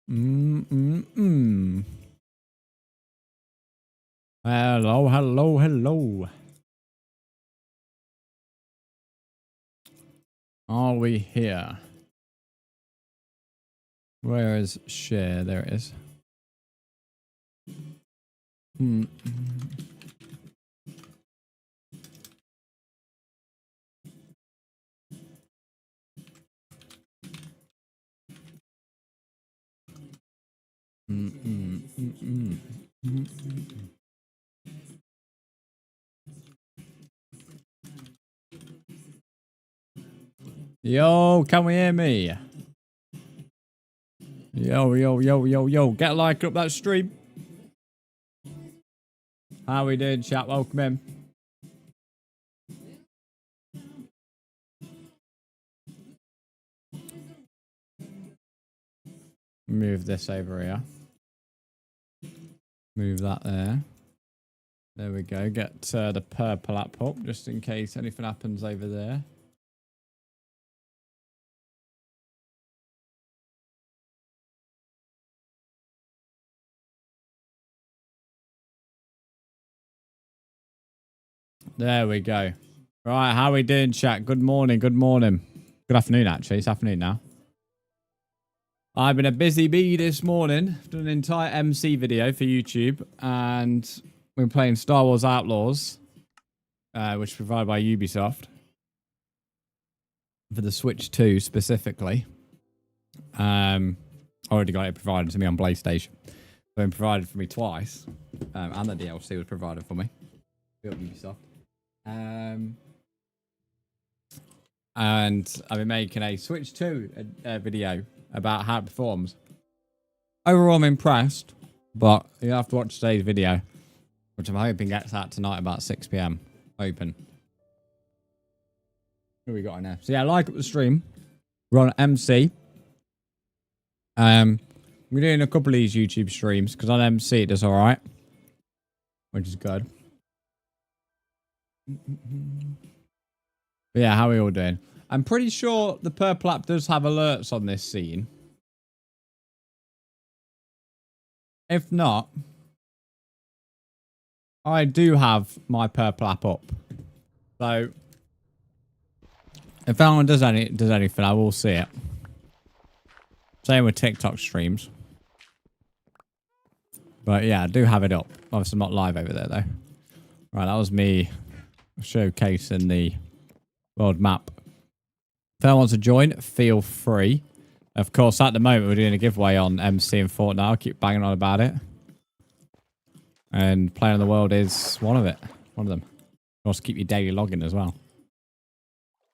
Hello, hello, hello. Are we here? Where is share? There it is. Yo, can we hear me? Yo, yo, yo, yo, yo. Get a like up that stream. How we doing, chat? Welcome in. Move this over here. Move that there. There we go. Get the purple app up just in case anything happens over there. There we go. Right, how we doing, chat? Good morning, good morning. Good afternoon, actually. It's afternoon now. I've been a busy bee this morning. Done an entire MC video for YouTube, and we're playing Star Wars Outlaws, which is provided by Ubisoft. For the Switch 2 specifically. Already got it provided to me on PlayStation. It's been provided for me twice. And the DLC was provided for me. Ubisoft. And I've been making a Switch 2 video about how it performs. Overall, I'm impressed, but you have to watch today's video, which I'm hoping gets out tonight about 6 PM. Open. Who we got in there? So yeah, like up the stream. We're on MC. We're doing a couple of these YouTube streams because on MC it does all right, which is good. But yeah, how are we all doing? I'm pretty sure the purple app does have alerts on this scene. If not, I do have my purple app up. So if anyone does anything, I will see it. Same with TikTok streams. But yeah, I do have it up. Obviously, I'm not live over there though. Right, that was me showcasing the world map. If anyone wants to join, feel free. Of course, at the moment, we're doing a giveaway on MC and Fortnite. I'll keep banging on about it. And Playing on the World is one of them. Of course, keep your daily login as well.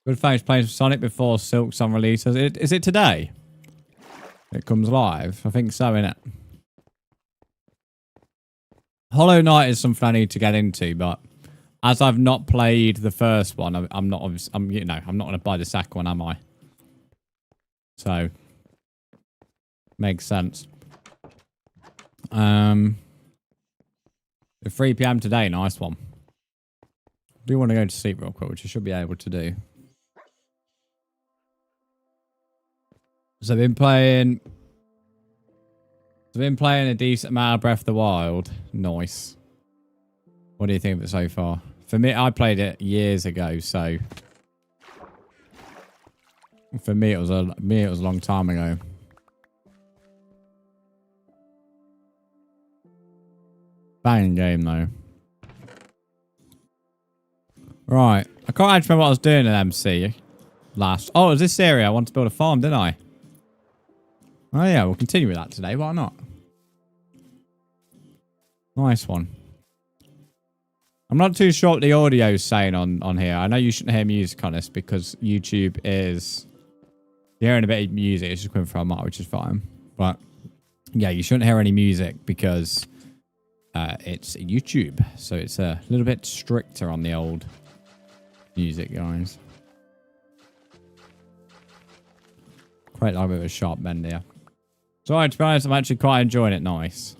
Good thanks playing Sonic before Silk's on release. Is it today? It comes live. I think so, innit? Hollow Knight is something I need to get into, but as I've not played the first one, I'm not going to buy the second one, am I? So makes sense. The 3 PM today, nice one. I do want to go to sleep real quick, which I should be able to do. So I've been playing a decent amount of Breath of the Wild. Nice. What do you think of it so far? For me, I played it years ago, so for me it was a long time ago. Banging game though. Right, I can't actually remember what I was doing in MC last. Oh, it was this area. I wanted to build a farm, didn't I? Oh yeah, we'll continue with that today. Why not? Nice one. I'm not too sure what the audio is saying on here. I know you shouldn't hear music on this because YouTube is... You're hearing a bit of music. It's just coming from mic, which is fine. But yeah, you shouldn't hear any music because it's YouTube. So it's a little bit stricter on the old music, guys. Quite like a bit of a sharp bend here. So to be honest, I'm actually quite enjoying it. Nice.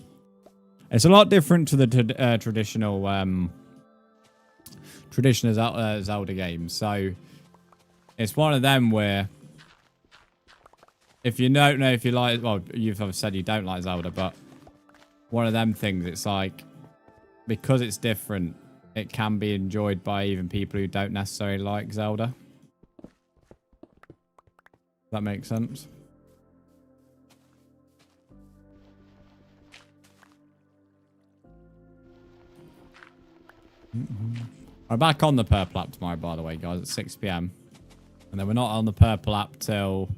It's a lot different to the traditional Zelda games. So it's one of them where if you don't know if you like, well, you've said you don't like Zelda, but one of them things, it's like, because it's different, it can be enjoyed by even people who don't necessarily like Zelda. Does that make sense? We're back on the purple app tomorrow, by the way, guys, at 6 p.m. And then we're not on the purple app till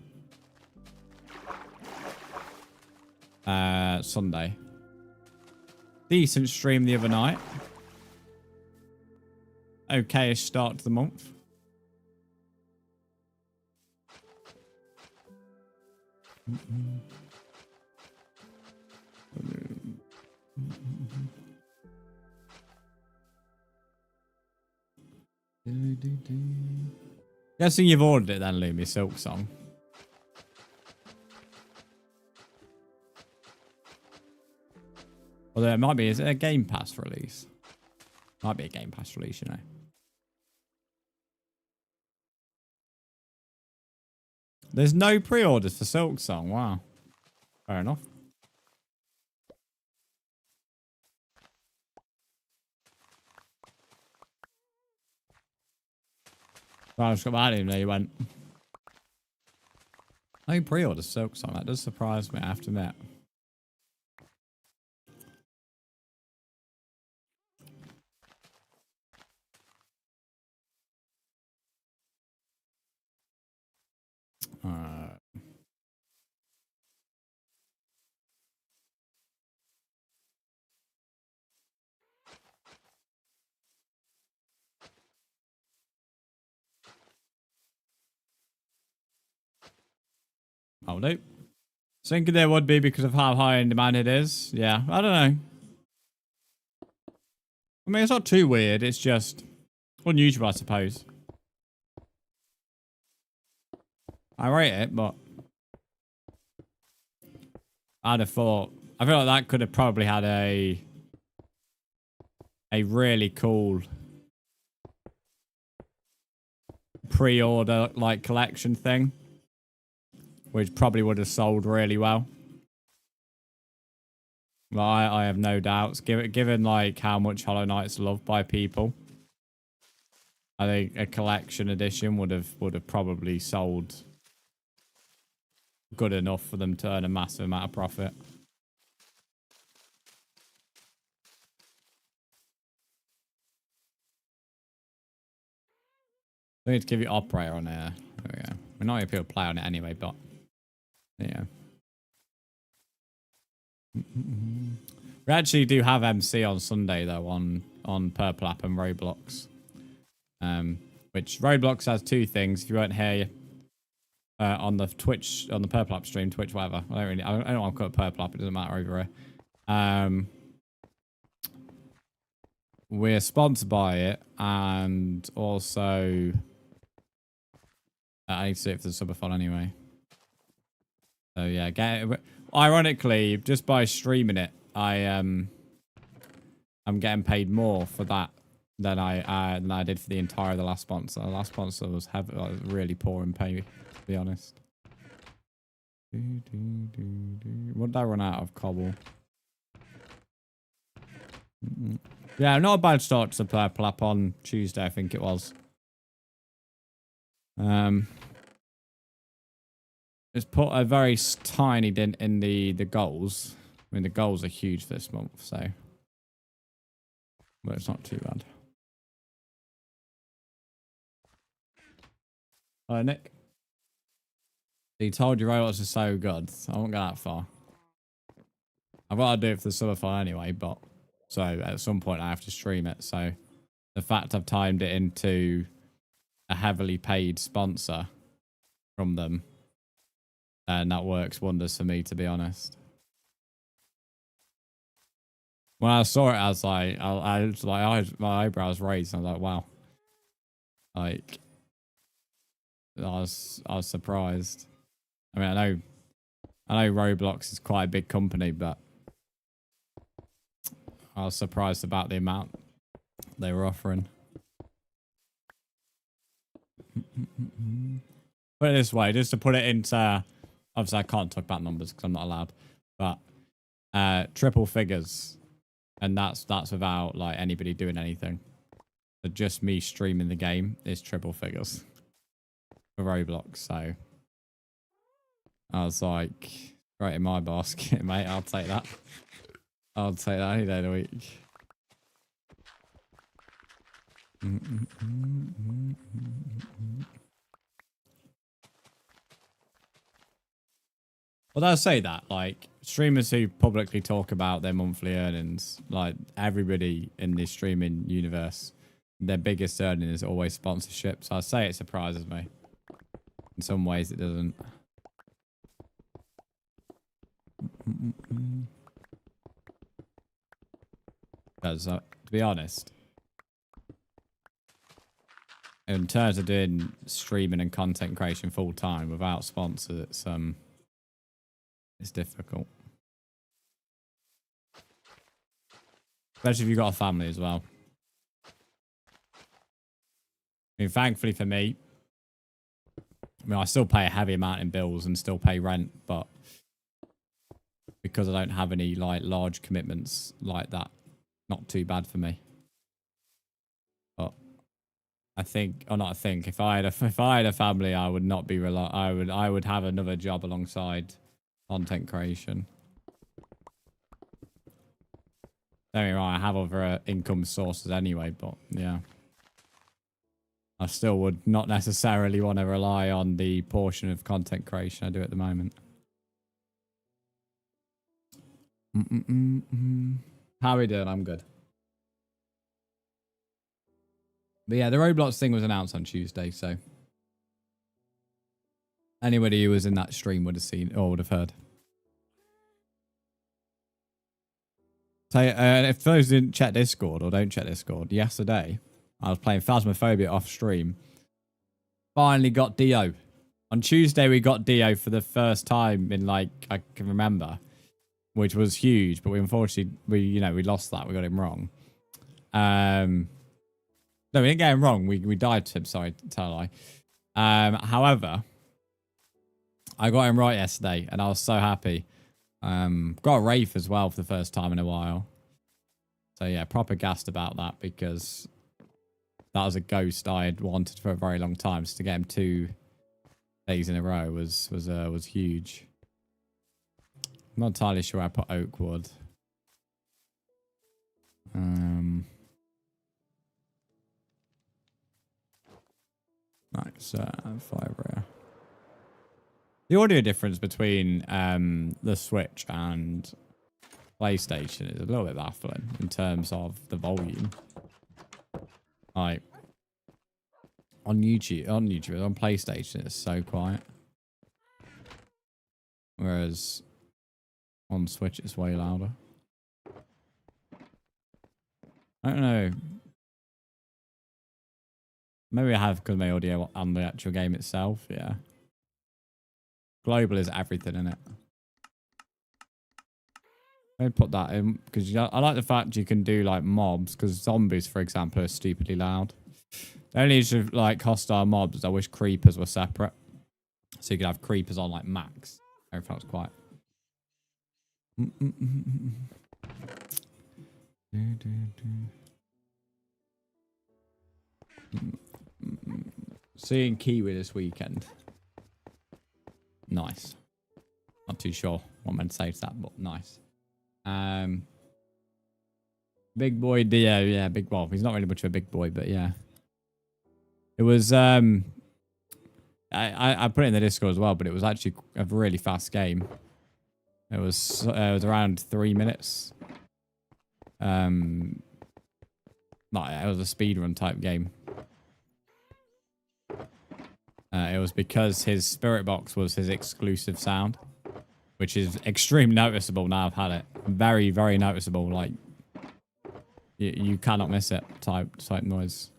Sunday. Decent stream the other night. Okay start to the month. Guessing you've ordered it then, Lumi, Silk Song. Although it might be, is it a Game Pass release? Might be a Game Pass release, you know. There's no pre-orders for Silk Song. Wow. Fair enough. Well, I just got mad at him. There you went. No pre-orders Silk Song. That does surprise me, I have to admit. Oh, no. Thinking there would be because of how high in demand it is. Yeah, I don't know. I mean, it's not too weird. It's just unusual, I suppose. I rate it, but I'd have thought. I feel like that could have probably had a really cool pre-order like collection thing, which probably would have sold really well. Well, I have no doubts. Given like how much Hollow Knight's loved by people, I think a collection edition would have probably sold good enough for them to earn a massive amount of profit. I need to give you operator on there. There we go. We're not going to be able to play on it anyway, but yeah. We actually do have MC on Sunday though on Purple App and Roblox. Which Roblox has two things. If you weren't here on the Twitch, on the Purple App stream, Twitch, whatever. I don't want to call it Purple App. It doesn't matter over here. We're sponsored by it, and also I need to see if there's subathon anyway. So yeah, ironically, just by streaming it, I'm getting paid more for that than I did for the entire of the last sponsor. The last sponsor was really poor in pay, to be honest. What did I run out of cobble? Yeah, not a bad start to the Purple App on Tuesday, I think it was. It's put a very tiny dent in the goals. I mean, the goals are huge this month, so. But it's not too bad. Hello, Nick. He told you Roblox is so good. I won't go that far. I've got to do it for the subathon anyway, but so at some point I have to stream it. So the fact I've timed it into a heavily paid sponsor from them, and that works wonders for me, to be honest. When I saw it, I was like, my eyebrows raised. And I was like, wow. Like, I was surprised. I mean, I know Roblox is quite a big company, but I was surprised about the amount they were offering. Put it this way, just to put it into obviously I can't talk about numbers because I'm not allowed, but triple figures, and that's without like anybody doing anything. So just me streaming the game is triple figures for Roblox. So I was like, right in my basket, mate. I'll take that. I'll take that any day of the week. Well, I'll say that, like, streamers who publicly talk about their monthly earnings, like, everybody in this streaming universe, their biggest earning is always sponsorship. So I say it surprises me. In some ways, it doesn't. Because, to be honest, in terms of doing streaming and content creation full time without sponsors, it's difficult. Especially if you've got a family as well. I mean, thankfully for me, I still pay a heavy amount in bills and still pay rent, but because I don't have any like large commitments like that, not too bad for me. But I think, or not I think, if I had a family, I would not be I would have another job alongside content creation. Don't get me wrong, I have other income sources anyway, but yeah. I still would not necessarily want to rely on the portion of content creation I do at the moment. How are we doing? I'm good. But yeah, the Roblox thing was announced on Tuesday, so anybody who was in that stream would have seen or would have heard. So if those didn't check Discord or don't check Discord, yesterday I was playing Phasmophobia off stream. Finally got Dio. On Tuesday we got Dio for the first time in like I can remember, which was huge. But we unfortunately we lost that. We got him wrong. No, we didn't get him wrong. We died to him. Sorry, tell a lie. However, I got him right yesterday, and I was so happy. Got a Wraith as well for the first time in a while. So yeah, proper gassed about that because that was a ghost I had wanted for a very long time. So to get him 2 days in a row was huge. I'm not entirely sure I put oak wood. Nice, fiber. The audio difference between the Switch and PlayStation is a little bit baffling in terms of the volume. Like on PlayStation, it's so quiet, whereas on Switch it's way louder. I don't know. Maybe I have because my audio on the actual game itself. Yeah. Global is everything in it. Let me put that in because I like the fact you can do like mobs because zombies, for example, are stupidly loud. The only issue of like hostile mobs is I wish creepers were separate. So you could have creepers on like max. Everything was quiet. Seeing Kiwi this weekend. Nice. Not too sure what I'm meant to say to that, but nice. Big boy Dio, yeah, well, he's not really much of a big boy, but yeah. It was I put it in the Discord as well, but it was actually a really fast game. It was around 3 minutes. Like it was a speedrun type game. It was because his spirit box was his exclusive sound, which is extremely noticeable now I've had it. Very, very noticeable. Like, you cannot miss it type noise.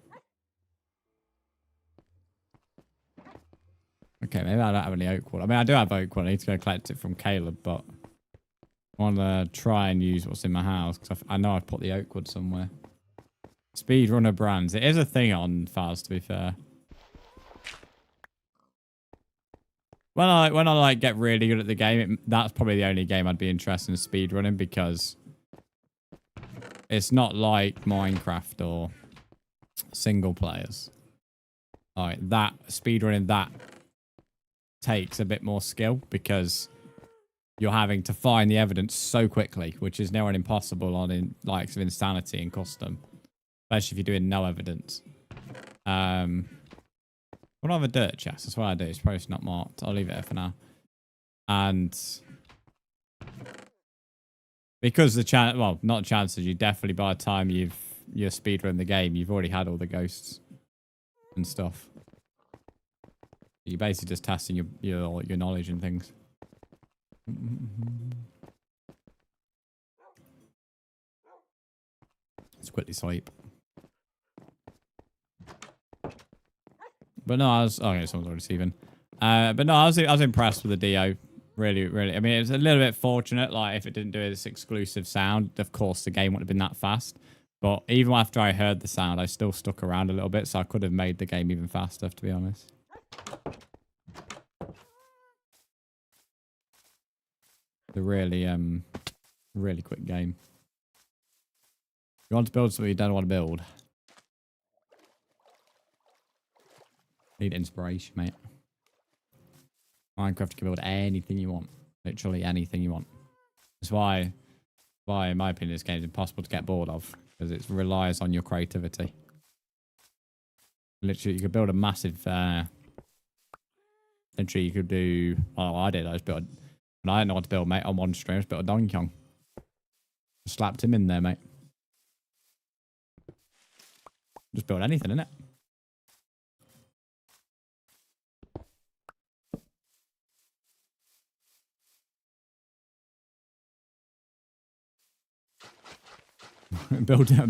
Okay, maybe I don't have any oak wood. I mean, I do have oak wood. I need to go collect it from Caleb, but I want to try and use what's in my house because I know I've put the oak wood somewhere. Speedrunner Brzndz. It is a thing on Faz, to be fair. when I like get really good at the game, that's probably the only game I'd be interested in speedrunning, because it's not like Minecraft or single players. Like that speedrunning, that takes a bit more skill, because you're having to find the evidence so quickly, which is nowhere impossible on in likes of Insanity and Custom, especially if you're doing no evidence. What do I have a dirt chest? That's what I do. It's probably not marked. I'll leave it here for now. And because the chance, well, not chances, you definitely by the time you're speedrun the game, you've already had all the ghosts and stuff. You're basically just testing your knowledge and things. Let's quickly sleep. But no, I was okay. Someone's already sleeping. But no, I was impressed with the DO. Really, really. I mean, it was a little bit fortunate. Like, if it didn't do this exclusive sound, of course, the game wouldn't have been that fast. But even after I heard the sound, I still stuck around a little bit, so I could have made the game even faster, to be honest. The really, really quick game. You want to build something you don't want to build. Need inspiration, mate. Minecraft, you can build anything you want. Literally anything you want. That's why in my opinion, this game is impossible to get bored of, because it relies on your creativity. Literally, you could build a massive... literally, you could do... Oh, I did. I just built... I didn't know what to build, mate. On one stream, I just built a Donkey Kong. Slapped him in there, mate. Just build anything, innit?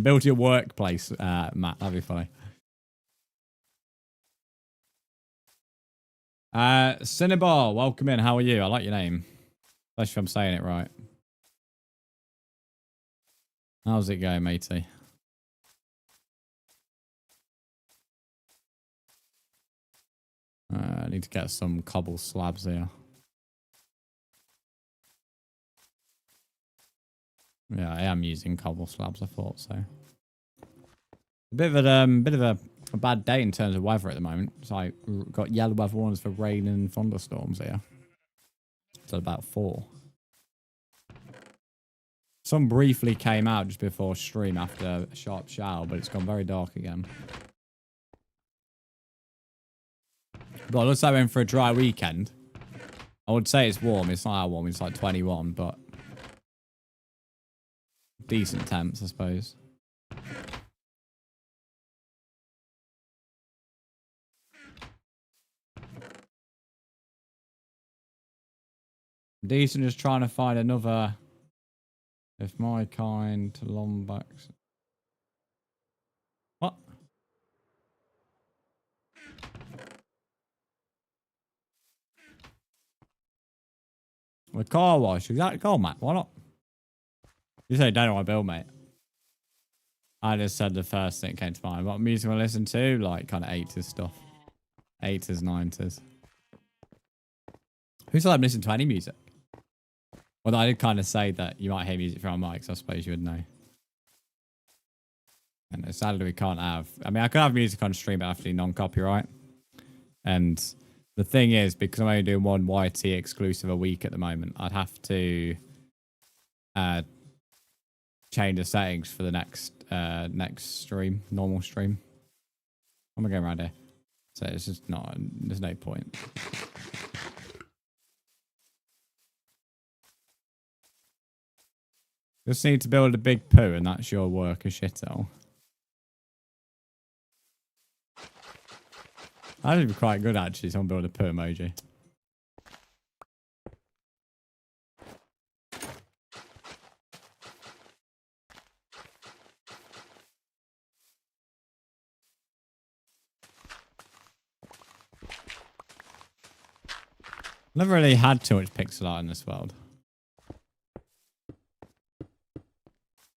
build your workplace, Matt. That'd be funny. Cinnabar, welcome in. How are you? I like your name. Especially if I'm saying it right. How's it going, matey? I need to get some cobble slabs here. Yeah, I am using cobble slabs. I thought so. A bit of a bad day in terms of weather at the moment. It's like got yellow weather warnings for rain and thunderstorms here. It's about 4. Some briefly came out just before stream after a sharp shower, but it's gone very dark again. But it looks like we're in for a dry weekend. I would say it's warm. It's not that warm. It's like 21, but decent temps, I suppose. Decent, just trying to find another... If my kind to Lombax... What? The car wash. Exactly. Go on, Matt. Why not? You say don't know what I build, mate. I just said the first thing that came to mind. What music I listen to? Like kind of 80s stuff. 80s, 90s. Who's like listening to any music? Well, I did kind of say that you might hear music from our mics. I suppose you would know. And sadly, we can't have... I mean, I could have music on stream, but I have to do non-copyright. And the thing is, because I'm only doing one YT exclusive a week at the moment, I'd have to change the settings for the next stream, normal stream. I'm going to go around here. So it's just not... There's no point. Just need to build a big poo and that's your work as shithole. That'd be quite good actually, someone build a poo emoji. Never really had too much pixel art in this world.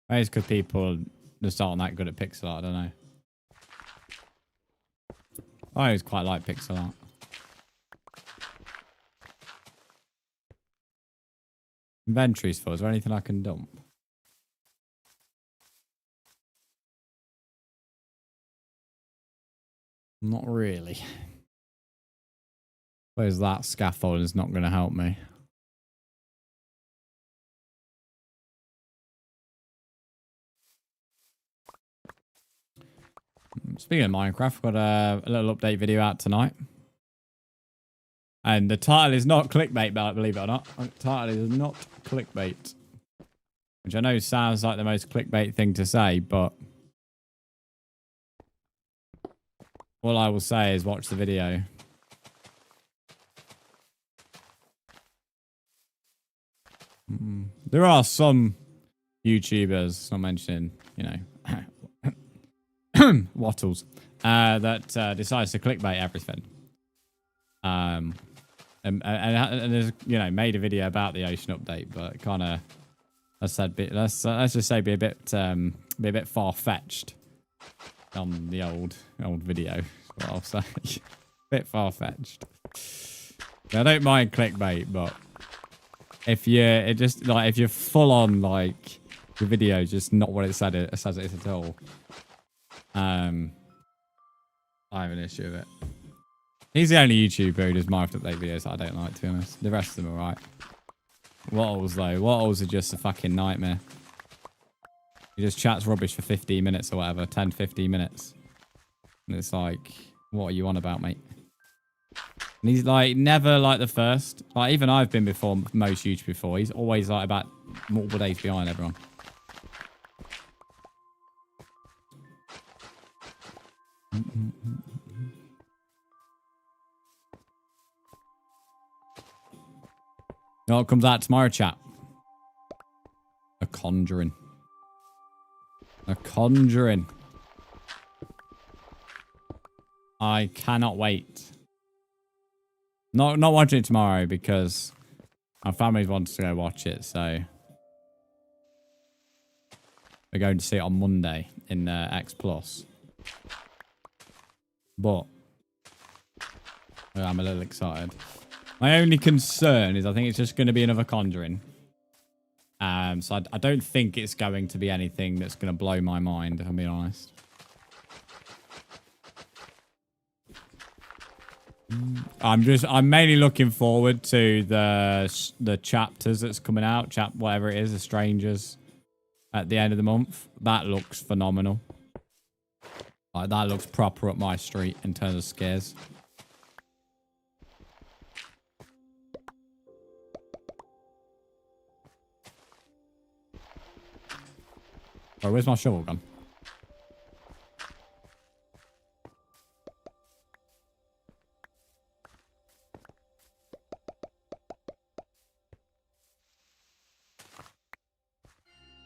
Maybe it's because people just aren't that good at pixel art, I don't know. I always quite like pixel art. Inventory's full. Is there anything I can dump? Not really. Where's that scaffold is not going to help me. Speaking of Minecraft, got a little update video out tonight. And the title is not clickbait, believe it or not. The title is not clickbait. Which I know sounds like the most clickbait thing to say, but all I will say is watch the video. There are some YouTubers, not mentioning, you know, Wattles, that decides to clickbait everything. And there's, you know, made a video about the ocean update, but kind of, let's just say be a bit far fetched on the old video. Is what I'll say. Bit far fetched. I don't mind clickbait, but if you're full on like the video is just not what it says it is at all. I have an issue with it. He's the only YouTuber who does Minecraft update videos that I don't like, to be honest. The rest of them are right. Wattles though, Wattles are just a fucking nightmare. He just chats rubbish for 15 minutes or whatever, 10-15 minutes. And it's like, what are you on about, mate? And he's like never like the first. Like even I've been before most YouTubers before. He's always like about multiple days behind everyone. No, it comes out tomorrow, chat. A Conjuring. A Conjuring. I cannot wait. Not watching it tomorrow because my family wants to go watch it, so we're going to see it on Monday in X Plus. But I'm a little excited. My only concern is I think it's just going to be another Conjuring. So I don't think it's going to be anything that's going to blow my mind, if I'm being honest. I'm mainly looking forward to the chapters that's coming out, whatever it is, The Strangers at the end of the month. That looks phenomenal. Like that looks proper up my street in terms of scares. Oh, where's my shovel gone?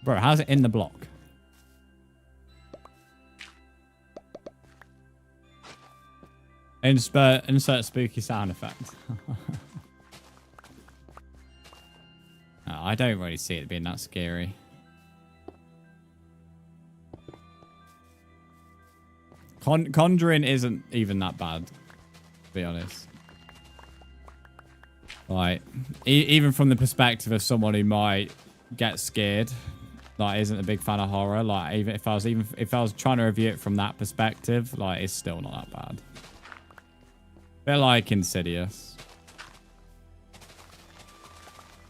Bro, how's it in the block? Insert spooky sound effect. No, I don't really see it being that scary. Conjuring isn't even that bad, to be honest. Like, even from the perspective of someone who might get scared, like, isn't a big fan of horror. Like, even if I was trying to review it from that perspective, like, it's still not that bad. Bit like Insidious.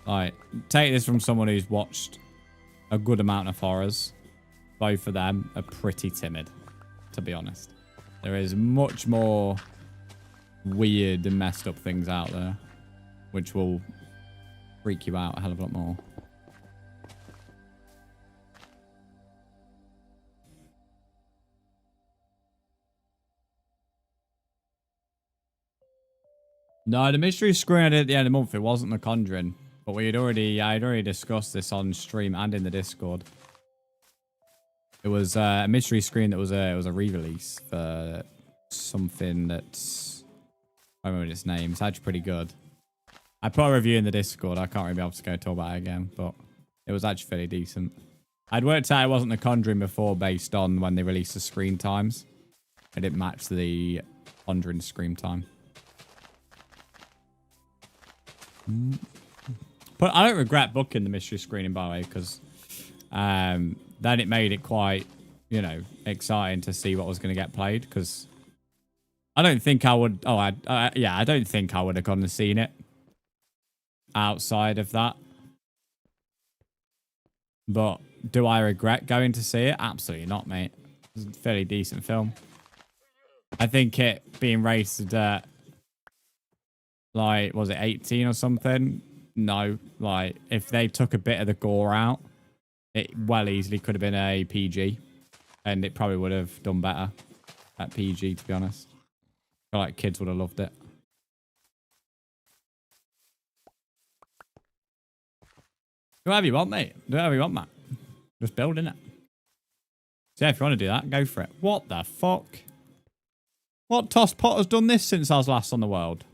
Like, take this from someone who's watched a good amount of horrors. Both of them are pretty timid, to be honest. There is much more weird and messed up things out there, which will freak you out a hell of a lot more. No, the mystery screen I did at the end of the month, it wasn't The Conjuring. But I'd already discussed this on stream and in the Discord. It was a mystery screen that was a re-release for something that's, I don't remember its name. It's actually pretty good. I put a review in the Discord. I can't really be able to go talk about it again, but it was actually fairly decent. I'd worked out it wasn't The Conjuring before based on when they released the screen times. It didn't match the Conjuring screen time. But I don't regret booking the mystery screening, by the way, because then it made it quite, you know, exciting to see what was going to get played. Because I don't think I would. Oh, I don't think I would have gone and seen it outside of that. But do I regret going to see it? Absolutely not, mate. It's a fairly decent film. I think it being rated at, like, was it 18 or something? No. Like, if they took a bit of the gore out, it well easily could have been a PG. And it probably would have done better at PG, to be honest. I feel like kids would have loved it. Do whatever you want, mate. Do whatever you want, Matt. Just building it. So yeah, if you want to do that, go for it. What the fuck? What toss pot has done this since I was last on the world?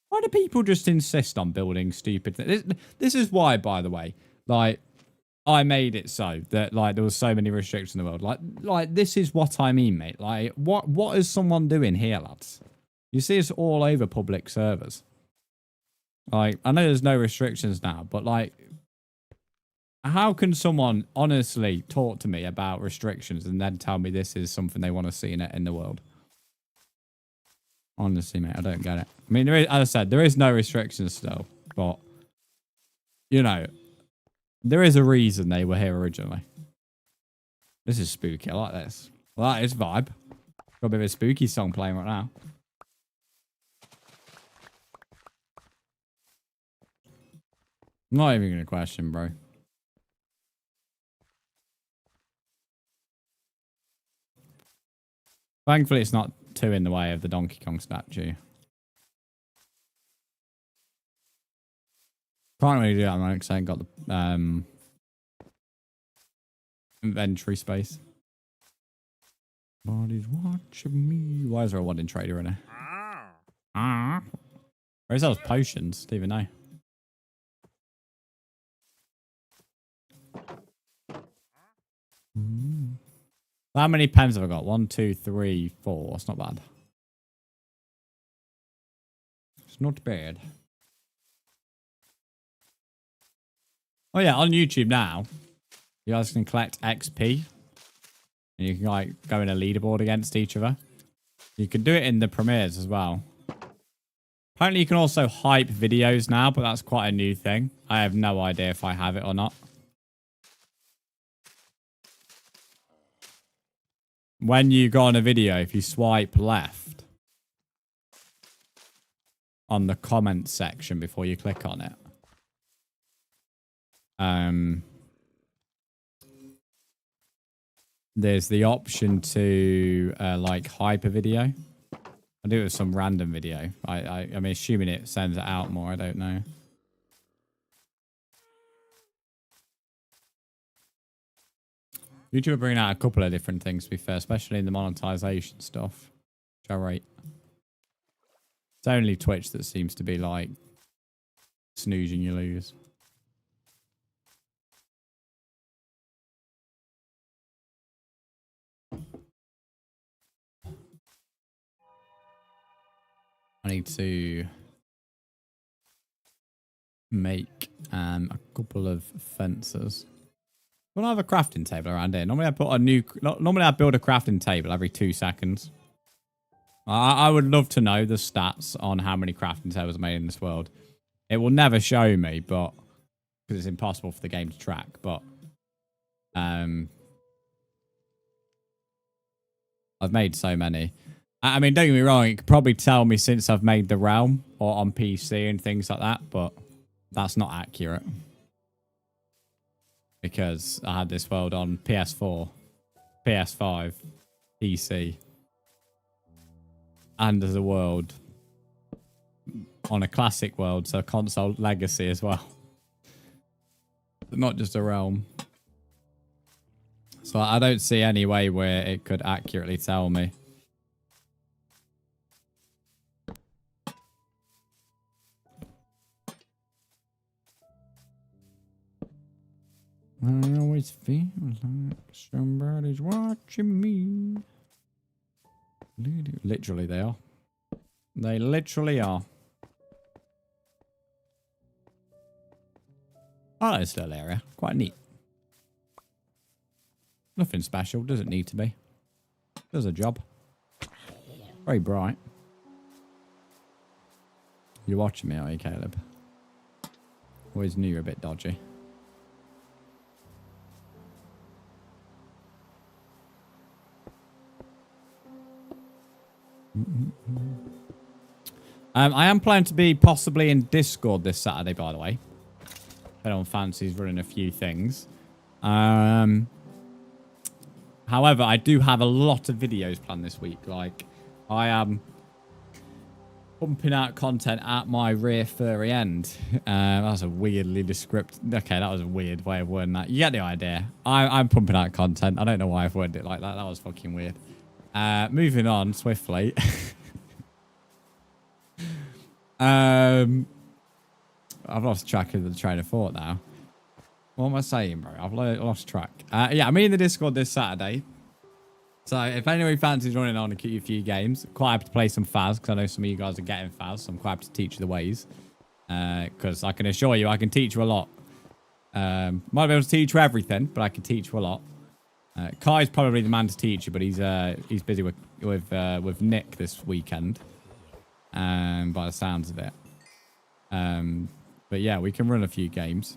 Why do people just insist on building stupid things? This is why, by the way, like, I made it so that, like, there was so many restrictions in the world. Like this is what I mean, mate. Like, what is someone doing here, lads? You see it's all over public servers. Like, I know there's no restrictions now, but, like, how can someone honestly talk to me about restrictions and then tell me this is something they want to see in the world? Honestly, mate, I don't get it. I mean, there is, as I said, there is no restrictions still, but, you know, there is a reason they were here originally. This is spooky. I like this. Well, that is vibe. Got a bit of a spooky song playing right now. I'm not even going to question, bro. Thankfully, it's not too in the way of the Donkey Kong statue. Can't really do that, man, because I ain't got the inventory space. Body's watching me. Why is there a one in trader in there? Where's those potions? Don't even know. How many pens have I got? 1, 2, 3, 4. It's not bad. It's not bad. Oh yeah, on YouTube now, you guys can collect XP. And you can, like, go in a leaderboard against each other. You can do it in the premieres as well. Apparently you can also hype videos now, but that's quite a new thing. I have no idea if I have it or not. When you go on a video, if you swipe left on the comment section before you click on it, there's the option to like hype a video. I do it with some random video. I mean, assuming it sends it out more, I don't know. YouTube are bringing out a couple of different things, to be fair, especially in the monetization stuff, which I rate. It's only Twitch that seems to be like snoozing you lose. I need to make a couple of fences. Well, I have a crafting table around here. Normally I build a crafting table every 2 seconds. I would love to know the stats on how many crafting tables are made in this world. It will never show me, but because it's impossible for the game to track. But I've made so many. I mean, don't get me wrong. It could probably tell me since I've made the realm or on PC and things like that, but that's not accurate. Because I had this world on PS4, PS5, PC, and there's a world on a classic world, so console legacy as well. Not just a realm. So I don't see any way where it could accurately tell me. I always feel like somebody's watching me. Literally, they are. They literally are. I like this little area. Quite neat. Nothing special. Doesn't need to be. Does a job. Very bright. You're watching me, are you, Caleb? Always knew you were a bit dodgy. I am planning to be possibly in Discord this Saturday, by the way. If anyone fancies running a few things. However, I do have a lot of videos planned this week. Like, I am pumping out content at my rear furry end. That was a weirdly descriptive... Okay, that was a weird way of wording that. You get the idea. I'm pumping out content. I don't know why I've worded it like that. That was fucking weird. Moving on swiftly. I've lost track of the train of thought now. What am I saying, bro? I've lost track. Yeah, I'm in the Discord this Saturday. So if anyone fancies running on a few games, quite happy to play some Faz, because I know some of you guys are getting Faz, so I'm quite happy to teach you the ways. Because I can assure you, I can teach you a lot. Might be able to teach you everything, but I can teach you a lot. Kai's probably the man to teach you, but he's busy with Nick this weekend. By the sounds of it. But yeah, we can run a few games.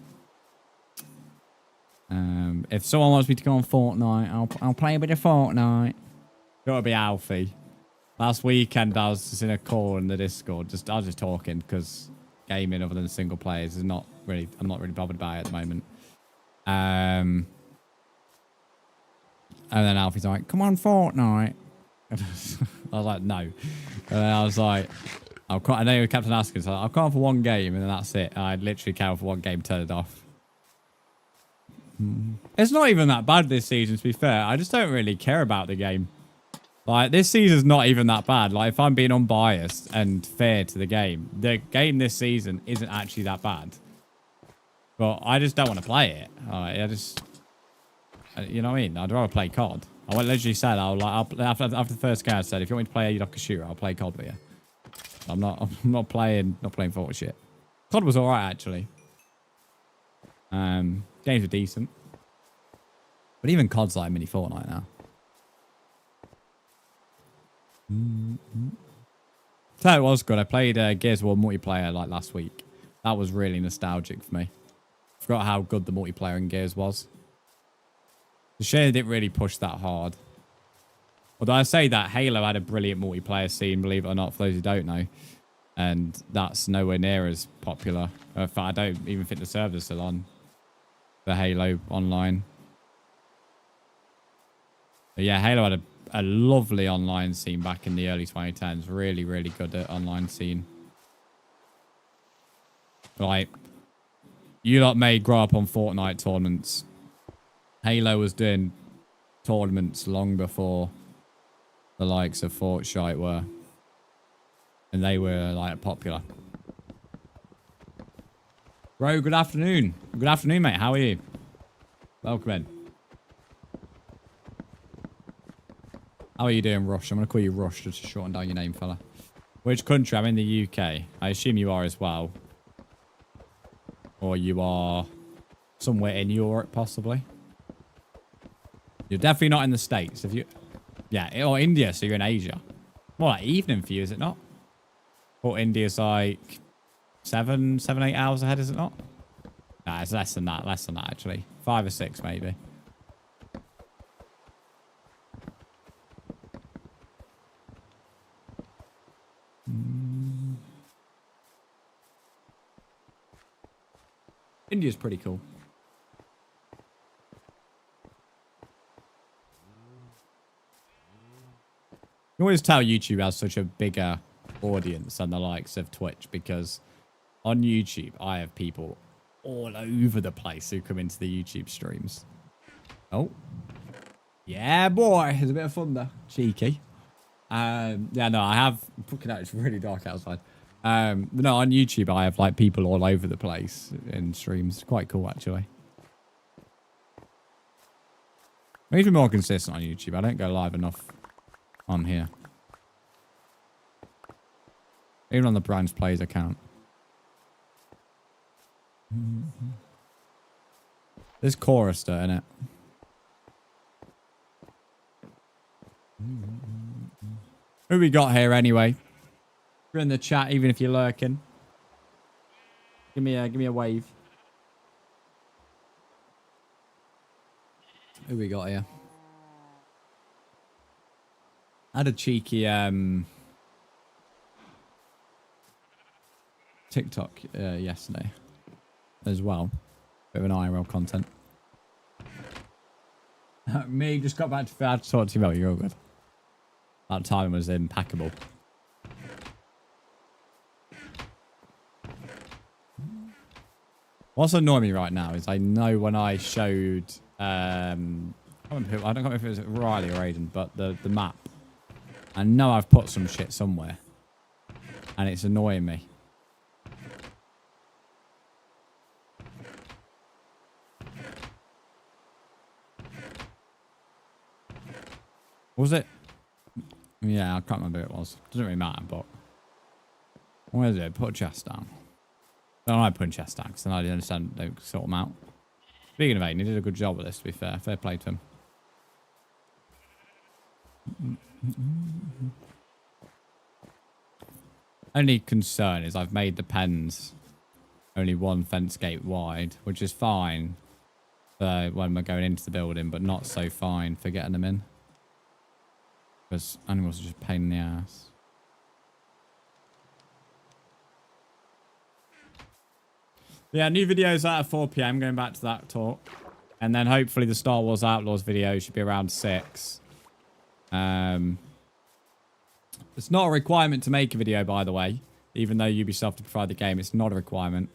If someone wants me to go on Fortnite, I'll play a bit of Fortnite. Gotta be Alfie. Last weekend I was just in a call in the Discord. I was just talking because gaming other than single players is not really. I'm not really bothered about it at the moment. And then Alfie's like, "Come on, Fortnite." I was like, "No." And then I was like, I know you kept on asking, so I'll come on for one game, and then that's it. I literally came on for one game, turned it off. It's not even that bad this season, to be fair. I just don't really care about the game. Like, this season's not even that bad. Like, if I'm being unbiased and fair to the game this season isn't actually that bad. But I just don't want to play it. You know what I mean? I'd rather play COD. I literally said, after the first game, I said, if you want me to play like a shooter, I'll play COD with you. I'm not playing Fortnite shit. COD was alright, actually. Games were decent. But even COD's like mini Fortnite now. So it was good. I played Gears of War multiplayer like last week. That was really nostalgic for me. Forgot how good the multiplayer in Gears was. The shame didn't really push that hard. Although I say that Halo had a brilliant multiplayer scene, believe it or not, for those who don't know. And that's nowhere near as popular. In fact, I don't even think the server's still on. The Halo online. But yeah, Halo had a lovely online scene back in the early 2010s. Really, really good at online scene. Like, you lot may grow up on Fortnite tournaments. Halo was doing tournaments long before the likes of Fortnite were. And they were, like, popular. Bro, good afternoon. Good afternoon, mate. How are you? Welcome in. How are you doing, Rush? I'm going to call you Rush just to shorten down your name, fella. Which country? I'm in the UK. I assume you are as well. Or you are somewhere in Europe, possibly. You're definitely not in the States. If you... Yeah, or India, so you're in Asia. More like evening for you, is it not? Or India's like 7, 8 hours ahead, is it not? Nah, it's less than that, actually. 5 or 6, maybe. India's pretty cool. You always tell YouTube has such a bigger audience than the likes of Twitch, because on YouTube I have people all over the place who come into the YouTube streams. Oh. Yeah, boy. There's a bit of thunder. Cheeky. Yeah, no, I have... Fucking hell, it's really dark outside. No, on YouTube I have like people all over the place in streams. Quite cool, actually. I need to be more consistent on YouTube. I don't go live enough on here. Even on the Brzndz Plays account. There's chorus dirt in it. Who we got here anyway? You're in the chat, even if you're lurking. Give me a wave. Who we got here? I had a cheeky TikTok yesterday as well. Bit of an IRL content. Me just got back to I had to talk to you about. You're all good. That time was impeccable. What's annoying me right now is I know when I showed I don't know if it was Riley or Aiden, but the map. I know I've put some shit somewhere. And it's annoying me. Was it? Yeah, I can't remember who it was. Doesn't really matter, but... Where is it? Put a chest down. Don't like putting chest down, because then I didn't understand. Don't sort them out. Speaking of Aiden, he did a good job with this, to be fair. Fair play to him. Only concern is I've made the pens only one fence gate wide, which is fine for when we're going into the building, but not so fine for getting them in. Because animals are just a pain in the ass. Yeah, new videos out at 4 PM, going back to that talk. And then hopefully the Star Wars Outlaws video should be around 6. It's not a requirement to make a video, by the way. Even though Ubisoft provide the game, it's not a requirement.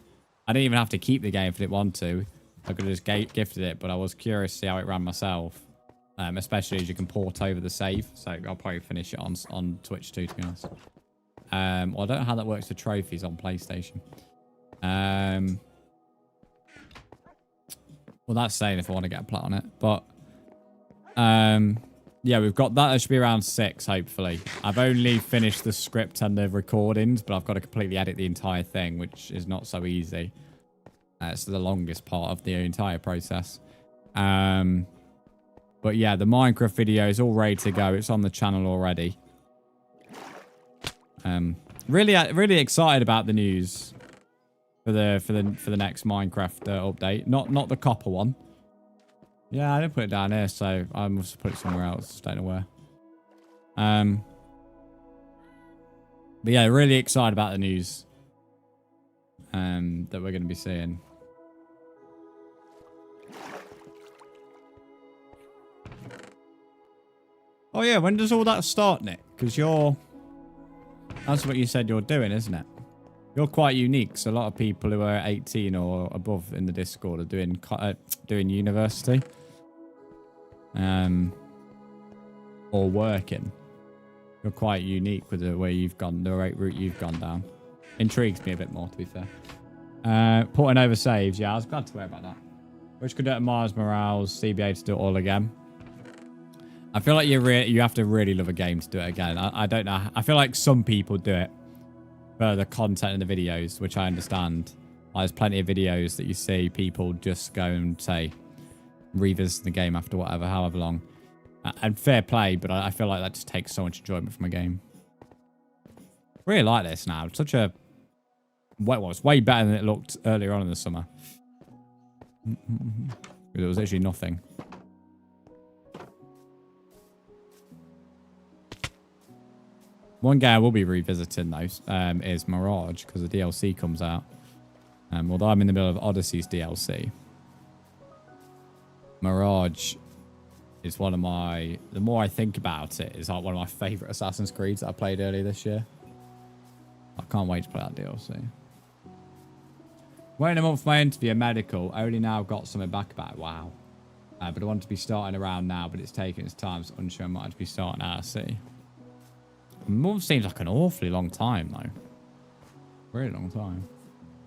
I didn't even have to keep the game if I didn't want to. I could have just gifted it, but I was curious to see how it ran myself. Especially as you can port over the save. So I'll probably finish it on Twitch too, to be honest. Well, I don't know how that works for trophies on PlayStation. Well, that's saying if I want to get a plat on it. But, yeah, we've got that. That should be around 6, hopefully. I've only finished the script and the recordings, but I've got to completely edit the entire thing, which is not so easy. It's the longest part of the entire process. But yeah, the Minecraft video is all ready to go. It's on the channel already. Really excited about the news for the next Minecraft update. Not the copper one. Yeah, I didn't put it down here, so I must have put it somewhere else. Just don't know where. But yeah, really excited about the news that we're going to be seeing. Oh yeah, when does all that start, Nick? Because that's what you said you're doing, isn't it? You're quite unique. So a lot of people who are 18 or above in the Discord are doing university. Or working. You're quite unique with the way you've gone, the right route you've gone down. Intrigues me a bit more, to be fair. Porting over saves, yeah, I was glad to hear about that. Which could do it at Mars Morales, CBA to do it all again. I feel like you have to really love a game to do it again. I don't know. I feel like some people do it for the content in the videos, which I understand. There's plenty of videos that you see people just go and say, revisit the game after however long. And fair play, but I feel like that just takes so much enjoyment from a game. Really like this now. It's such a... Well, it's way better than it looked earlier on in the summer. There was actually nothing. One game I will be revisiting, though, is Mirage, because the DLC comes out. Although I'm in the middle of Odyssey's DLC. Mirage is one of my... The more I think about it, is like one of my favourite Assassin's Creeds that I played earlier this year. I can't wait to play that DLC. Waiting a month for my interview, medical. I only now got something back about it. Wow. But I want to be starting around now, but it's taking its time, so I'm unsure I might have to be starting RC. A month seems like an awfully long time, though. Really long time.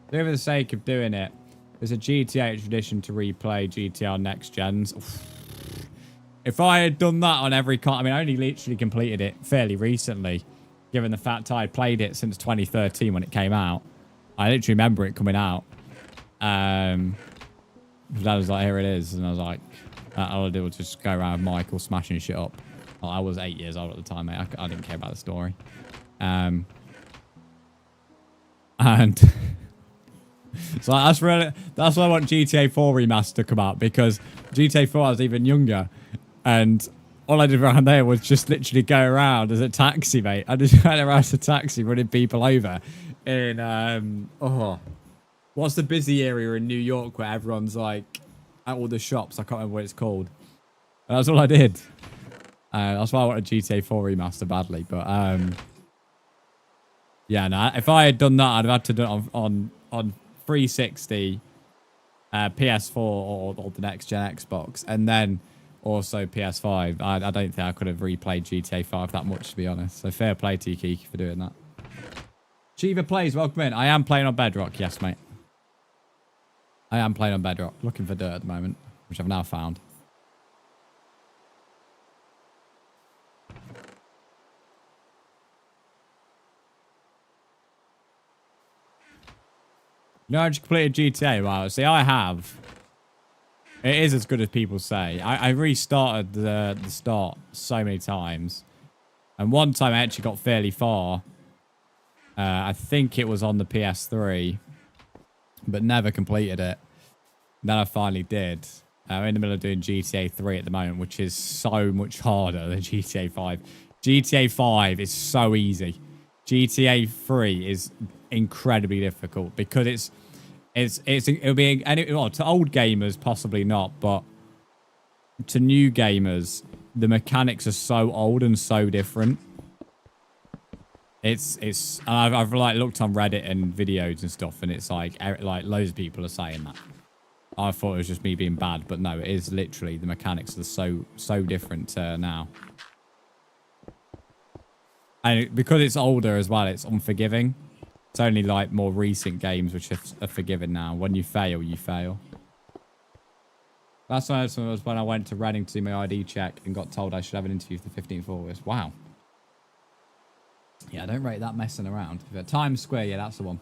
For the sake of doing it, there's a GTA tradition to replay GTR next gens. If I had done that on every I mean, I only literally completed it fairly recently, given the fact I played it since 2013 when it came out. I literally remember it coming out. Dad was like, here it is. And I was like, all I did was just go around with Michael smashing shit up. Well, I was 8 years old at the time, mate. I didn't care about the story. And so that's why I want GTA 4 remaster to come out, because GTA 4 I was even younger, and all I did around there was just literally go around as a taxi, mate. I just went around as a taxi running people over in what's the busy area in New York where everyone's like at all the shops? I can't remember what it's called. And that's all I did. That's why I want a GTA 4 remaster badly. But yeah, no. If I had done that, I'd have had to do it on 360, PS4, or the next gen Xbox, and then also PS5. I don't think I could have replayed GTA 5 that much, to be honest. So fair play to you, Kiki, for doing that. Chiva Plays, welcome in. I am playing on Bedrock, yes, mate. I am playing on Bedrock, looking for dirt at the moment, which I've now found. No, I just completed GTA. Wow, see, I have. It is as good as people say. I restarted the start so many times. And one time I actually got fairly far. I think it was on the PS3. But never completed it. Then I finally did. I'm in the middle of doing GTA 3 at the moment, which is so much harder than GTA 5. GTA 5 is so easy. GTA 3 is incredibly difficult because it'll be, well, to old gamers possibly not, but to new gamers the mechanics are so old and so different. I've like looked on Reddit and videos and stuff, and it's like loads of people are saying that. I thought it was just me being bad, but no, it is literally the mechanics are so different now. And because it's older as well, it's unforgiving. It's only like more recent games which are forgiven now. When you fail, you fail. Last time was when I went to Reading to do my ID check and got told I should have an interview for the 15th of August. Wow. Yeah, I don't rate that messing around. Times Square, yeah, that's the one.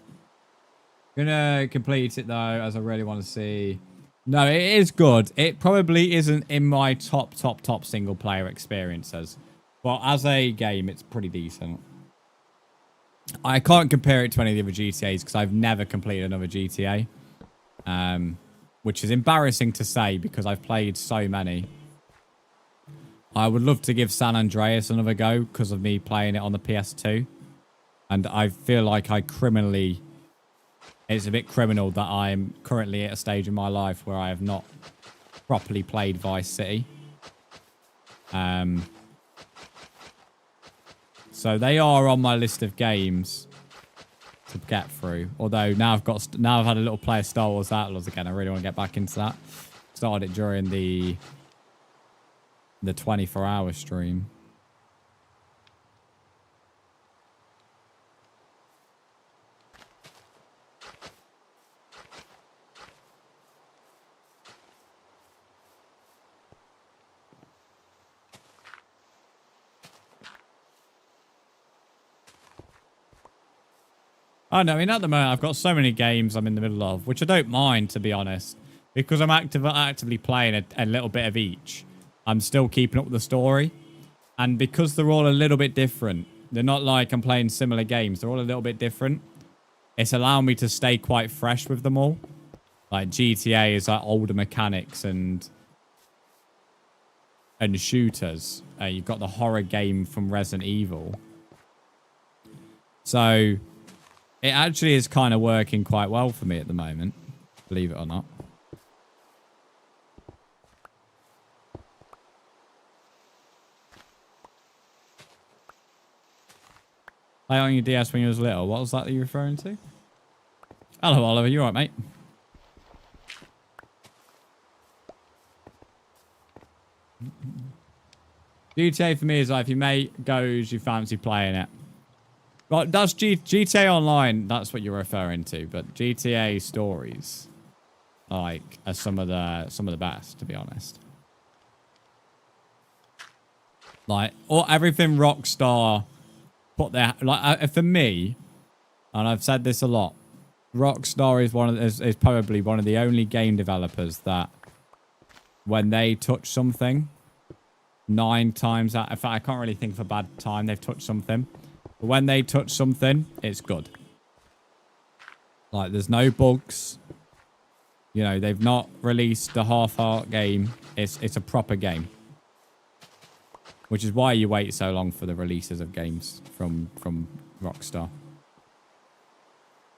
Gonna complete it though, as I really want to see. No, it is good. It probably isn't in my top single player experiences. But as a game, it's pretty decent. I can't compare it to any of the other GTAs because I've never completed another GTA. Which is embarrassing to say because I've played so many. I would love to give San Andreas another go because of me playing it on the PS2. And I feel like it's a bit criminal that I'm currently at a stage in my life where I have not properly played Vice City. So they are on my list of games to get through. Although now I've had a little play of Star Wars Outlaws again. I really want to get back into that. Started it during the 24-hour stream. I know, I mean, at the moment, I've got so many games I'm in the middle of, which I don't mind, to be honest, because I'm actively playing a little bit of each. I'm still keeping up with the story, and because they're all a little bit different, they're not like I'm playing similar games. They're all a little bit different. It's allowing me to stay quite fresh with them all. Like GTA is like older mechanics and shooters. You've got the horror game from Resident Evil. So it actually is kind of working quite well for me at the moment, believe it or not. Play on your DS when you was little. What was that you're referring to? Hello, Oliver. You alright, mate? GTA for me is like if your mate goes, you fancy playing it. But that's GTA Online. That's what you're referring to. But GTA stories, like, are some of the best, to be honest. Like, everything Rockstar put their for me, and I've said this a lot. Rockstar is probably one of the only game developers that when they touch something, 9 times out. In fact, I can't really think of a bad time they've touched something. But when they touch something, it's good. Like, there's no bugs. You know, they've not released a half-heart game. It's a proper game. Which is why you wait so long for the releases of games from Rockstar.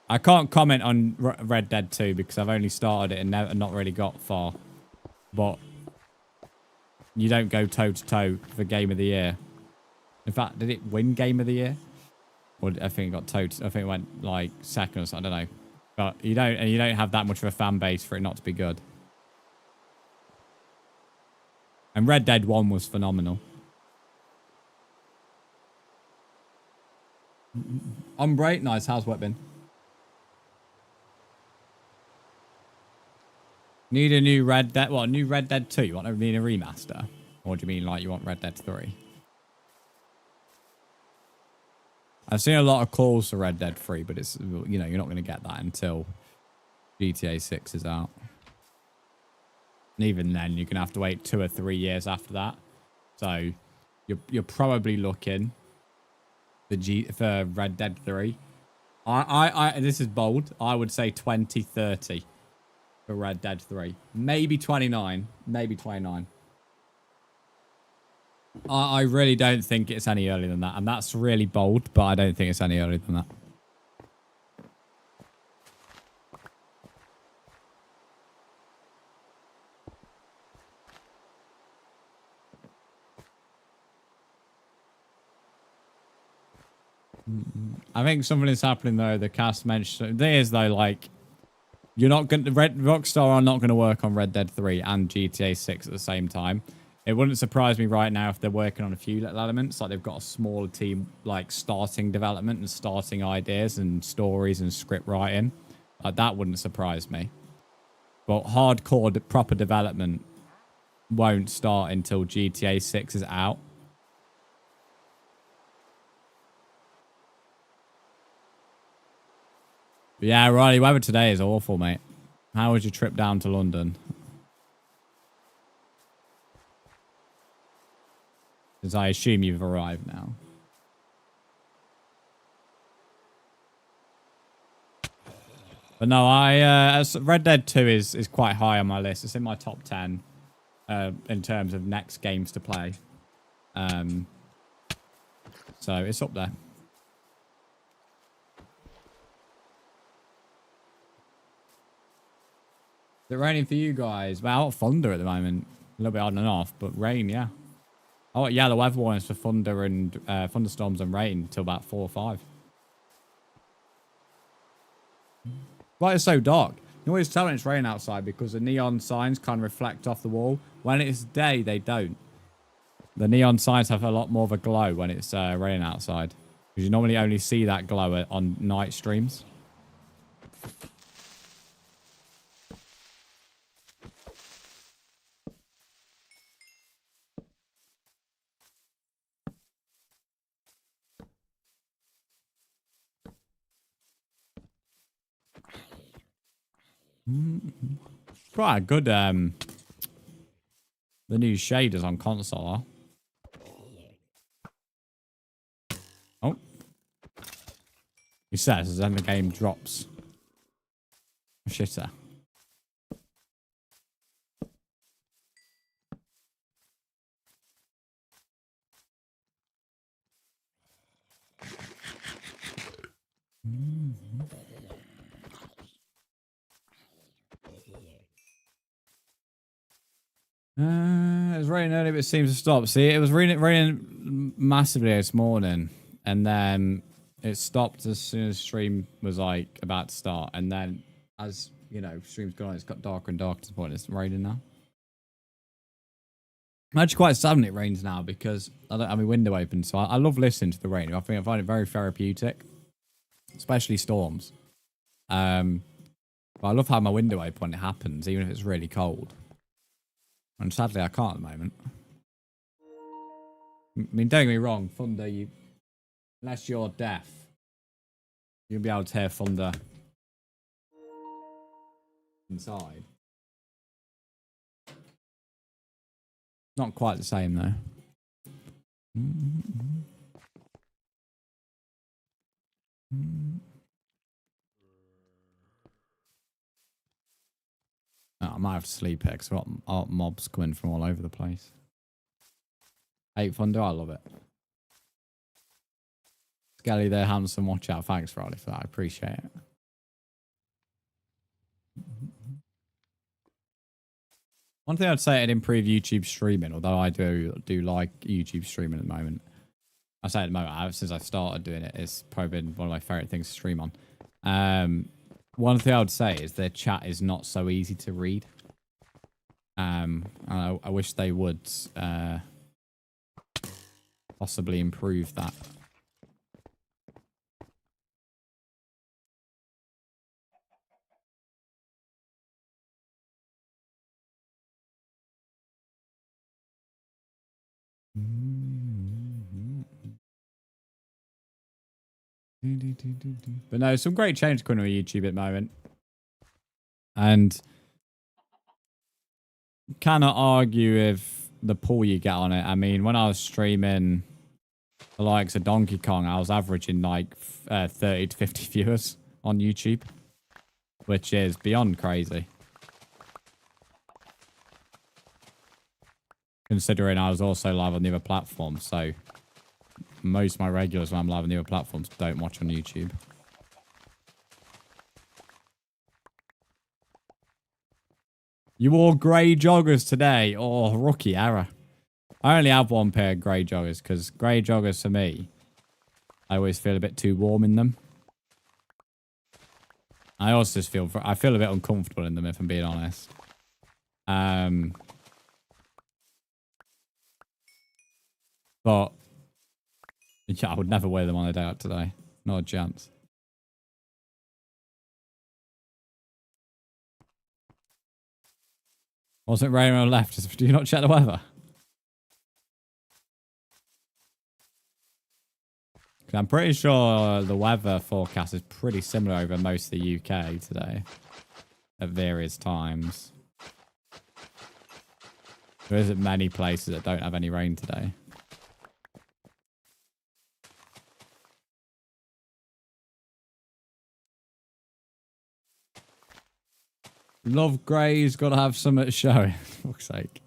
I can't comment on Red Dead 2 because I've only started it and not really got far. But you don't go toe-to-toe for Game of the Year. In fact, did it win Game of the Year? Or I think it got I think it went like second or something. I don't know. But you don't have that much of a fan base for it not to be good. And Red Dead 1 was phenomenal. I'm great. Nice. How's work been? Need a new Red Dead. What, a new Red Dead 2? You want to need a remaster? Or do you mean like you want Red Dead 3? I've seen a lot of calls for Red Dead 3, but it's, you know, you're not going to get that until GTA 6 is out. And even then, you're going to have to wait 2 or 3 years after that. So you're probably looking for Red Dead 3. This is bold. I would say 2030 for Red Dead 3. Maybe 29. Maybe 29. I really don't think it's any earlier than that. And that's really bold, but I don't think it's any earlier than that. I think something is happening though. The cast mentioned there is though, like, you're not going to Rockstar are not going to work on Red Dead 3 and GTA 6 at the same time. It wouldn't surprise me right now if they're working on a few little elements, like they've got a smaller team, like starting development and starting ideas and stories and script writing. Like, that wouldn't surprise me. But hardcore proper development won't start until GTA 6 is out. But yeah, Riley, weather today is awful, mate. How was your trip down to London? Because I assume you've arrived now. But no, Red Dead 2 is quite high on my list. It's in my top 10 in terms of next games to play. So it's up there. Is it raining for you guys? Well, thunder at the moment. A little bit on and off, but rain, yeah. Oh, yeah, the weather warnings for thunder and thunderstorms and rain until about 4 or 5. Why it's so dark? You always tell when it's raining outside because the neon signs kind of reflect off the wall. When it's day, they don't. The neon signs have a lot more of a glow when it's raining outside. Because you normally only see that glow on night streams. Quite a good, the new shaders on console are. Oh. He says, then the game drops. Shitter. It was raining early, but it seems to stop. See, it was raining massively this morning, and then it stopped as soon as stream was like about to start, and then as you know, stream's gone, it's got darker and darker to the point it's raining now. I'm actually quite sad when it rains now because I don't have my window open, so I love listening to the rain. I find it very therapeutic, especially storms. But I love having my window open when it happens, even if it's really cold. And sadly, I can't at the moment. I mean, don't get me wrong, thunder, unless you're deaf, you'll be able to hear thunder inside. Not quite the same though. Oh, I might have to sleep here because I've got mobs coming from all over the place. 8 Thunder, I love it. Skelly there, handsome, watch out. Thanks, Riley, for that. I appreciate it. One thing I'd say it'd improve YouTube streaming, although I do like YouTube streaming at the moment. I say at the moment, since I started doing it, it's probably been one of my favorite things to stream on. One thing I would say is their chat is not so easy to read. I wish they would possibly improve that. But no, some great change coming on YouTube at the moment. And cannot argue with the pull you get on it. I mean, when I was streaming the likes of Donkey Kong, I was averaging like 30 to 50 viewers on YouTube, which is beyond crazy. Considering I was also live on the other platforms, so most of my regulars when I'm live on the other platforms don't watch on YouTube. You wore grey joggers today. Oh, rookie error. I only have one pair of grey joggers because grey joggers for me, I always feel a bit too warm in them. I also just feel a bit uncomfortable in them if I'm being honest. But yeah, I would never wear them on a day out today. Not a chance. Wasn't raining on the left. Do you not check the weather? I'm pretty sure the weather forecast is pretty similar over most of the UK today. At various times. There isn't many places that don't have any rain today. Love Grey's got to have something to show. For fuck's sake.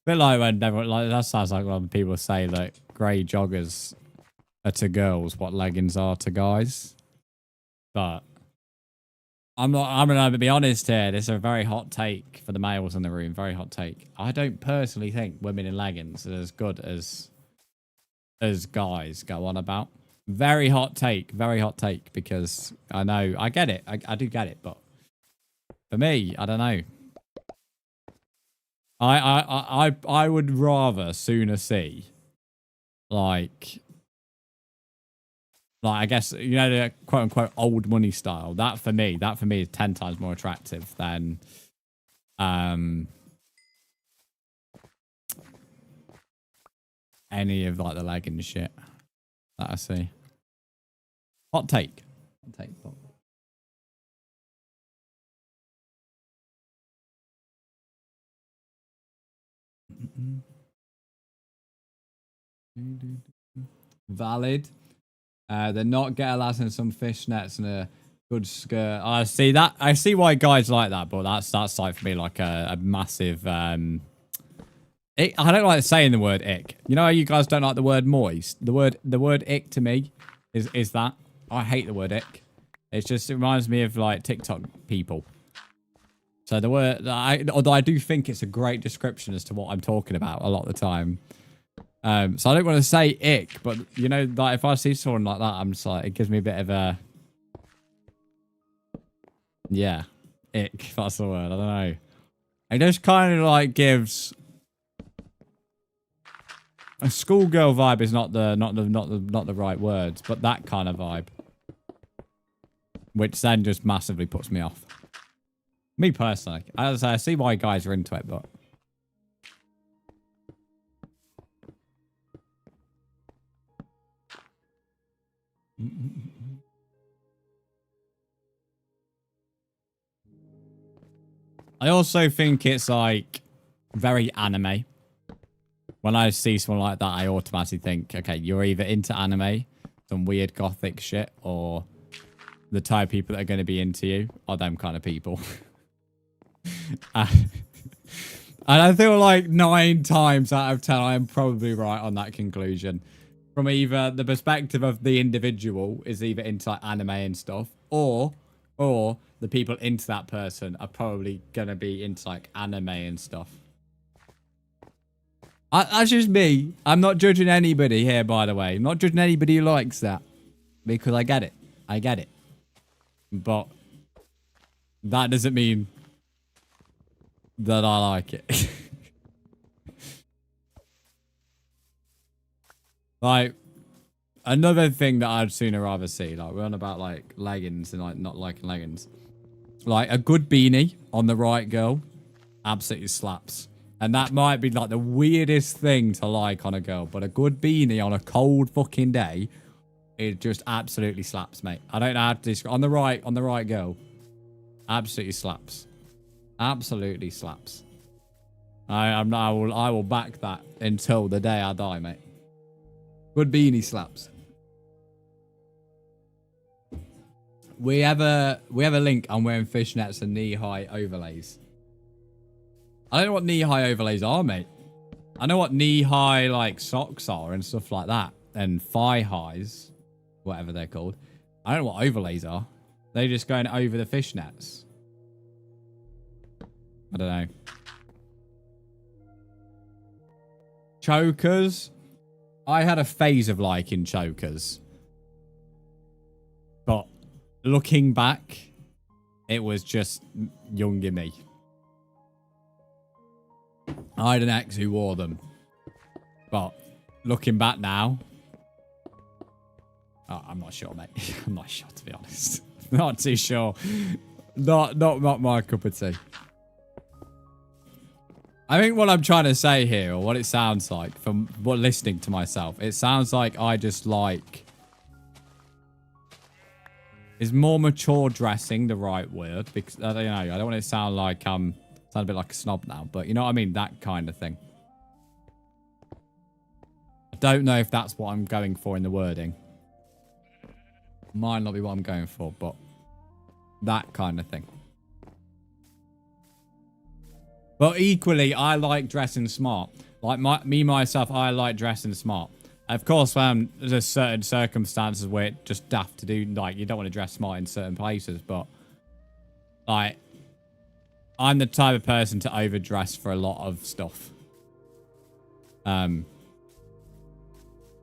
Bit like when that sounds like when people say that grey joggers are to girls what leggings are to guys. But I'm gonna be honest here. This is a very hot take for the males in the room. Very hot take. I don't personally think women in leggings are as good as guys go on about. Very hot take. Very hot take because I know I get it. I do get it, but for me, I don't know. I would rather sooner see like I guess, you know, the quote unquote old money style. That for me is 10 times more attractive than any of like the leggings shit that I see. Hot take. Hot take. Valid. They're not get a lass in some fishnets and a good skirt. I see that. I see why guys like that, but that's like for me like a massive. I don't like saying the word ick. You know how you guys don't like the word moist. The word ick to me is that I hate the word ick. It reminds me of like TikTok people. So the word, although I do think it's a great description as to what I'm talking about a lot of the time. So I don't want to say ick, but you know, like if I see someone like that, I'm just like, it gives me a bit of a, yeah, ick. That's the word. I don't know. It just kind of like gives a schoolgirl vibe. Is not the right words, but that kind of vibe, which then just massively puts me off. Me personally, as I see why guys are into it, but. I also think it's like very anime. When I see someone like that, I automatically think, okay, you're either into anime, some weird gothic shit, or the type of people that are going to be into you are them kind of people. And I feel like 9 times out of 10, I am probably right on that conclusion. From either the perspective of the individual is either into like anime and stuff, or the people into that person are probably going to be into like anime and stuff. That's just me. I'm not judging anybody here, by the way. I'm not judging anybody who likes that. Because I get it. I get it. But that doesn't mean that I like it. Like, another thing that I'd sooner rather see, like, we're on about, like, leggings and, like, not liking leggings. Like, a good beanie on the right girl absolutely slaps. And that might be, like, the weirdest thing to like on a girl. But a good beanie on a cold fucking day, it just absolutely slaps, mate. I don't know how to describe. On the right girl, absolutely slaps. Absolutely slaps. I will back that until the day I die, mate. Good beanie slaps. We have a link. I'm wearing fishnets and knee-high overlays. I don't know what knee-high overlays are, mate. I know what knee-high like socks are and stuff like that, and thigh highs, whatever they're called. I don't know what overlays are. They're just going over the fishnets. I don't know. Chokers. I had a phase of liking chokers. But looking back, it was just younger me. I had an ex who wore them. But looking back now, I'm not sure, mate. I'm not sure, to be honest. Not too sure. Not my cup of tea. I think what I'm trying to say here, or what it sounds like from listening to myself, it sounds like I just like... Is more mature dressing the right word? Because, I don't know, I don't want it to sound like sound a bit like a snob now, but you know what I mean? That kind of thing. I don't know if that's what I'm going for in the wording. Might not be what I'm going for, but that kind of thing. But equally, I like dressing smart. Like myself, I like dressing smart. Of course, there's certain circumstances where it's just daft to do, like, you don't want to dress smart in certain places, but, like, I'm the type of person to overdress for a lot of stuff.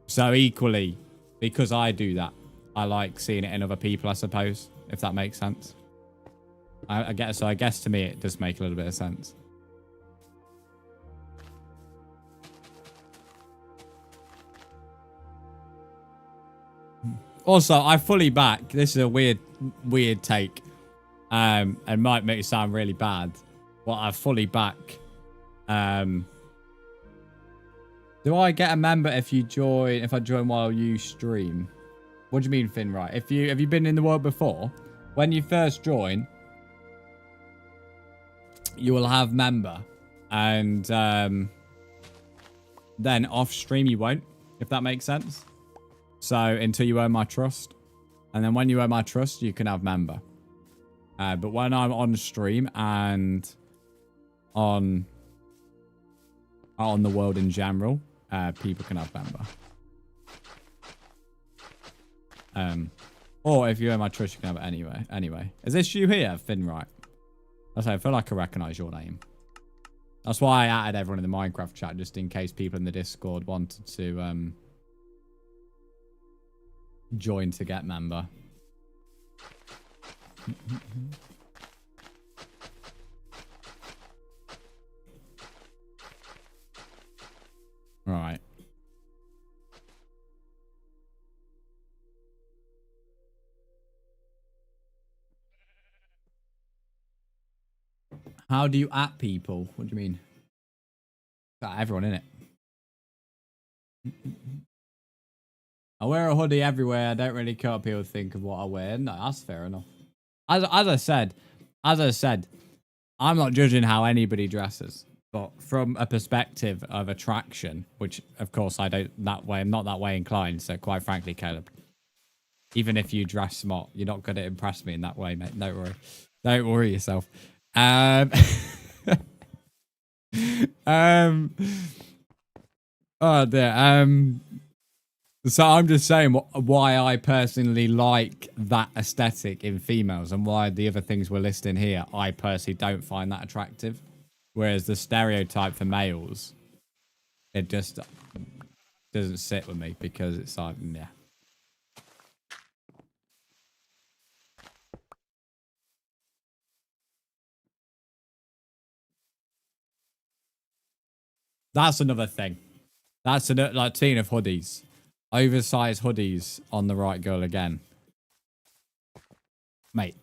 So equally, because I do that, I like seeing it in other people, I suppose, if that makes sense. I guess to me, it does make a little bit of sense. Also, I fully back. This is a weird take, and might make it sound really bad. But I fully back. Do I get a member if you join? If I join while you stream? What do you mean, Finn? Right? Have you been in the world before? When you first join, you will have member, and then off stream you won't. If that makes sense. So until you earn my trust. And then when you earn my trust, you can have member. But when I'm on stream and on the world in general, people can have member. Or if you earn my trust, you can have it anyway. Is this you here, Finn? Right. I feel like I recognise your name. That's why I added everyone in the Minecraft chat, just in case people in the Discord wanted to join to get member. Right. How do you at people? What do you mean? Got everyone in it. I wear a hoodie everywhere. I don't really care what people think of what I wear. No, that's fair enough. As I said, I'm not judging how anybody dresses, but from a perspective of attraction, which of course I don't that way. I'm not that way inclined. So quite frankly, Caleb, even if you dress smart, you're not going to impress me in that way, mate. Don't worry. Don't worry yourself. Oh dear. So I'm just saying why I personally like that aesthetic in females and why the other things we're listing here, I personally don't find that attractive. Whereas the stereotype for males, it just doesn't sit with me because it's like, yeah. That's another thing. That's another, like, team of hoodies. Oversized hoodies on the right girl again. Mate.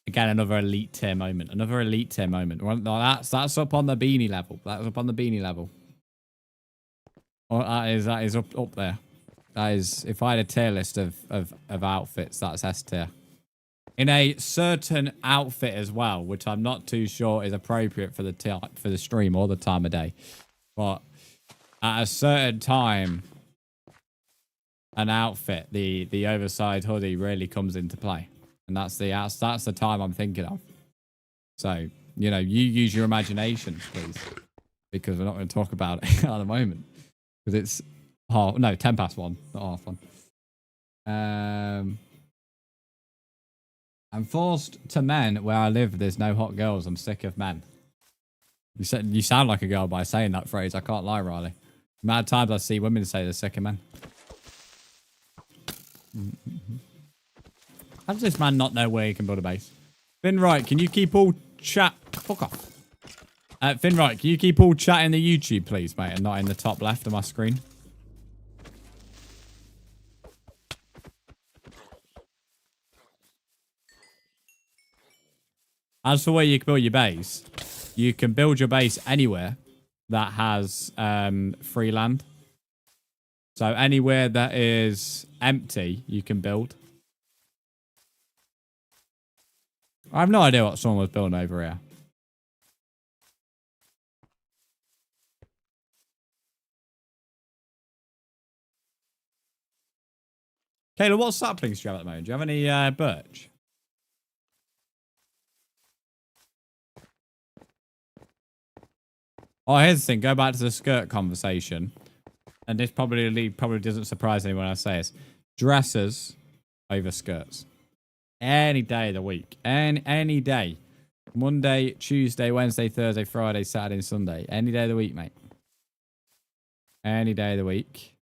Again, another elite tier moment. Another elite tier moment. That's up on the beanie level. That's up on the beanie level. Oh, that is up there. That is, if I had a tier list of outfits, that's S tier. In a certain outfit as well, which I'm not too sure is appropriate for the stream or the time of day. But at a certain time, an outfit, the oversized hoodie really comes into play. And that's the time I'm thinking of. So, you know, you use your imagination, please. Because we're not going to talk about it at the moment. Because it's 10 past 1, not half 1. I'm forced to men where I live, there's no hot girls. I'm sick of men. You sound like a girl by saying that phrase. I can't lie, Riley. The amount of times I see women say they're sick of men. How does this man not know where he can build a base? Finright, can you keep all chat... Fuck off. Finright, can you keep all chat in the YouTube, please, mate, and not in the top left of my screen? As for where you can build your base, you can build your base anywhere that has free land. So anywhere that is empty, you can build. I have no idea what someone was building over here. Kayla, what saplings do you have at the moment? Do you have any birch? Oh, here's the thing. Go back to the skirt conversation. And this probably doesn't surprise anyone when I say this. Dresses over skirts. Any day of the week. Any day. Monday, Tuesday, Wednesday, Thursday, Friday, Saturday, and Sunday. Any day of the week, mate. Any day of the week.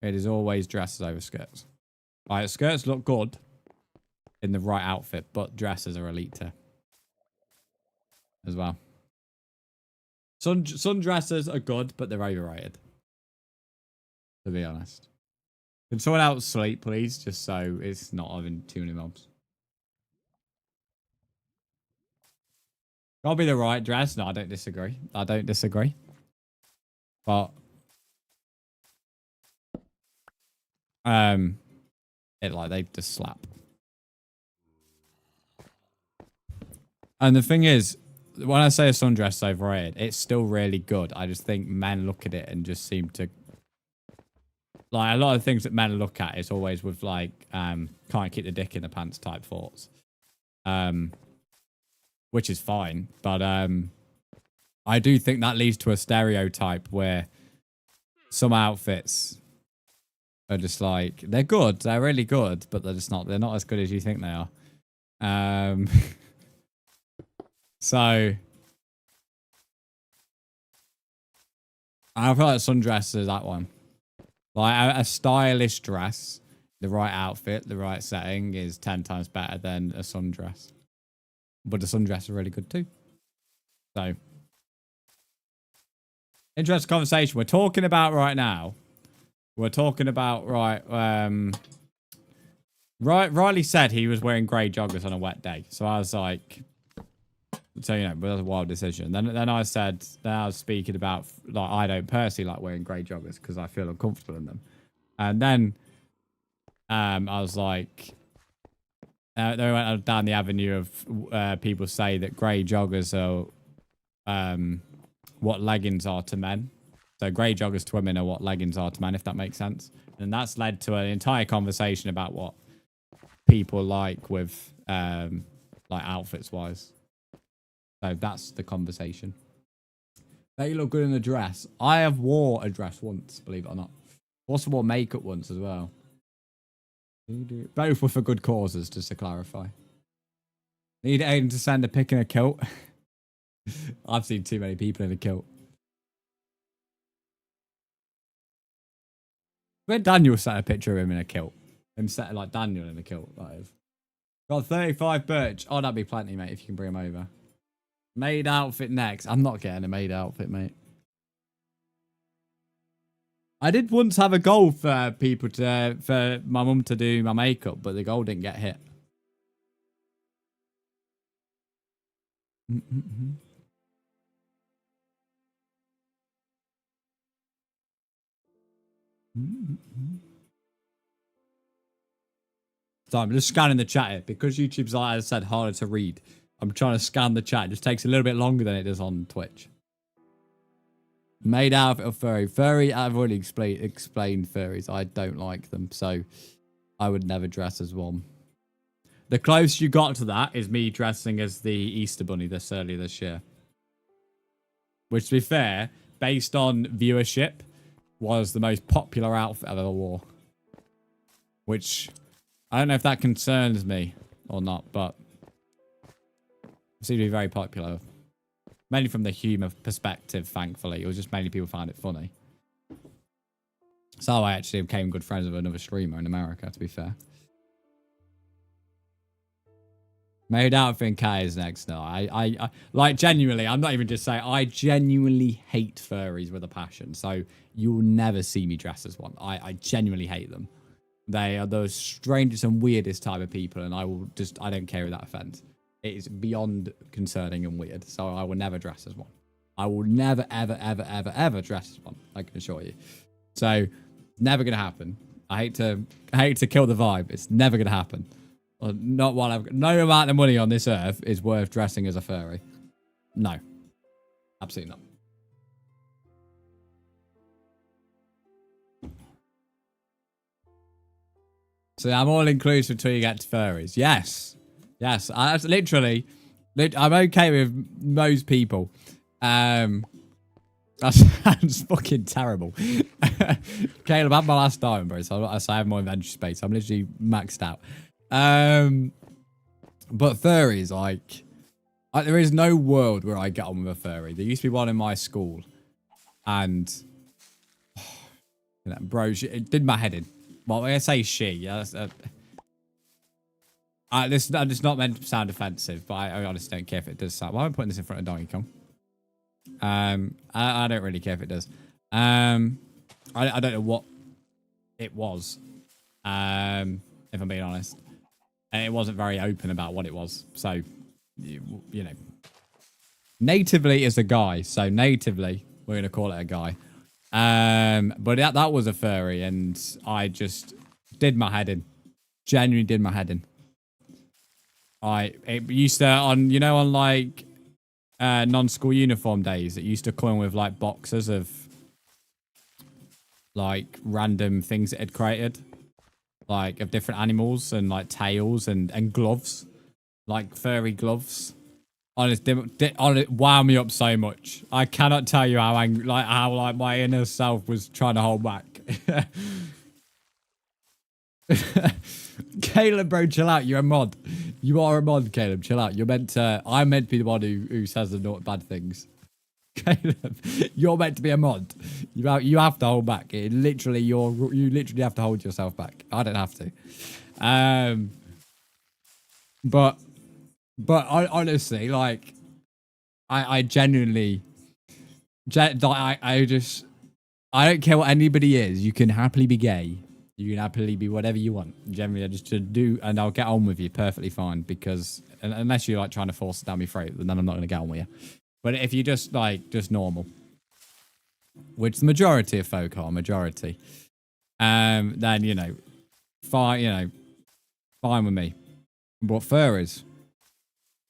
It is always dresses over skirts. Right, skirts look good in the right outfit, but dresses are elite tier as well. Sundresses are good, but they're overrated. To be honest. Can someone else sleep, please? Just so it's not having too many mobs. Gotta be the right dress. No, I don't disagree. But they just slap. And the thing is, when I say a sundress is overrated, it's still really good. I just think men look at it and just seem to... Like, a lot of things that men look at is always with, like, can't keep the dick in the pants type thoughts. Which is fine. But I do think that leads to a stereotype where some outfits are just like... They're good. They're really good. But they're just not... They're not as good as you think they are. So, I feel like sundress is that one. Like, a stylish dress, the right outfit, the right setting is 10 times better than a sundress. But the sundress is really good too. So, interesting conversation. We're talking about right now. We're talking about, Riley said he was wearing grey joggers on a wet day. So I was like... So, you know, but that's a wild decision. Then I said, I was speaking about, like, I don't personally like wearing grey joggers because I feel uncomfortable in them. And then I was like, they went down the avenue of people say that grey joggers are what leggings are to men. So grey joggers to women are what leggings are to men, if that makes sense. And that's led to an entire conversation about what people like with like outfits wise. So that's the conversation. They look good in a dress. I have wore a dress once, believe it or not. Also wore makeup once as well. Both were for good causes, just to clarify. Need Aiden to send a pic in a kilt. I've seen too many people in a kilt. Where Daniel sent a picture of him in a kilt. Him set like Daniel in a kilt, that is. Got 35 birch. Oh, that'd be plenty, mate, if you can bring him over. Maid outfit next. I'm not getting a maid outfit, mate. I did once have a goal for people to, for my mum to do my makeup, but the goal didn't get hit. So I'm just scanning the chat here because YouTube's, like I said, harder to read. I'm trying to scan the chat. It just takes a little bit longer than it does on Twitch. Made outfit of furry. Furry, I've already explained furries. I don't like them, so I would never dress as one. The closest you got to that is me dressing as the Easter Bunny earlier this year. Which, to be fair, based on viewership, was the most popular outfit I've ever wore. Which, I don't know if that concerns me or not, but it seemed to be very popular. Mainly from the humour perspective, thankfully. It was just mainly people found it funny. So I actually became good friends with another streamer in America, to be fair. Made outfit in K is next. No, I like, genuinely, I'm not even just saying, I genuinely hate furries with a passion. So you'll never see me dress as one. I genuinely hate them. They are the strangest and weirdest type of people, and I don't care if that offends. It is beyond concerning and weird, so I will never dress as one. I will never, ever, ever, ever, ever dress as one, I can assure you. So, never going to happen. I hate to kill the vibe. It's never going to happen. Or not while I've got no amount of money on this earth is worth dressing as a furry. No. Absolutely not. So I'm all inclusive until you get to furries. Yes. Yes. I'm okay with most people. That sounds fucking terrible. Caleb, I had my last diamond, bro. So I have more inventory space. I'm literally maxed out. But furries, like there is no world where I get on with a furry. There used to be one in my school. And bro, it did my head in. Well, when I say she, yeah, this is not meant to sound offensive, but I honestly don't care if it does sound. Why am I putting this in front of Donkey Kong? I don't really care if it does. I don't know what it was. If I'm being honest, and it wasn't very open about what it was. So, you know, natively is a guy. So natively, we're gonna call it a guy. But that was a furry, and I just did my head in. Genuinely did my head in. It used to on like non-school uniform days. It used to come with like boxes of like random things it had created, like of different animals and like tails and gloves, like furry gloves. Honestly, it wound me up so much. I cannot tell you how angry, how my inner self was trying to hold back. Caleb, bro, chill out. You're a mod. You are a mod, Caleb. Chill out. I'm meant to be the one who says the not bad things. Caleb, you're meant to be a mod. You have to hold back. You literally have to hold yourself back. I don't have to. But I honestly, like, I genuinely, I don't care what anybody is. You can happily be gay. You can happily be whatever you want. Generally, I just do, and I'll get on with you perfectly fine, because unless you're like trying to force it down my throat, then I'm not going to get on with you. But if you're just normal, which the majority of folk are, then, fine, you know, fine with me. But furries,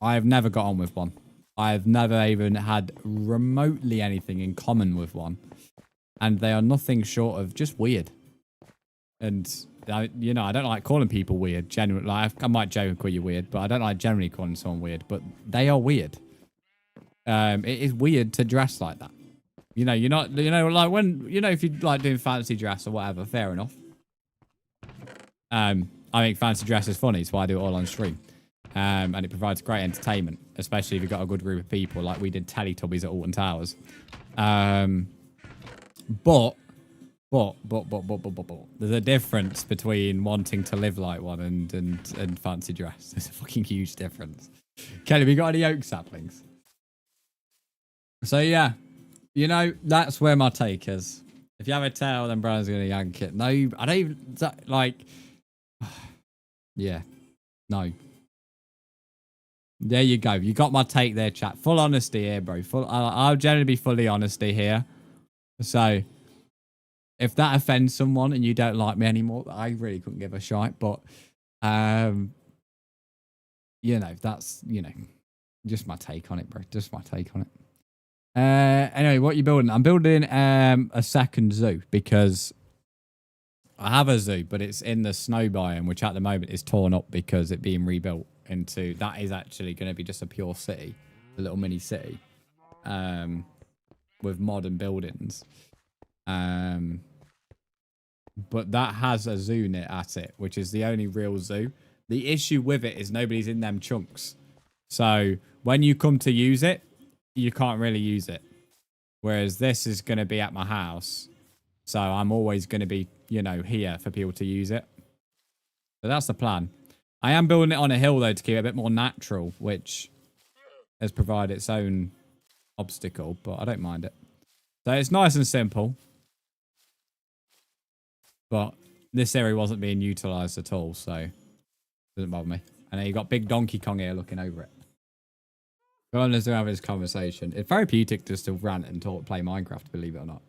I have never got on with one. I have never even had remotely anything in common with one. And they are nothing short of just weird. And, you know, I don't like calling people weird. Generally, like, I might joke and call you weird, but I don't like generally calling someone weird. But they are weird. It is weird to dress like that. You know, you're not, you know, like when, you know, if you like doing fancy dress or whatever, fair enough. I think fancy dress is funny. It's why I do it all on stream. And it provides great entertainment, especially if you've got a good group of people like we did Teletubbies at Alton Towers. But there's a difference between wanting to live like one and fancy dress. There's a fucking huge difference. Kelly, we got any oak saplings? So yeah, you know, that's where my take is. If you have a tail, then Brown's gonna yank it. No, I don't even, like, yeah, no. There you go. You got my take there, chat. Full honesty here, bro. I'll generally be fully honesty here. So, if that offends someone and you don't like me anymore, I really couldn't give a shite. But, you know, that's, you know, just my take on it, bro. Just my take on it. Anyway, what are you building? I'm building a second zoo because I have a zoo, but it's in the snow biome, which at the moment is torn up because it's being rebuilt into, that is actually going to be just a pure city, a little mini city, with modern buildings. But that has a zoo near at it, which is the only real zoo. The issue with it is nobody's in them chunks. So when you come to use it, you can't really use it. Whereas this is going to be at my house. So I'm always going to be, you know, here for people to use it. So that's the plan. I am building it on a hill, though, to keep it a bit more natural, which has provided its own obstacle, but I don't mind it. So it's nice and simple. But this area wasn't being utilised at all, so it doesn't bother me. And then you got big Donkey Kong here looking over it. Go on, let's have this conversation. It's therapeutic just to rant and talk, play Minecraft, believe it or not.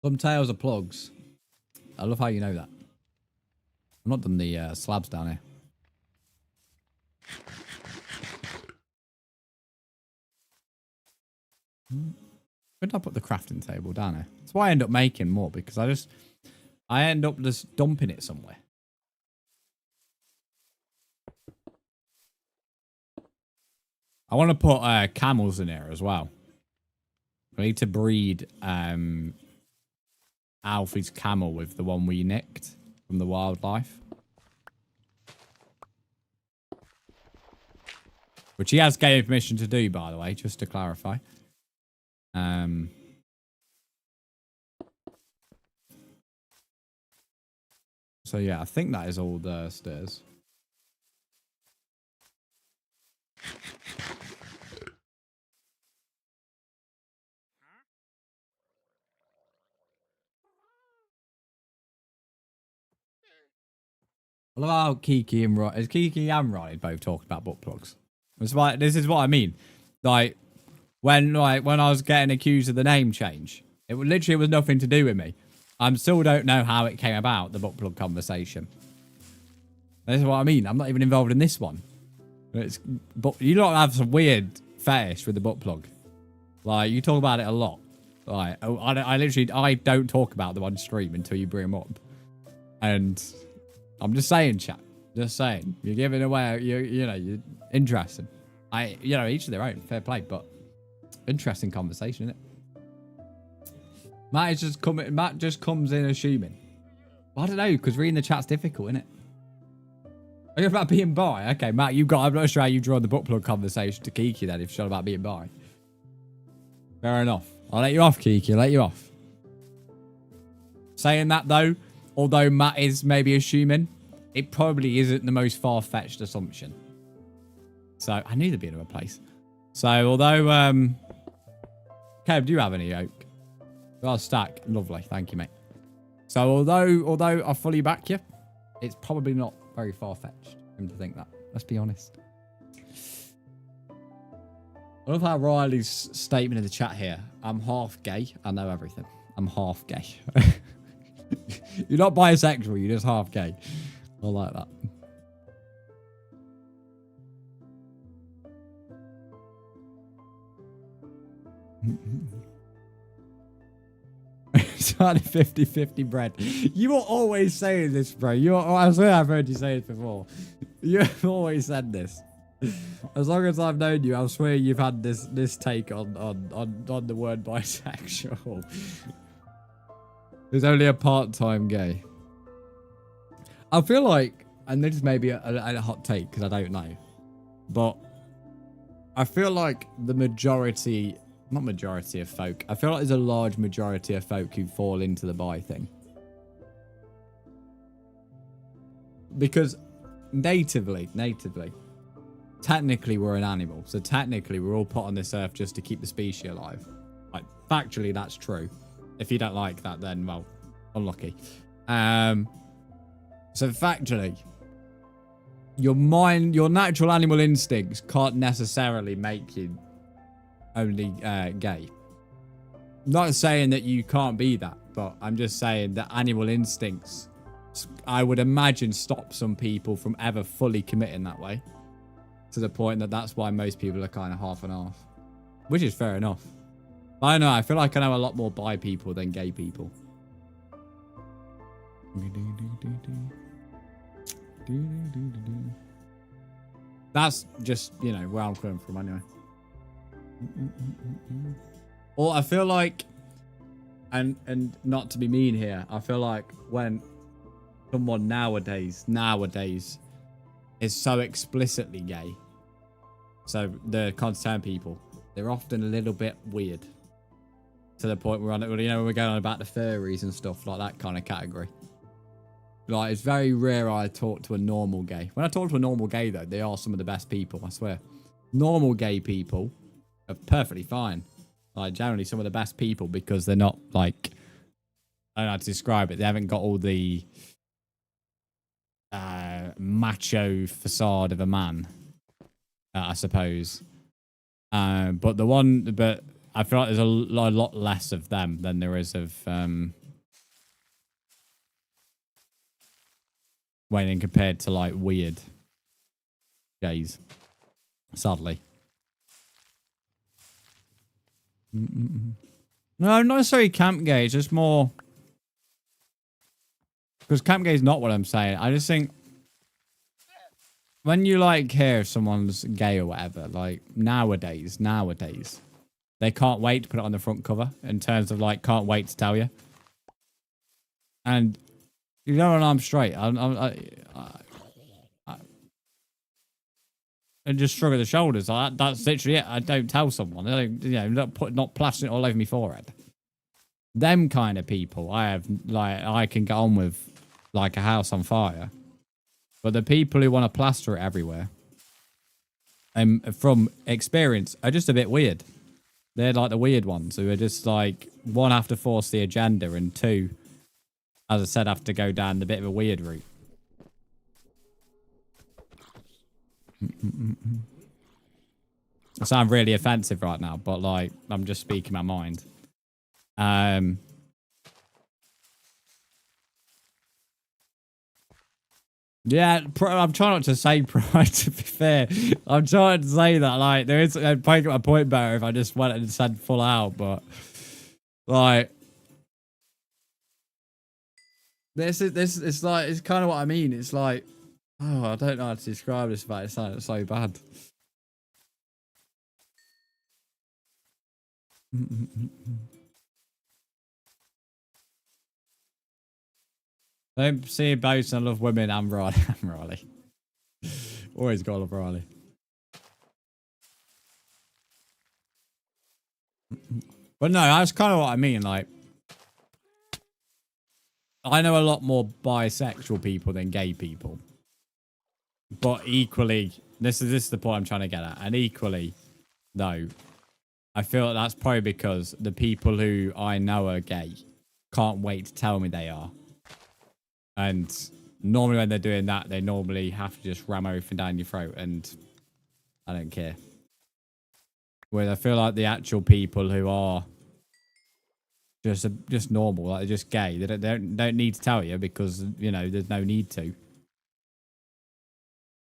Some tails are plugs. I love how you know that. I've not done the slabs down here. Where did I put the crafting table down here? That's why I end up making more, because I end up just dumping it somewhere. I want to put camels in here as well. I need to breed Alfie's camel with the one we nicked from the wildlife. Which he has gained permission to do, by the way, just to clarify. So yeah, I think that is all the stairs. I love how Kiki and Ronnie both talked about butt plugs. This is what I mean. Like when I was getting accused of the name change, it literally was nothing to do with me. I still don't know how it came about, the butt plug conversation. This is what I mean. I'm not even involved in this one. But you don't have some weird fetish with the butt plug. Like, you talk about it a lot. Like, I don't talk about them on stream until you bring them up. And I'm just saying, chat. Just saying. You're giving away, you know, you're interesting. You know, each of their own. Fair play, but interesting conversation, isn't it? Matt just comes in assuming. Well, I don't know, because reading the chat's difficult, isn't it? Are you about being bi? Okay, Matt, I'm not sure how you draw the butt plug conversation to Kiki then, if you're about being bi. Fair enough. I'll let you off, Kiki. I'll let you off. Saying that, though, although Matt is maybe assuming, it probably isn't the most far-fetched assumption. So, I knew there'd be another place. So, although, Kev, do you have any oak? Got a stack. Lovely. Thank you, mate. So, although I fully back you, it's probably not very far-fetched for him to think that. Let's be honest. I love how Riley's statement in the chat here. I'm half gay. I know everything. I'm half gay. You're not bisexual. You're just half gay. I like that. It's only 50-50 bread. You were always saying this, bro. I swear I've heard you say it before. You've always said this. As long as I've known you, I swear you've had this take on the word bisexual. There's only a part-time gay. I feel like, and this may be a hot take because I don't know, but I feel like the majority, not majority of folk, I feel like there's a large majority of folk who fall into the bi thing. Because natively, technically we're an animal. So technically we're all put on this earth just to keep the species alive. Like, factually, that's true. If you don't like that, then, well, unlucky. So factually, your natural animal instincts can't necessarily make you only gay. Not saying that you can't be that, but I'm just saying that animal instincts, I would imagine, stop some people from ever fully committing that way. To the point that that's why most people are kind of half and half. Which is fair enough. I don't know, I feel like I know a lot more bi people than gay people. That's just, you know, where I'm coming from anyway. Or I feel like, and not to be mean here, I feel like when someone nowadays is so explicitly gay, so the content people, they're often a little bit weird. To the point where, you know, we're going on about the furries and stuff like that kind of category. Like, it's very rare I talk to a normal gay. When I talk to a normal gay, though, they are some of the best people, I swear. Normal gay people are perfectly fine. Like, generally some of the best people because they're not, like, I don't know how to describe it. They haven't got all the macho facade of a man, I suppose. But I feel like there's a lot less of them than there is of when compared to like weird gays, sadly. No, not necessarily camp gay, it's just more because camp gay is not what I'm saying. I just think when you like hear if someone's gay or whatever, like nowadays, they can't wait to put it on the front cover in terms of like, can't wait to tell you. And you know when I'm straight, I just shrug of the shoulders. That's literally it. I don't tell someone. I don't, you know, not plastering it all over my forehead. Them kind of people, I can get on with like a house on fire. But the people who want to plaster it everywhere, from experience, are just a bit weird. They're like the weird ones who are just like, one, have to force the agenda, and two, as I said, have to go down the bit of a weird route. I sound really offensive right now, but like, I'm just speaking my mind. Yeah, I'm trying not to say pride, to be fair. I'm trying to say that, like, there is, I'd probably get my point better if I just went and said full out, but, like, this it's like, it's kind of what I mean. It's like, oh, I don't know how to describe this, but it sounds so bad. Don't see both. I love women and Riley. I'm Riley. Always got to love Riley. But no, that's kind of what I mean. Like, I know a lot more bisexual people than gay people. But equally, this is the point I'm trying to get at. And equally, though, I feel like that's probably because the people who I know are gay can't wait to tell me they are. And normally when they're doing that, they normally have to just ram everything down your throat, and I don't care. Where I feel like the actual people who are just normal, like they're just gay, they don't need to tell you because, you know, there's no need to.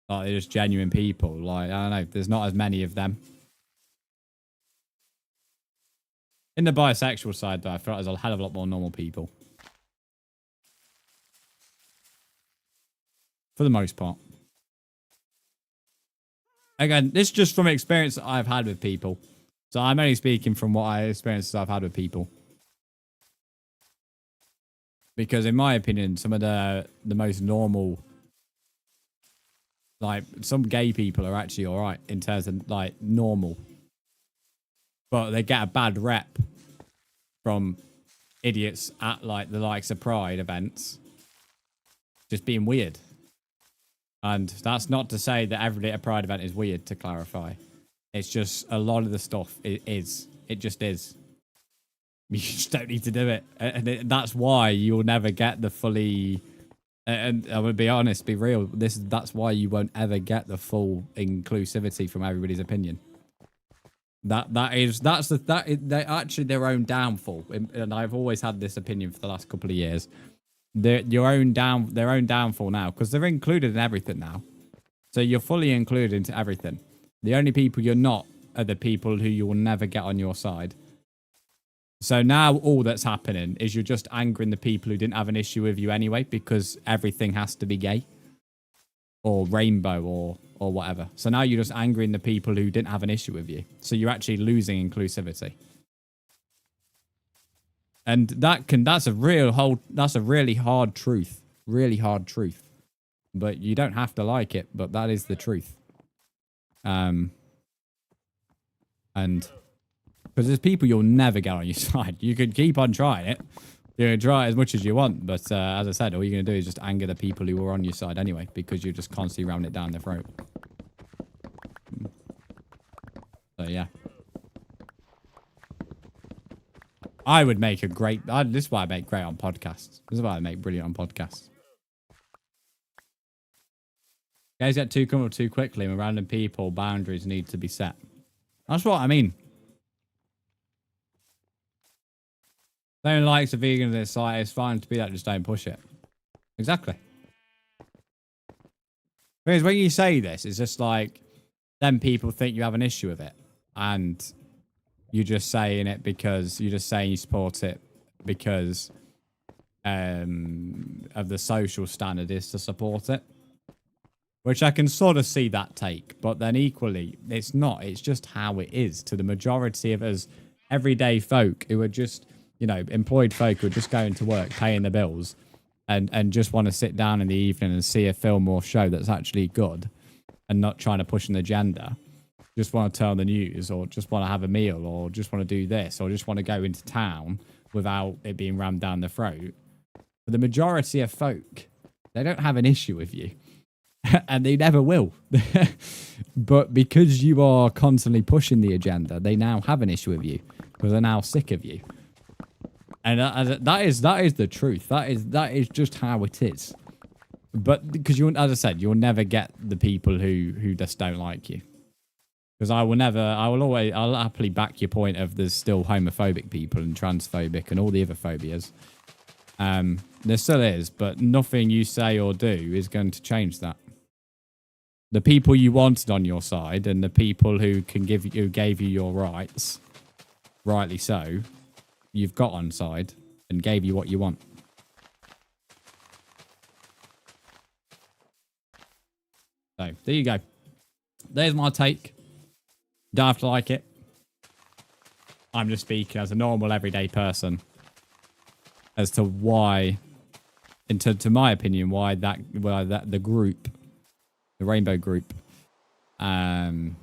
Like, they're just genuine people. Like, I don't know, there's not as many of them. In the bisexual side, though, I feel like there's a hell of a lot more normal people. For the most part. Again, this is just from experience that I've had with people. So I'm only speaking from what experiences I've had with people. Because in my opinion, some of the most normal, like, some gay people are actually all right in terms of, like, normal. But they get a bad rep from idiots at, like, the likes of Pride events. Just being weird. And that's not to say that every day at a Pride event is weird, to clarify. It's just a lot of the stuff is. It just is. You just don't need to do it. And that's why you'll never get the fully... And I'm going to be honest, be real. That's why you won't ever get the full inclusivity from everybody's opinion. That's actually their own downfall. And I've always had this opinion for the last couple of years. Their own downfall now, because they're included in everything now. So you're fully included into everything. The only people you're not are the people who you will never get on your side. So now all that's happening is you're just angering the people who didn't have an issue with you anyway, because everything has to be gay or rainbow or whatever. So now you're just angering the people who didn't have an issue with you. So you're actually losing inclusivity. And that's a really hard truth. Really hard truth. But you don't have to like it, but that is the truth. And because there's people you'll never get on your side. You could keep on trying it. You can try it as much as you want, but as I said, all you're going to do is just anger the people who are on your side anyway, because you're just constantly ramming it down their throat. So yeah. I would make a great... this is why I make great on podcasts. This is why I make brilliant on podcasts. Guys get too comfortable too quickly with random people. Boundaries need to be set. That's what I mean. No one likes a vegan. It's like, it's fine to be that, just don't push it. Exactly. Because when you say this, it's just like, then people think you have an issue with it. And you're just saying it because you're just saying you support it because of the social standard is to support it. Which I can sort of see that take. But then equally, it's not. It's just how it is to the majority of us everyday folk who are just... you know, employed folk who are just going to work, paying the bills, and just want to sit down in the evening and see a film or show that's actually good and not trying to push an agenda. Just want to turn on the news, or just want to have a meal, or just want to do this, or just want to go into town without it being rammed down the throat. For the majority of folk, they don't have an issue with you. And they never will. But because you are constantly pushing the agenda, they now have an issue with you because they're now sick of you. And that is the truth. That is just how it is. But because you, as I said, you'll never get the people who just don't like you. Because I'll happily back your point of there's still homophobic people and transphobic and all the other phobias. There still is, but nothing you say or do is going to change that. The people you wanted on your side and the people who gave you your rights, rightly so, you've got on side and gave you what you want. So there you go. There's my take. Don't have to like it. I'm just speaking as a normal everyday person as to why, and to my opinion, why the group, the rainbow group, in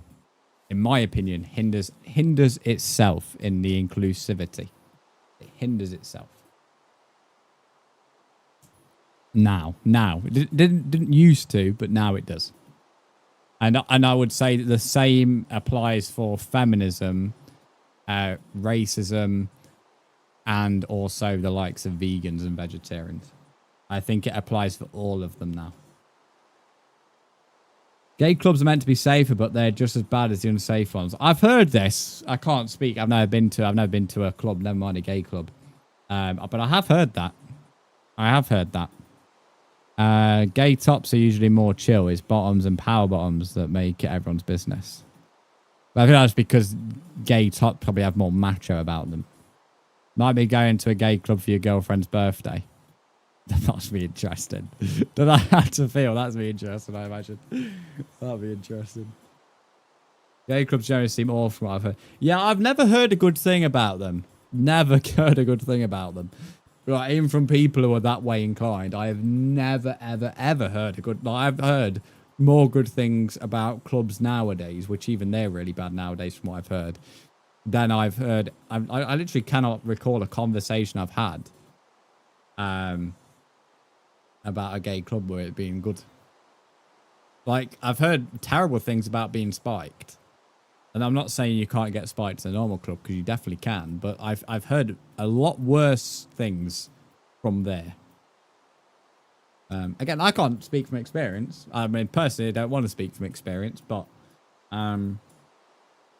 my opinion, hinders itself in the inclusivity. It hinders itself. Now. It didn't used to, but now it does. And I would say that the same applies for feminism, racism, and also the likes of vegans and vegetarians. I think it applies for all of them now. Gay clubs are meant to be safer, but they're just as bad as the unsafe ones. I've heard this. I can't speak. I've never been to a club, never mind a gay club. But I have heard that. I have heard that. Gay tops are usually more chill. It's bottoms and power bottoms that make it everyone's business. But I think that's because gay tops probably have more macho about them. Might be going to a gay club for your girlfriend's birthday. That must be interesting. Don't I have to feel? That's be interesting, I imagine. That'd be interesting. Gay clubs generally seem awful from what I've heard. Yeah, I've never heard a good thing about them. Never heard a good thing about them. Like, even from people who are that way inclined, I have never, ever, ever heard a good... Like, I've heard more good things about clubs nowadays, which even they're really bad nowadays from what I've heard, than I've heard... I literally cannot recall a conversation I've had about a gay club where it being good. Like, I've heard terrible things about being spiked. And I'm not saying you can't get spiked in a normal club, because you definitely can. But I've heard a lot worse things from there. Again, I can't speak from experience. I mean, personally, I don't want to speak from experience. But from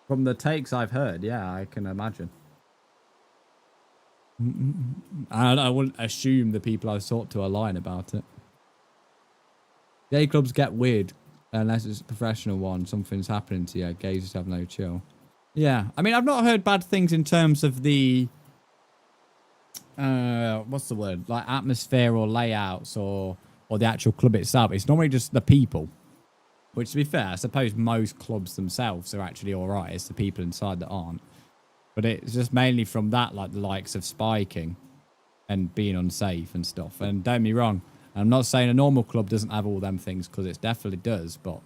the takes I've heard, yeah, I can imagine. I wouldn't assume the people I've talked to are lying about it. Gay clubs get weird. Unless it's a professional one, something's happening to you. Gays just have no chill. Yeah, I mean, I've not heard bad things in terms of the, what's the word? Like atmosphere or layouts or the actual club itself. It's normally just the people. Which, to be fair, I suppose most clubs themselves are actually all right. It's the people inside that aren't. But it's just mainly from that, like the likes of spiking and being unsafe and stuff. And don't get me wrong. I'm not saying a normal club doesn't have all them things, because it definitely does, but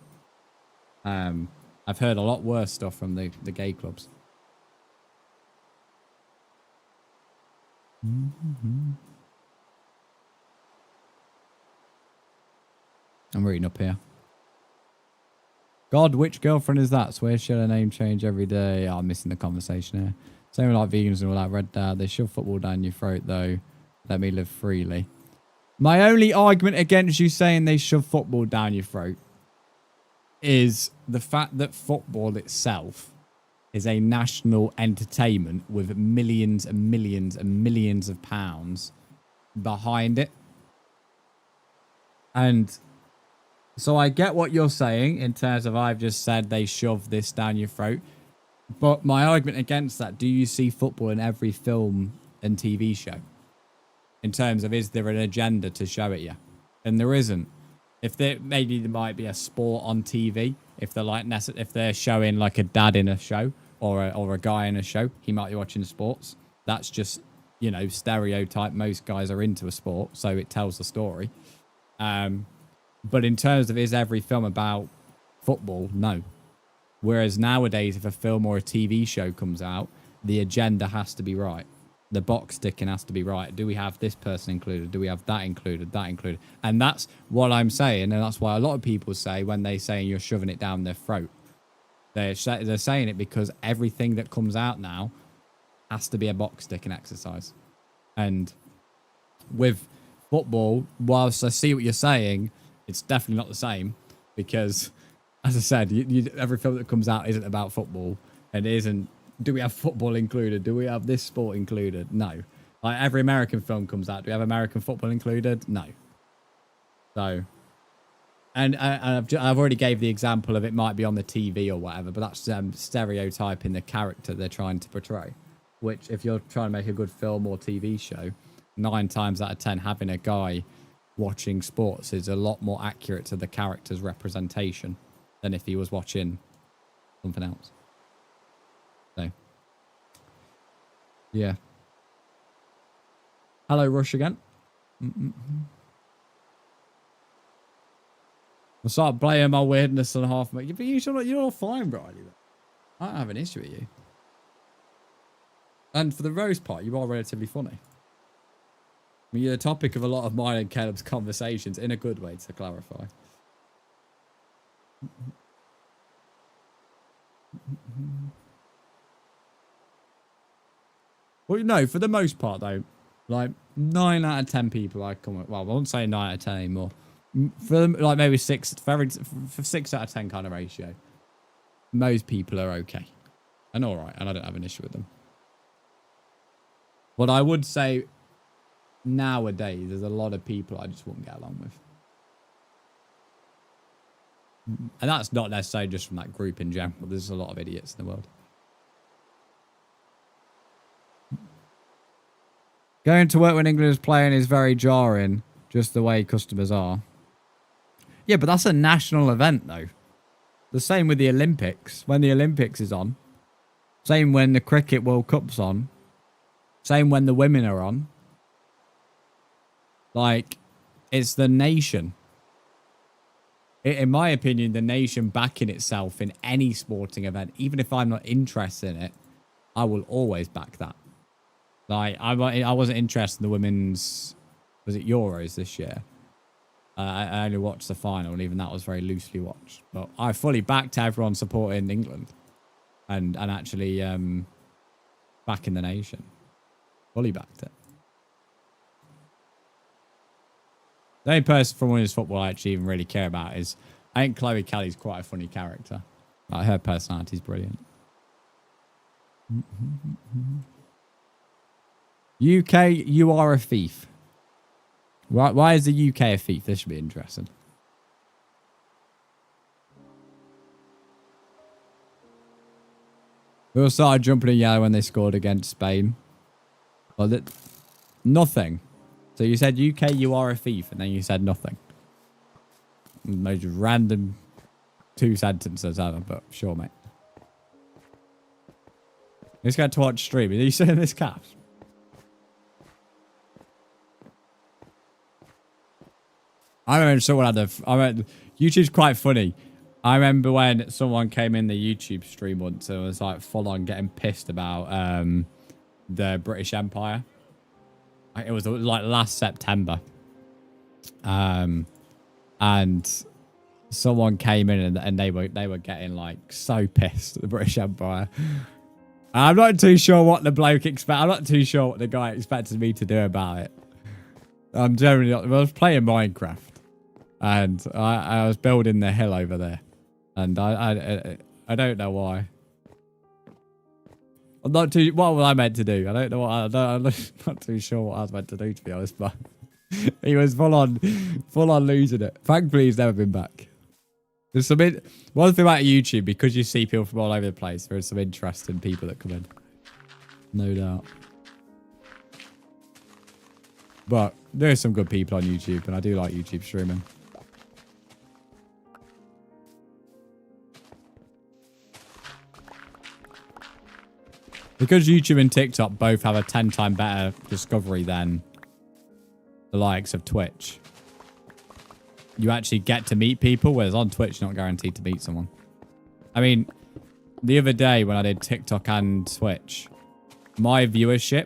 I've heard a lot worse stuff from the gay clubs. I'm reading up here. God, which girlfriend is that? Swear she'll her name change every day. Oh, I'm missing the conversation here. Same like vegans and all that. Red dad. They shove football down your throat, though. Let me live freely. My only argument against you saying they shove football down your throat is the fact that football itself is a national entertainment with millions and millions and millions of pounds behind it. And so I get what you're saying in terms of I've just said they shove this down your throat. But my argument against that, do you see football in every film and TV show? In terms of, is there an agenda to show it you? And there isn't. If there maybe there might be a sport on TV. If they're like if they're showing like a dad in a show or a guy in a show, he might be watching sports. That's just, you know, stereotype. Most guys are into a sport, so it tells the story. But in terms of, is every film about football? No. Whereas nowadays, if a film or a TV show comes out, the agenda has to be right. The box ticking has to be right. Do we have this person included? Do we have that included? That included? And that's what I'm saying. And that's why a lot of people say when they say you're shoving it down their throat. They're saying it because everything that comes out now has to be a box ticking exercise. And with football, whilst I see what you're saying, it's definitely not the same. Because, as I said, every film that comes out isn't about football. And it isn't. Do we have football included? Do we have this sport included? No. Like every American film comes out. Do we have American football included? No. So, and I've already gave the example of it might be on the TV or whatever, but that's stereotyping the character they're trying to portray. Which, if you're trying to make a good film or TV show, 9 times out of 10, having a guy watching sports is a lot more accurate to the character's representation than if he was watching something else. So, yeah. Hello, Rush again. I'll start blaming my weirdness on half. But you're all fine, Bridie. I don't have an issue with you. And for the Rose part, you are relatively funny. I mean, you're the topic of a lot of mine and Caleb's conversations in a good way, to clarify. Well, no, for the most part, though, like 9 out of 10 people I come with, well, I won't say 9 out of 10 anymore. For like maybe for 6 out of 10 kind of ratio, most people are okay and all right, and I don't have an issue with them. But I would say nowadays there's a lot of people I just wouldn't get along with. And that's not necessarily just from that group in general. There's a lot of idiots in the world. Going to work when England is playing is very jarring, just the way customers are. Yeah, but that's a national event, though. The same with the Olympics. When the Olympics is on. Same when the Cricket World Cup's on. Same when the women are on. Like, it's the nation. In my opinion, the nation backing itself in any sporting event, even if I'm not interested in it, I will always back that. Like, I wasn't interested in the women's, was it Euros this year? I only watched the final, and even that was very loosely watched. But I fully backed everyone supporting England and actually backing the nation. Fully backed it. The only person from women's football I actually even really care about is, I think Chloe Kelly's quite a funny character. Like, her personality is brilliant. UK, you are a thief. Why is the UK a thief? This should be interesting. We all started jumping in yellow when they scored against Spain. Well, nothing. So you said UK, you are a thief, and then you said nothing. Most random 2 sentences ever, but sure, mate. Let's go to watch stream. Are you saying this, Caps? I remember someone had YouTube's quite funny. I remember when someone came in the YouTube stream once and was like full on getting pissed about the British Empire. It was like last September. And someone came in and they were getting like so pissed at the British Empire. I'm not too sure what the bloke I'm not too sure what the guy expected me to do about it. I'm generally not. I was playing Minecraft. And I was building the hill over there. And I don't know why. I'm not too... What was I meant to do? I don't know what... I'm not too sure what I was meant to do, to be honest. But he was full on losing it. Thankfully, he's never been back. There's some... One thing about YouTube, because you see people from all over the place, there is some interesting people that come in. No doubt. But there are some good people on YouTube, and I do like YouTube streaming. Because YouTube and TikTok both have a 10 times better discovery than the likes of Twitch, you actually get to meet people, whereas on Twitch, you're not guaranteed to meet someone. I mean, the other day when I did TikTok and Twitch, my viewership,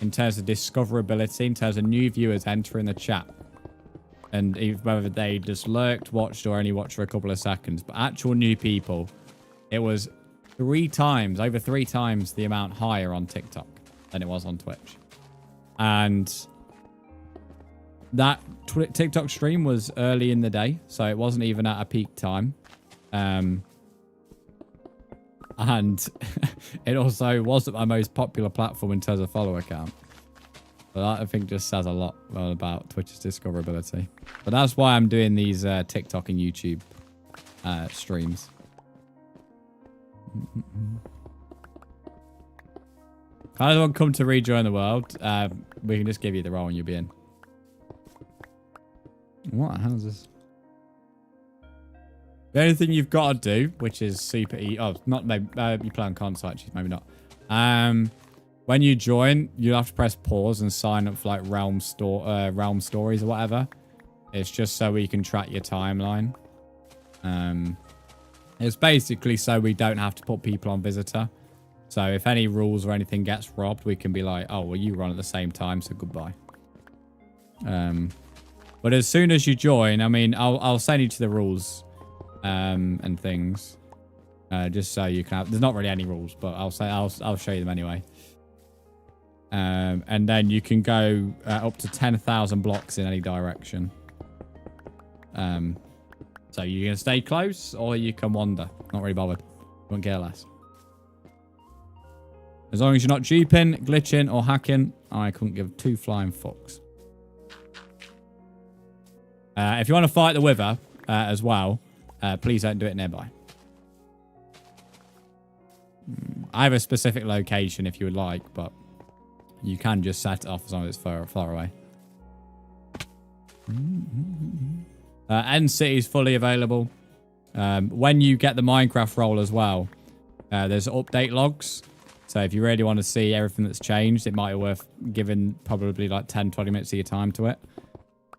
in terms of discoverability, in terms of new viewers entering the chat, and whether they just lurked, watched, or only watched for a couple of seconds, but actual new people, it was over 3 times the amount higher on TikTok than it was on Twitch. And that TikTok stream was early in the day, so it wasn't even at a peak time. And it also wasn't my most popular platform in terms of follower count. But that, I think, just says a lot about Twitch's discoverability. But that's why I'm doing these TikTok and YouTube streams. If anyone come to rejoin the world, we can just give you the role and you'll be in. What the hell is this? The only thing you've got to do, which is super easy. Oh, not maybe you play on console, actually, maybe not. When you join, you'll have to press pause and sign up for like realm stories or whatever. It's just so we can track your timeline. It's basically so we don't have to put people on visitor. So if any rules or anything gets robbed, we can be like, oh, well, you run at the same time, so goodbye. But as soon as you join, I mean, I'll send you to the rules and things, just so you can have. There's not really any rules, but I'll show you them anyway. And then you can go up to 10,000 blocks in any direction. So you can stay close or you can wander. Not really bothered. Won't care less. As long as you're not duping, glitching, or hacking, I couldn't give two flying fucks. If you want to fight the Wither as well, please don't do it nearby. I have a specific location if you would like, but you can just set it off as long as it's far away. End City is fully available. When you get the Minecraft role as well, there's update logs. So if you really want to see everything that's changed, it might be worth giving probably like 10, 20 minutes of your time to it.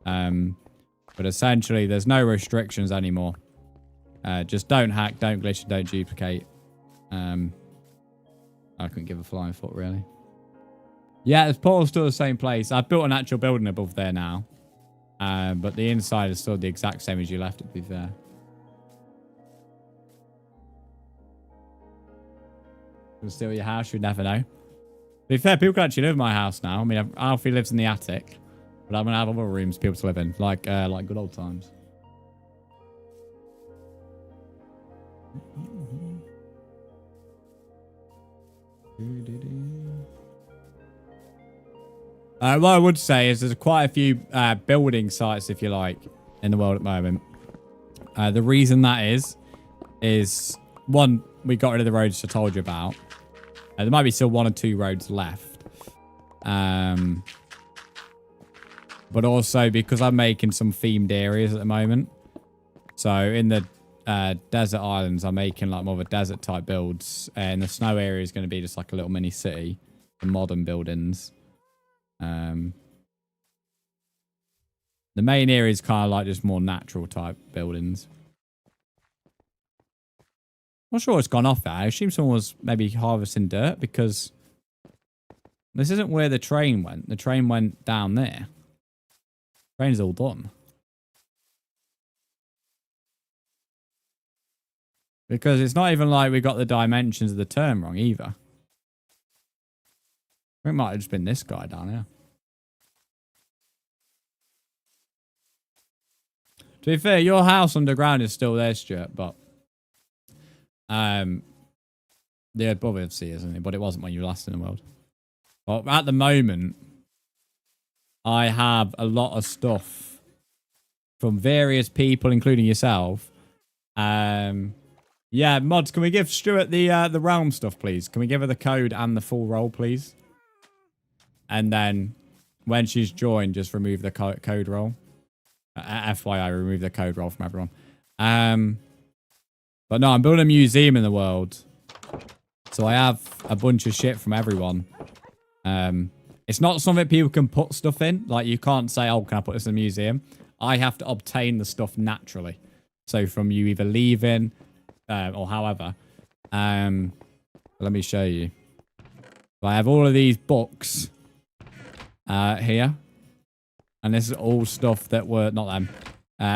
But essentially, there's no restrictions anymore. Just don't hack, don't glitch, and don't duplicate. I couldn't give a flying foot, really. Yeah, the portal's still the same place. I've built an actual building above there now. But the inside is still the exact same as you left it, to be fair. Can steal your house, you'd never know. To be fair, people can actually live in my house now. I mean, Alfie lives in the attic. But I'm going to have other rooms for people to live in. Like good old times. What I would say is there's quite a few building sites, if you like, in the world at the moment. The reason that is one, we got rid of the roads I told you about. There might be still 1 or 2 roads left. But also because I'm making some themed areas at the moment. So in the desert islands, I'm making like more of a desert type builds. And the snow area is going to be just like a little mini city. The modern buildings. The main area is kind of like just more natural type buildings. Not sure what's gone off there. I assume someone was maybe harvesting dirt because this isn't where the train went. The train went down there. Train's all done. Because it's not even like we got the dimensions of the turn wrong either. I think it might have just been this guy down here. To be fair, your house underground is still there, Stuart, but the above obviously isn't it? But it wasn't when you were last in the world. But at the moment, I have a lot of stuff from various people, including yourself. Yeah, mods, can we give Stuart the realm stuff, please? Can we give her the code and the full role, please? And then when she's joined, just remove the code roll. FYI, remove the code roll from everyone. But no, I'm building a museum in the world. So I have a bunch of shit from everyone. It's not something people can put stuff in. Like, you can't say, oh, can I put this in a museum? I have to obtain the stuff naturally. So from you either leaving or however. Let me show you. So I have all of these books here. And this is all stuff that were... Not them.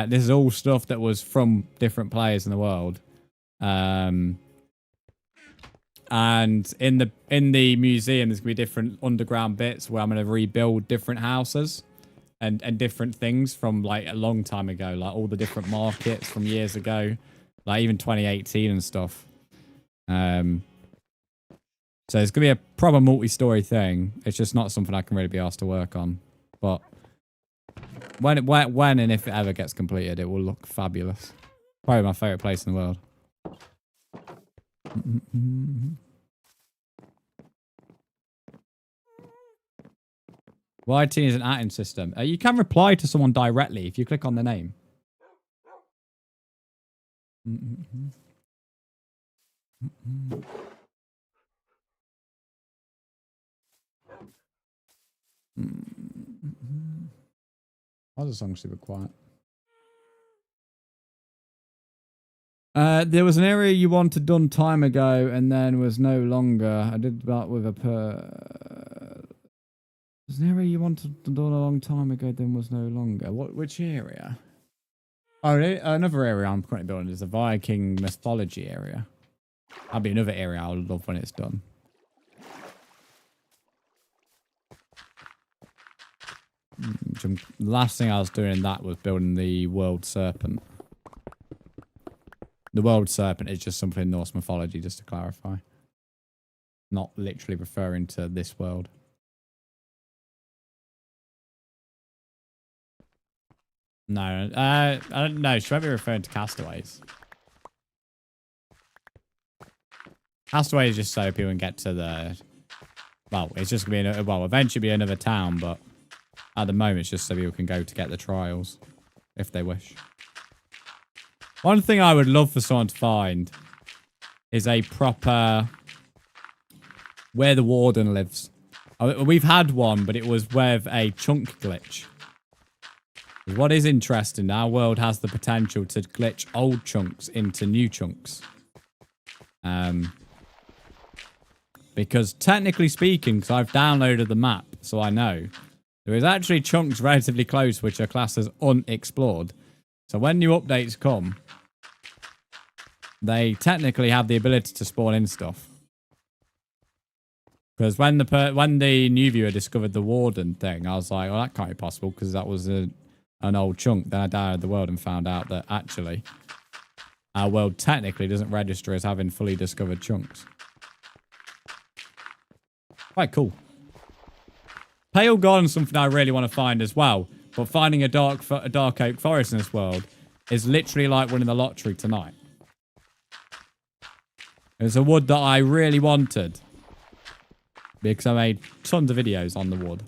This is all stuff that was from different players in the world. And in the museum, there's going to be different underground bits where I'm going to rebuild different houses and different things from like a long time ago, like all the different markets from years ago, like even 2018 and stuff. So it's going to be a proper multi-story thing. It's just not something I can really be asked to work on. But when and if it ever gets completed, it will look fabulous. Probably my favorite place in the world. YT is an adding system. You can reply to someone directly if you click on the name. Why is the song super quiet? There was an area you wanted done time ago and then was no longer. I did that with there's an area you wanted done a long time ago, then was no longer. Which area? Oh, another area I'm currently building is the Viking mythology area. That'll be another area I'll love when it's done. The last thing I was doing in that was building the world serpent. The world serpent is just something in Norse mythology, just to clarify. Not literally referring to this world. No, I don't know. She might be referring to castaways. Castaway is just so people can get to the... Well, it's just going to be... Well, eventually be another town, but at the moment it's just so people can go to get the trials, if they wish. One thing I would love for someone to find is a proper... Where the warden lives. We've had one, but it was with a chunk glitch. What is interesting, our world has the potential to glitch old chunks into new chunks. Because technically speaking, because I've downloaded the map, so I know, there is actually chunks relatively close which are classed as unexplored. So when new updates come, they technically have the ability to spawn in stuff. Because when the new viewer discovered the warden thing, I was like, well, that can't be possible because that was an old chunk. Then I downloaded the world and found out that actually our world technically doesn't register as having fully discovered chunks. Quite cool. Pale Garden is something I really want to find as well. But finding a dark oak forest in this world is literally like winning the lottery tonight. It's a wood that I really wanted. Because I made tons of videos on the wood.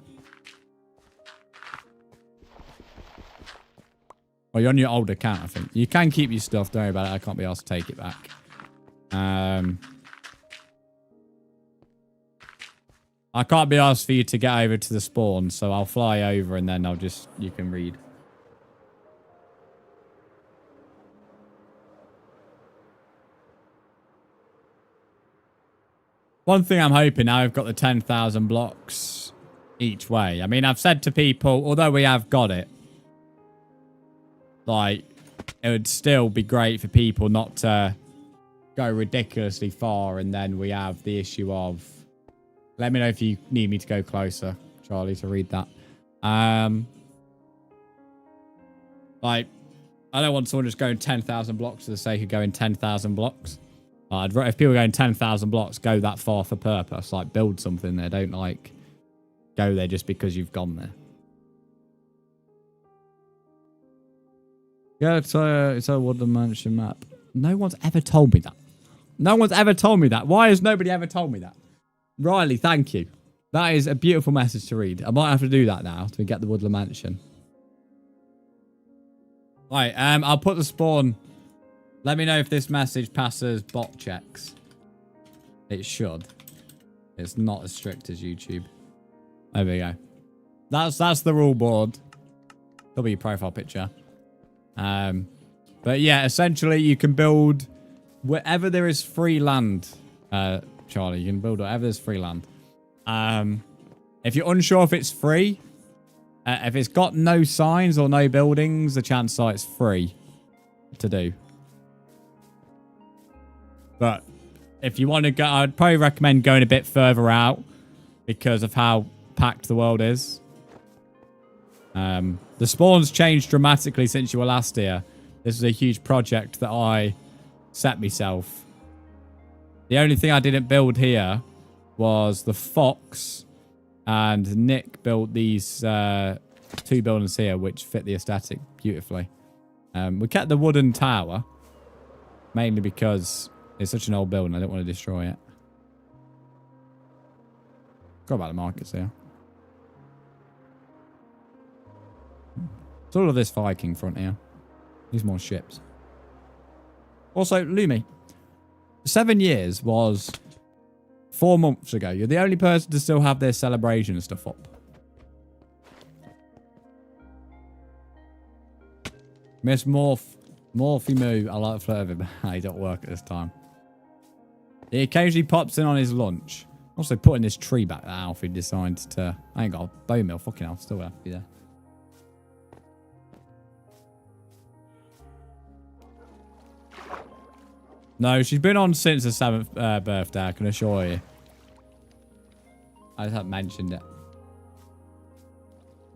Well, you're on your old account, I think. You can keep your stuff. Don't worry about it. I can't be asked to take it back. I can't be asked for you to get over to the spawn, so I'll fly over and then you can read. One thing I'm hoping now we've got the 10,000 blocks each way. I mean, I've said to people, although we have got it, like, it would still be great for people not to go ridiculously far, and then we have the issue of... Let me know if you need me to go closer, Charlie, to read that. Like, I don't want someone just going 10,000 blocks for the sake of going 10,000 blocks. If people are going 10,000 blocks, go that far for purpose. Like, build something there. Don't, like, go there just because you've gone there. Yeah, it's a Woodland Mansion map. No one's ever told me that. No one's ever told me that. Why has nobody ever told me that? Riley, thank you. That is a beautiful message to read. I might have to do that now to get the Woodland Mansion. Right, I'll put the spawn... Let me know if this message passes bot checks. It should. It's not as strict as YouTube. There we go. That's the rule board. That'll be your profile picture. But yeah, essentially you can build wherever there is free land. Charlie, you can build wherever there's free land. If you're unsure if it's free, if it's got no signs or no buildings, the chances are it's free to do. But if you want to go, I'd probably recommend going a bit further out because of how packed the world is. The spawns changed dramatically since you were last here. This is a huge project that I set myself. The only thing I didn't build here was the fox, and Nick built these two buildings here which fit the aesthetic beautifully. We kept the wooden tower mainly because it's such an old building. I don't want to destroy it. Forgot about the markets here. It's all of this Viking front here. These more ships. Also, Lumi. 7 years was 4 months ago. You're the only person to still have their celebration and stuff up. Miss Morphy Moo. I like the flirt of him. He don't work at this time. He occasionally pops in on his lunch. Also putting this tree back that Alfie decides to... I ain't got a bone mill. Fucking hell. Still have to be there. No, she's been on since her 7th birthday, I can assure you. I just haven't mentioned it.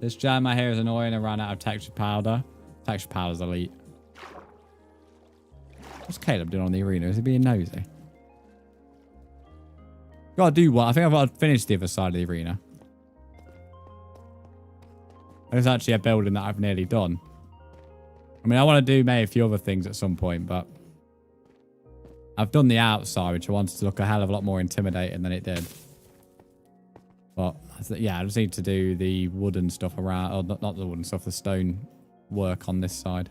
This jam I hear is annoying. I ran out of texture powder. Texture powder's elite. What's Caleb doing on the arena? Is he being nosy? Gotta do what? I think I've got to finish the other side of the arena. There's actually a building that I've nearly done. I mean, I want to do maybe a few other things at some point, but I've done the outside, which I wanted to look a hell of a lot more intimidating than it did. But yeah, I just need to do the wooden stuff around, or not the wooden stuff, the stone work on this side.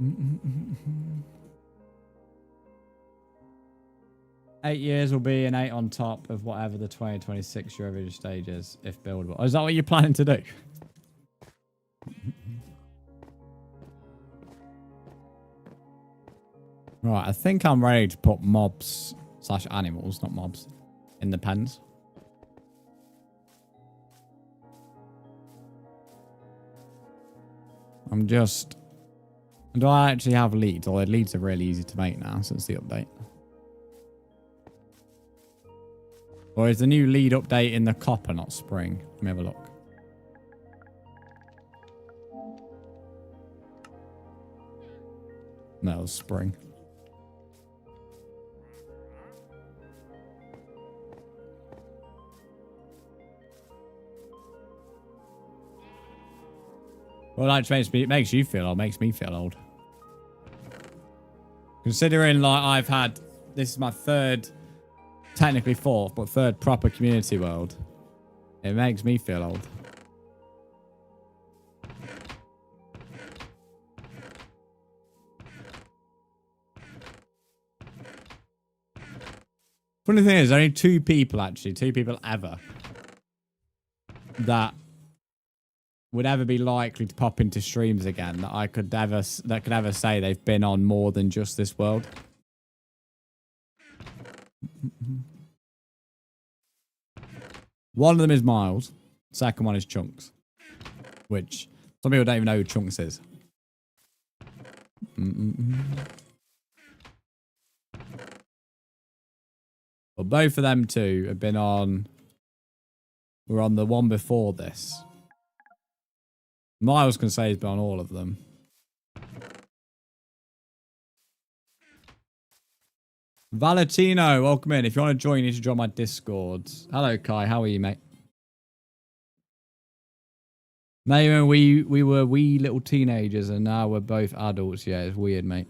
Mm-mm-mm-mm. 8 years will be an 8 on top of whatever the 2026 Eurovision stage is, if buildable. Oh, is that what you're planning to do? Right, I think I'm ready to put mobs / animals, not mobs, in the pens. I'm just... Do I actually have leads? Although leads are really easy to make now since the update. Or is the new lead update in the copper, not spring? Let me have a look. No, it was spring. Well, that makes you feel old. Makes me feel old. Considering, like, I've had... This is my third... Technically fourth, but third proper community world. It makes me feel old. Funny thing is, only 2 people actually, 2 people ever, that would ever be likely to pop into streams again that could ever say they've been on more than just this world. One of them is Miles. Second one is Chunks. Which some people don't even know who Chunks is. But both of them two have been on... We're on the one before this. Miles can say he's been on all of them. Valentino, welcome in. If you want to join, you need to join my Discord. Hello, Kai. How are you, mate? Maybe when we were wee little teenagers and now we're both adults. Yeah, it's weird, mate.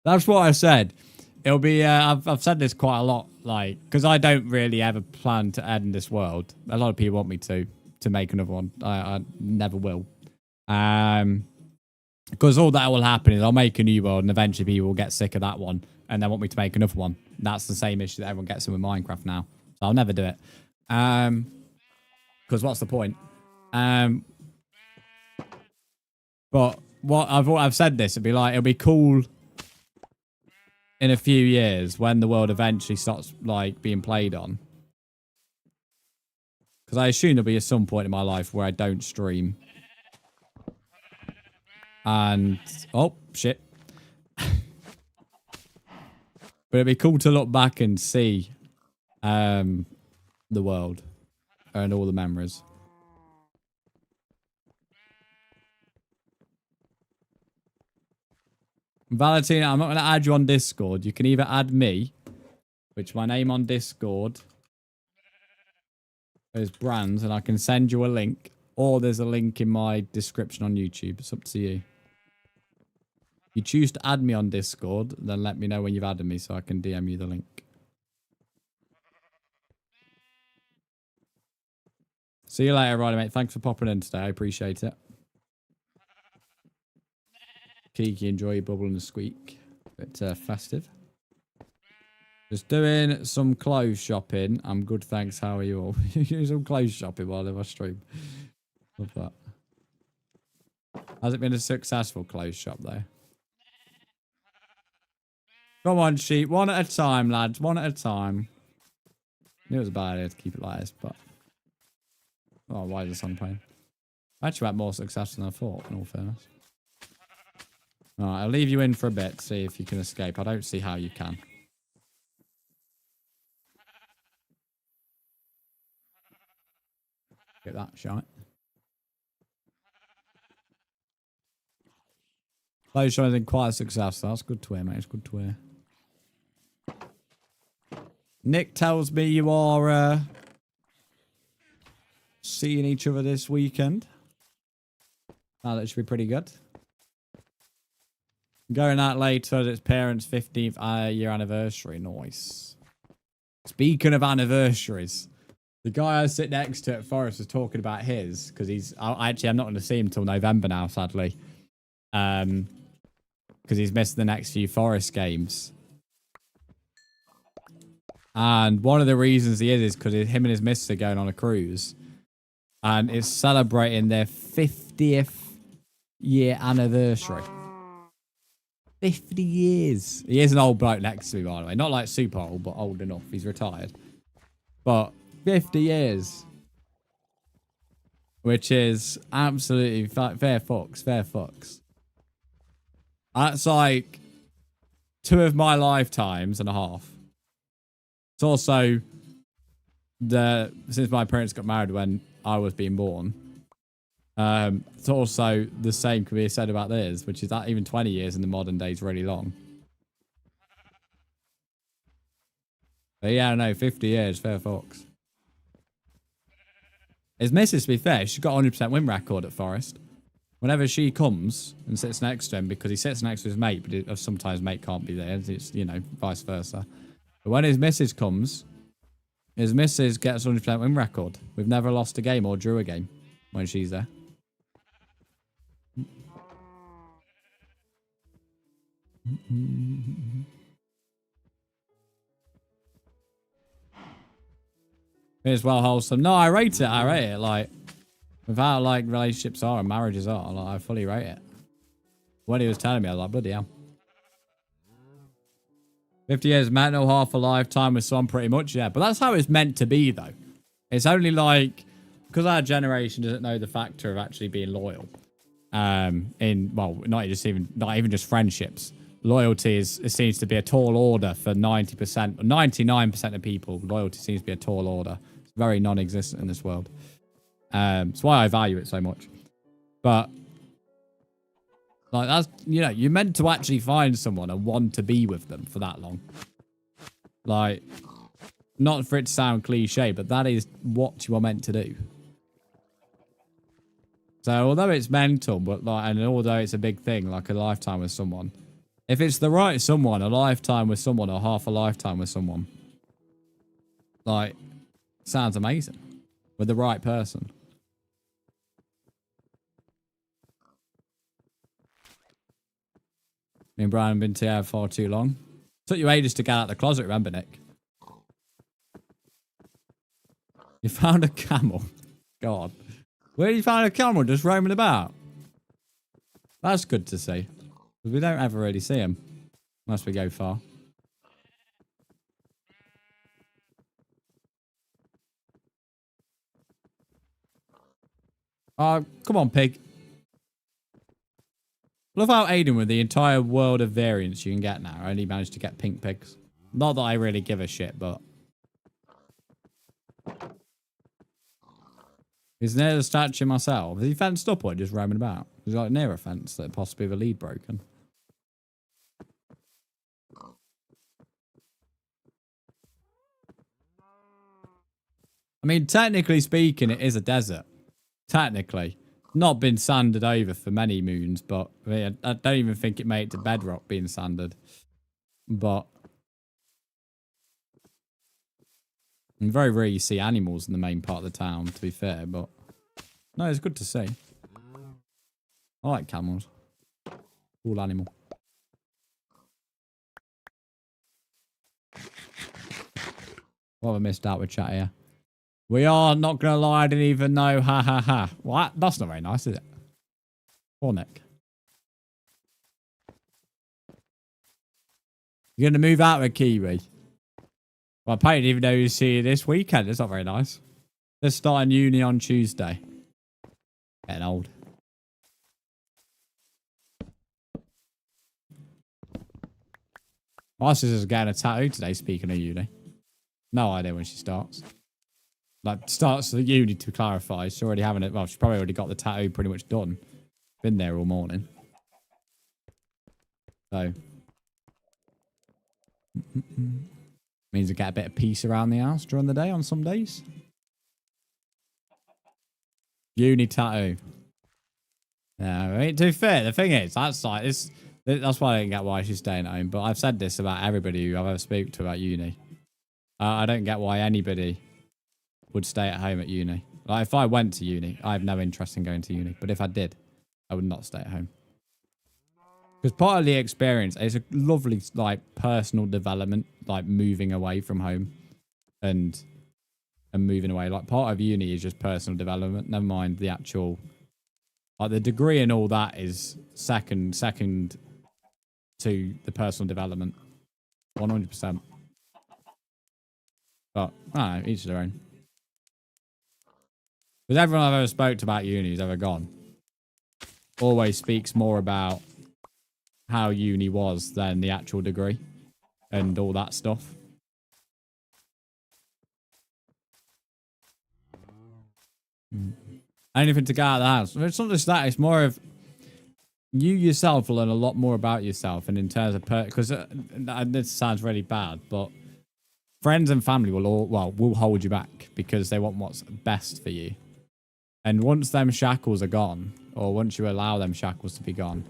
That's what I said. It'll be, I've said this quite a lot, like, because I don't really ever plan to end this world. A lot of people want me to make another one. I never will. Because all that will happen is I'll make a new world and eventually people will get sick of that one and they want me to make another one. That's the same issue that everyone gets in with Minecraft now. So I'll never do it. Because what's the point? But what I've said this, it'll be cool in a few years when the world eventually starts like being played on. Because I assume there'll be some point in my life where I don't stream. And oh shit. But it'd be cool to look back and see the world and all the memories. Valentina, I'm not going to add you on Discord. You can either add me, which my name on Discord is Brzndz, and I can send you a link, or there's a link in my description on YouTube. It's up to you. If you choose to add me on Discord, then let me know when you've added me so I can DM you the link. See you later, Riley, mate. Thanks for popping in today. I appreciate it. Kiki, enjoy your bubble and the squeak. Bit festive. Just doing some clothes shopping. I'm good, thanks. How are you all? Doing some clothes shopping while I stream. Love that. Has it been a successful clothes shop, though? Come on, sheep. One at a time, lads. One at a time. I knew it was a bad idea to keep it like this, but... Oh, why is the song playing? I actually had more success than I thought, in all fairness. Alright, I'll leave you in for a bit, see if you can escape. I don't see how you can. Get that shot. Those shows been quite a success. That's good to hear, mate. It's good to hear. Nick tells me you are seeing each other this weekend. Oh, that should be pretty good. Going out later, it's parents' 15th year anniversary. Nice. Speaking of anniversaries, the guy I sit next to at Forest was talking about his, because I'm not going to see him till November now, sadly. Because he's missed the next few Forest games. And one of the reasons he is because him and his missus are going on a cruise. And it's celebrating their 50th year anniversary. 50 years. He is an old bloke next to me, by the way. Not like super old, but old enough. He's retired. But 50 years. Which is absolutely fair fucks. Fair fucks. That's like 2 of my lifetimes and a half. It's also since my parents got married when I was being born. It's also the same can be said about theirs, which is that even 20 years in the modern day is really long. But yeah, no, 50 years, fair fox. His missus, to be fair, she's got a 100% win record at Forest. Whenever she comes and sits next to him, because he sits next to his mate, but sometimes mate can't be there, it's, you know, vice versa. But when his missus comes, his missus gets a 100% win record. We've never lost a game or drew a game when she's there. It's well wholesome. No, I rate it. I rate it. Like, with how, like, relationships are and marriages are, like, I fully rate it. When he was telling me, I was like, bloody hell. 50 years meant no half a lifetime with some pretty much, yeah. But that's how it's meant to be, though. It's only like, because our generation doesn't know the factor of actually being loyal. Well, not even just friendships. Loyalty it seems to be a tall order for 90%, 99% of people. Loyalty seems to be a tall order. It's very non-existent in this world. That's why I value it so much. But like that's, you know, you're meant to actually find someone and want to be with them for that long. Like, not for it to sound cliche, but that is what you are meant to do. So although it's mental, but like, and although it's a big thing, like a lifetime with someone, if it's the right someone, a lifetime with someone or half a lifetime with someone, like, sounds amazing with the right person. Me and Brian have been together for too long. Took you ages to get out of the closet, remember, Nick? You found a camel. God. Where did you find a camel? Just roaming about? That's good to see. Because we don't ever really see him. Unless we go far. Oh, come on, pig. Love how Aiden, with the entire world of variants you can get now, only managed to get pink pigs. Not that I really give a shit, but... He's near the statue myself. Is he fenced up or just roaming about? He's like near a fence that possibly the lead broken. I mean, technically speaking, it is a desert. Technically. Not been sanded over for many moons, but I mean, I don't even think it made it to bedrock being sanded. But and very rare you see animals in the main part of the town, to be fair, but no, it's good to see. I like camels. Cool animal. What have I missed out with chat here? We are not going to lie, I didn't even know. Ha ha ha. What? That's not very nice, is it? Poor Nick. You're going to move out with Kiwi. Well, I didn't even know you see you this weekend. It's not very nice. They're starting uni on Tuesday. Getting old. My sister's getting a tattoo today, speaking of uni. No idea when she starts. Like, starts the uni, to clarify. She's already having it. Well, she's probably already got the tattoo pretty much done. Been there all morning. So. Means I get a bit of peace around the house during the day on some days. Uni tattoo. Yeah, I mean, to be fair, the thing is, that's why I don't get why she's staying at home. But I've said this about everybody who I've ever spoken to about uni. I don't get why anybody would stay at home at uni. Like, if I went to uni, I have no interest in going to uni. But if I did, I would not stay at home. Because part of the experience is a lovely, like, personal development, like moving away from home and moving away. Like, part of uni is just personal development. Never mind the actual, like, the degree and all that is second to the personal development. 100%. But, I don't know, each their own. Because everyone I've ever spoke to about uni who's ever gone always speaks more about how uni was than the actual degree and all that stuff. Anything to get out of the house. It's not just that, it's more of you yourself will learn a lot more about yourself, and in terms of because this sounds really bad, but friends and family will hold you back because they want what's best for you. And once them shackles are gone, or once you allow them shackles to be gone,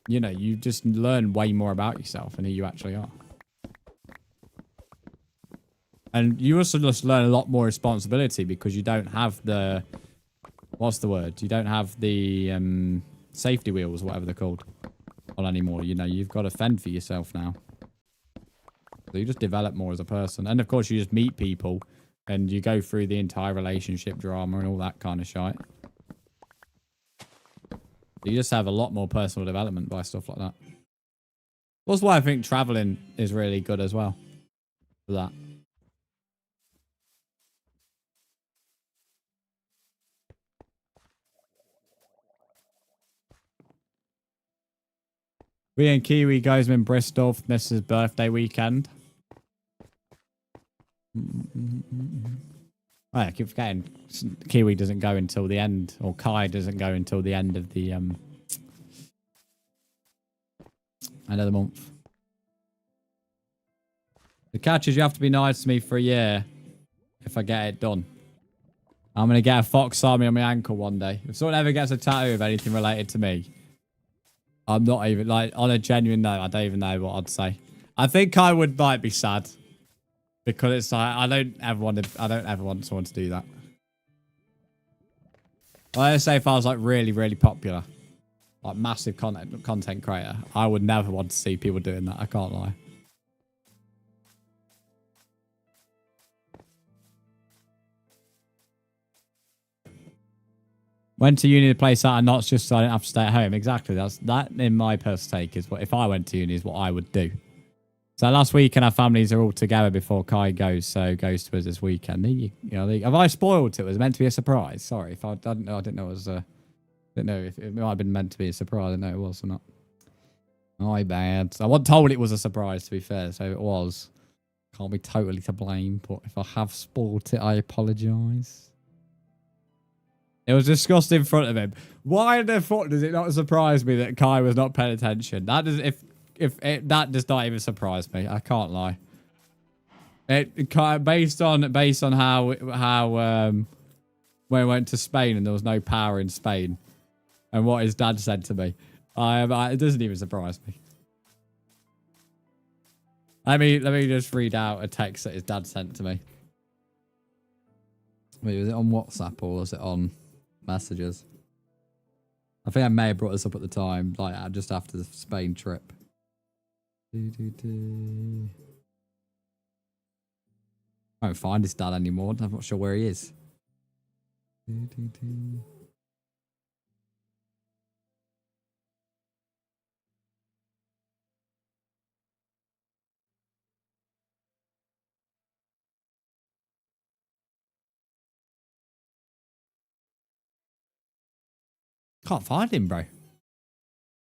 you know, you just learn way more about yourself and who you actually are. And you also just learn a lot more responsibility because you don't have the, what's the word? You don't have the safety wheels, whatever they're called, on anymore. You know, you've got to fend for yourself now. So you just develop more as a person. And of course, you just meet people and you go through the entire relationship drama and all that kind of shit. You just have a lot more personal development by stuff like that. That's why I think traveling is really good as well for that. We and Kiwi guys in Bristol for Mrs. birthday weekend. Oh, I keep forgetting Kiwi doesn't go until the end, or Kai doesn't go until the end of the end of the month. The catch is you have to be nice to me for a year if I get it done. I'm gonna get a fox army on my ankle one day. If someone ever gets a tattoo of anything related to me, I'm not even, like, on a genuine note, I don't even know what I'd say. I think I would, like, be sad. Because it's like, I don't ever want someone to do that. Let's say if I was, like, really, really popular. Like, massive content creator. I would never want to see people doing that. I can't lie. Went to uni to play Saturn, not just so I didn't have to stay at home. Exactly. That, in my personal take, is what, if I went to uni, is what I would do. So last weekend, our families are all together before Kai goes. So goes to us this weekend. Have I spoiled it? Was it meant to be a surprise? Sorry, if I didn't know it was. Didn't know if it might have been meant to be a surprise. I didn't know it was or not. My bad. I wasn't told it was a surprise, to be fair. So it was. Can't be totally to blame. But if I have spoiled it, I apologise. It was discussed in front of him. Why the fuck does it not surprise me that Kai was not paying attention? That does, that does not even surprise me. I can't lie. Based on how when we went to Spain and there was no power in Spain, and what his dad said to me, it doesn't even surprise me. Let me just read out a text that his dad sent to me. Wait, was it on WhatsApp or was it on messages? I think I may have brought this up at the time, like just after the Spain trip. I don't find his dad anymore. I'm not sure where he is. Can't find him, bro.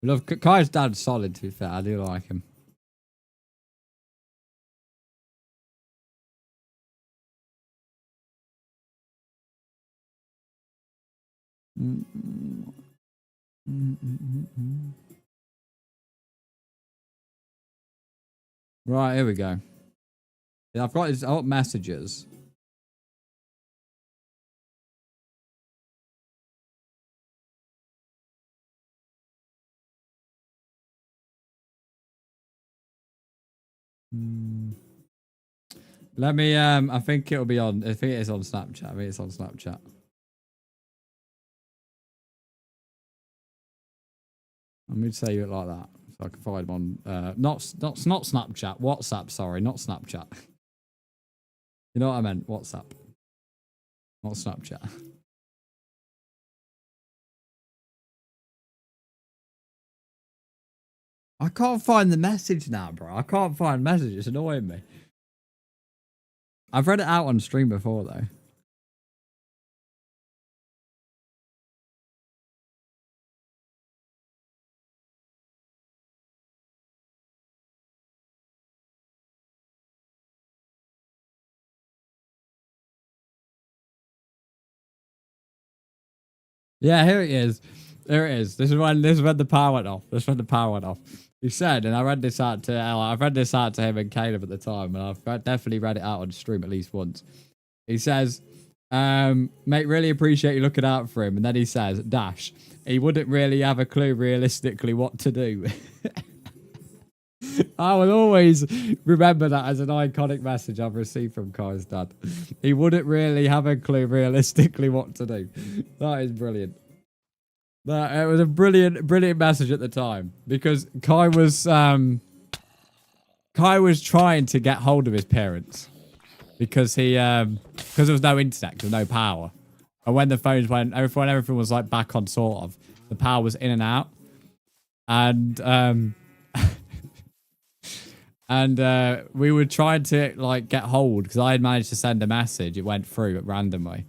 Love Kai's dad's solid, to be fair. I do like him. Right, here we go. Yeah, I've got his messages. Let me, I think it'll be on, I think it is on Snapchat. I think it's on Snapchat. Let me say it like that. So I can find him on, not Snapchat, WhatsApp, sorry, not Snapchat. You know what I meant? WhatsApp. Not Snapchat. I can't find the message now, bro. I can't find message. It's annoying me. I've read it out on stream before, though. Yeah, here it is. There it is. This is when the power went off. This is when the power went off. He said, and I read this out to I've read this out to him and Caleb at the time, and I've definitely read it out on stream at least once. He says, mate, really appreciate you looking out for him. And then he says, dash, he wouldn't really have a clue realistically what to do. I will always remember that as an iconic message I've received from Kai's dad. He wouldn't really have a clue realistically what to do. That is brilliant. It was a brilliant message at the time because Kai was trying to get hold of his parents because because there was no internet, there was no power, and when the phones went, when everything was like back on sort of, the power was in and out, and we were trying to like get hold because I had managed to send a message. It went through randomly.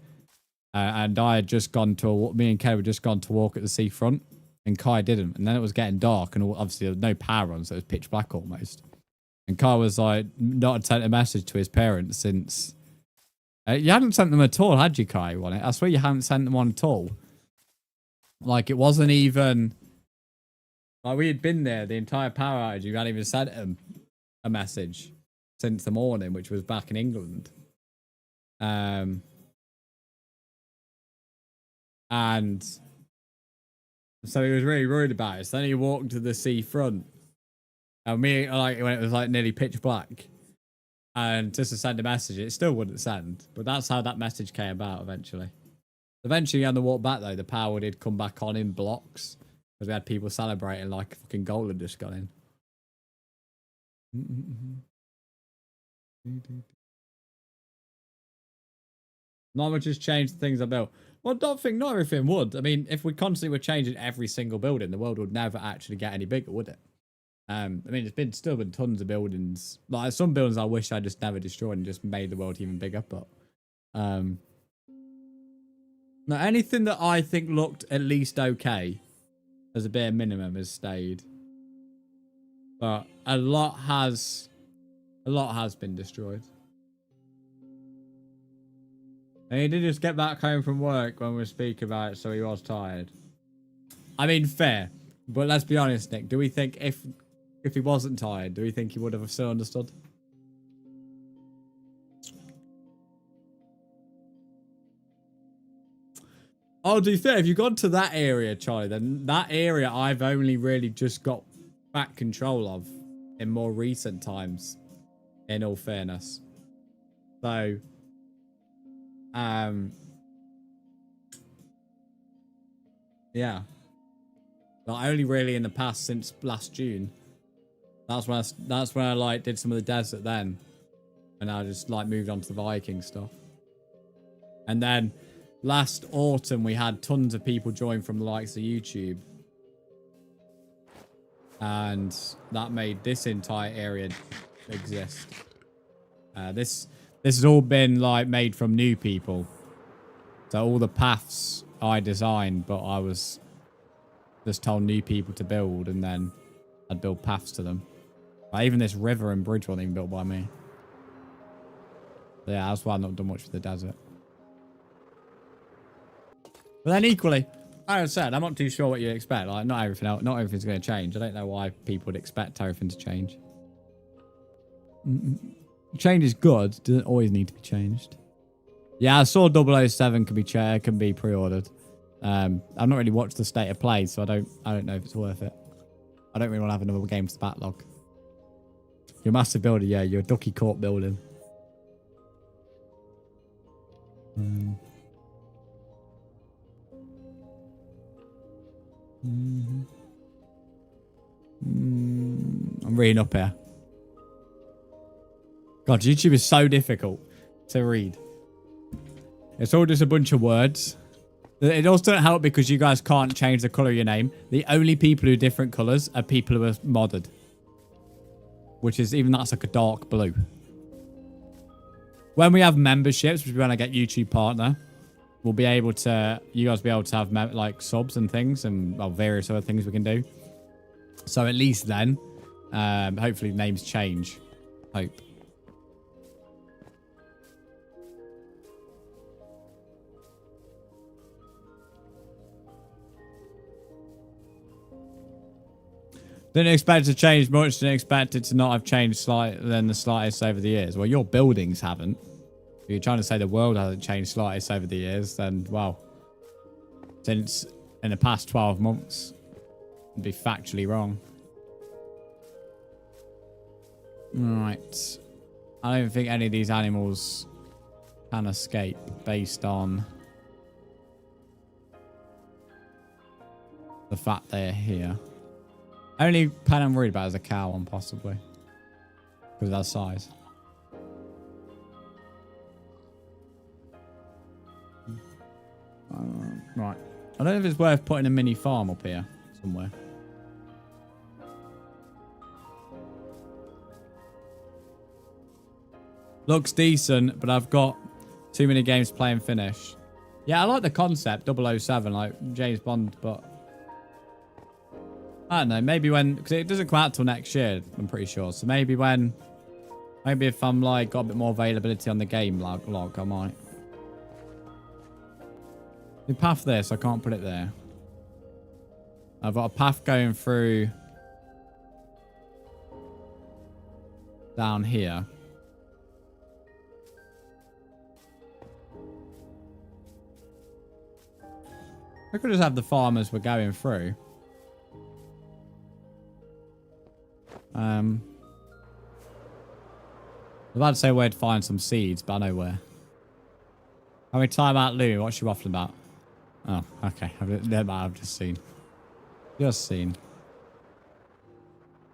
And I had just gone to me and Kay had just gone to walk at the seafront, and Kai didn't. And then it was getting dark, and obviously there was no power on, so it was pitch black almost. And Kai was like, not sent a message to his parents since. You hadn't sent them at all, had you, Kai? On it, I swear you hadn't sent them one at all. Like it wasn't even. Like we had been there the entire power outage. You hadn't even sent them a message since the morning, which was back in England. And so he was really worried about it. So then he walked to the seafront. And me, like, when it was like nearly pitch black. And just to send a message, it still wouldn't send. But that's how that message came about eventually. Eventually, on the walk back, though, the power did come back on in blocks. Because we had people celebrating like fucking goal had just gone in. Not much has changed things I built. Well, I don't think not everything would. I mean, if we constantly were changing every single building, the world would never actually get any bigger, would it? I mean, it's still been tons of buildings. Like some buildings I wish I just never destroyed and just made the world even bigger. But now anything that I think looked at least okay as a bare minimum has stayed. But a lot has been destroyed. And he did just get back home from work when we were speaking about it, so he was tired. I mean, fair. But let's be honest, Nick. Do we think if he wasn't tired, do we think he would have still understood? Oh, to be fair, if you've gone to that area, Charlie, then that area I've only really just got back control of in more recent times, in all fairness. So... yeah. But only really in the past since last June. That's when I like did some of the desert then. And I just like moved on to the Viking stuff. And then last autumn we had tons of people join from the likes of YouTube. And that made this entire area exist. This has all been like made from new people. So all the paths I designed, but I was just told new people to build, and then I'd build paths to them. Like, even this river and bridge wasn't even built by me. So yeah, that's why I've not done much for the desert. But then equally, like I said, I'm not too sure what you expect. Like, not everything's going to change. I don't know why people would expect everything to change. Change is good. Doesn't always need to be changed. Yeah, I saw 007 can be pre-ordered. I've not really watched the state of play, so I don't know if it's worth it. I don't really want to have another game to the backlog. You're a massive builder, yeah. You're a ducky court building. I'm reading up here. God, YouTube is so difficult to read. It's all just a bunch of words. It also doesn't help because you guys can't change the colour of your name. The only people who are different colours are people who are modded. Which is, even that's like a dark blue. When we have memberships, which is when I get YouTube partner, we'll be able to, you guys will be able to have like subs and things and well, various other things we can do. So at least then, hopefully names change. Hope. Didn't expect it to change much. Didn't expect it to not have changed than the slightest over the years. Well, your buildings haven't. If you're trying to say the world hasn't changed slightest over the years, then, well, since in the past 12 months, it'd be factually wrong. Right. I don't think any of these animals can escape based on the fact they're here. Only pen I'm worried about is a cow one, possibly. Because of that size. Right. I don't know if it's worth putting a mini farm up here somewhere. Looks decent, but I've got too many games to play and finish. Yeah, I like the concept, 007, like James Bond, but I don't know, maybe when, because it doesn't come out till next year, I'm pretty sure. So maybe if I'm like got a bit more availability on the game log, I might. The path there, so I can't put it there. I've got a path going through down here. I could just have the farmers we're going through. I'm about to say where to find some seeds, but I know where. How many time out Lou? What's she waffling about? Oh, okay. I've just seen. Just seen.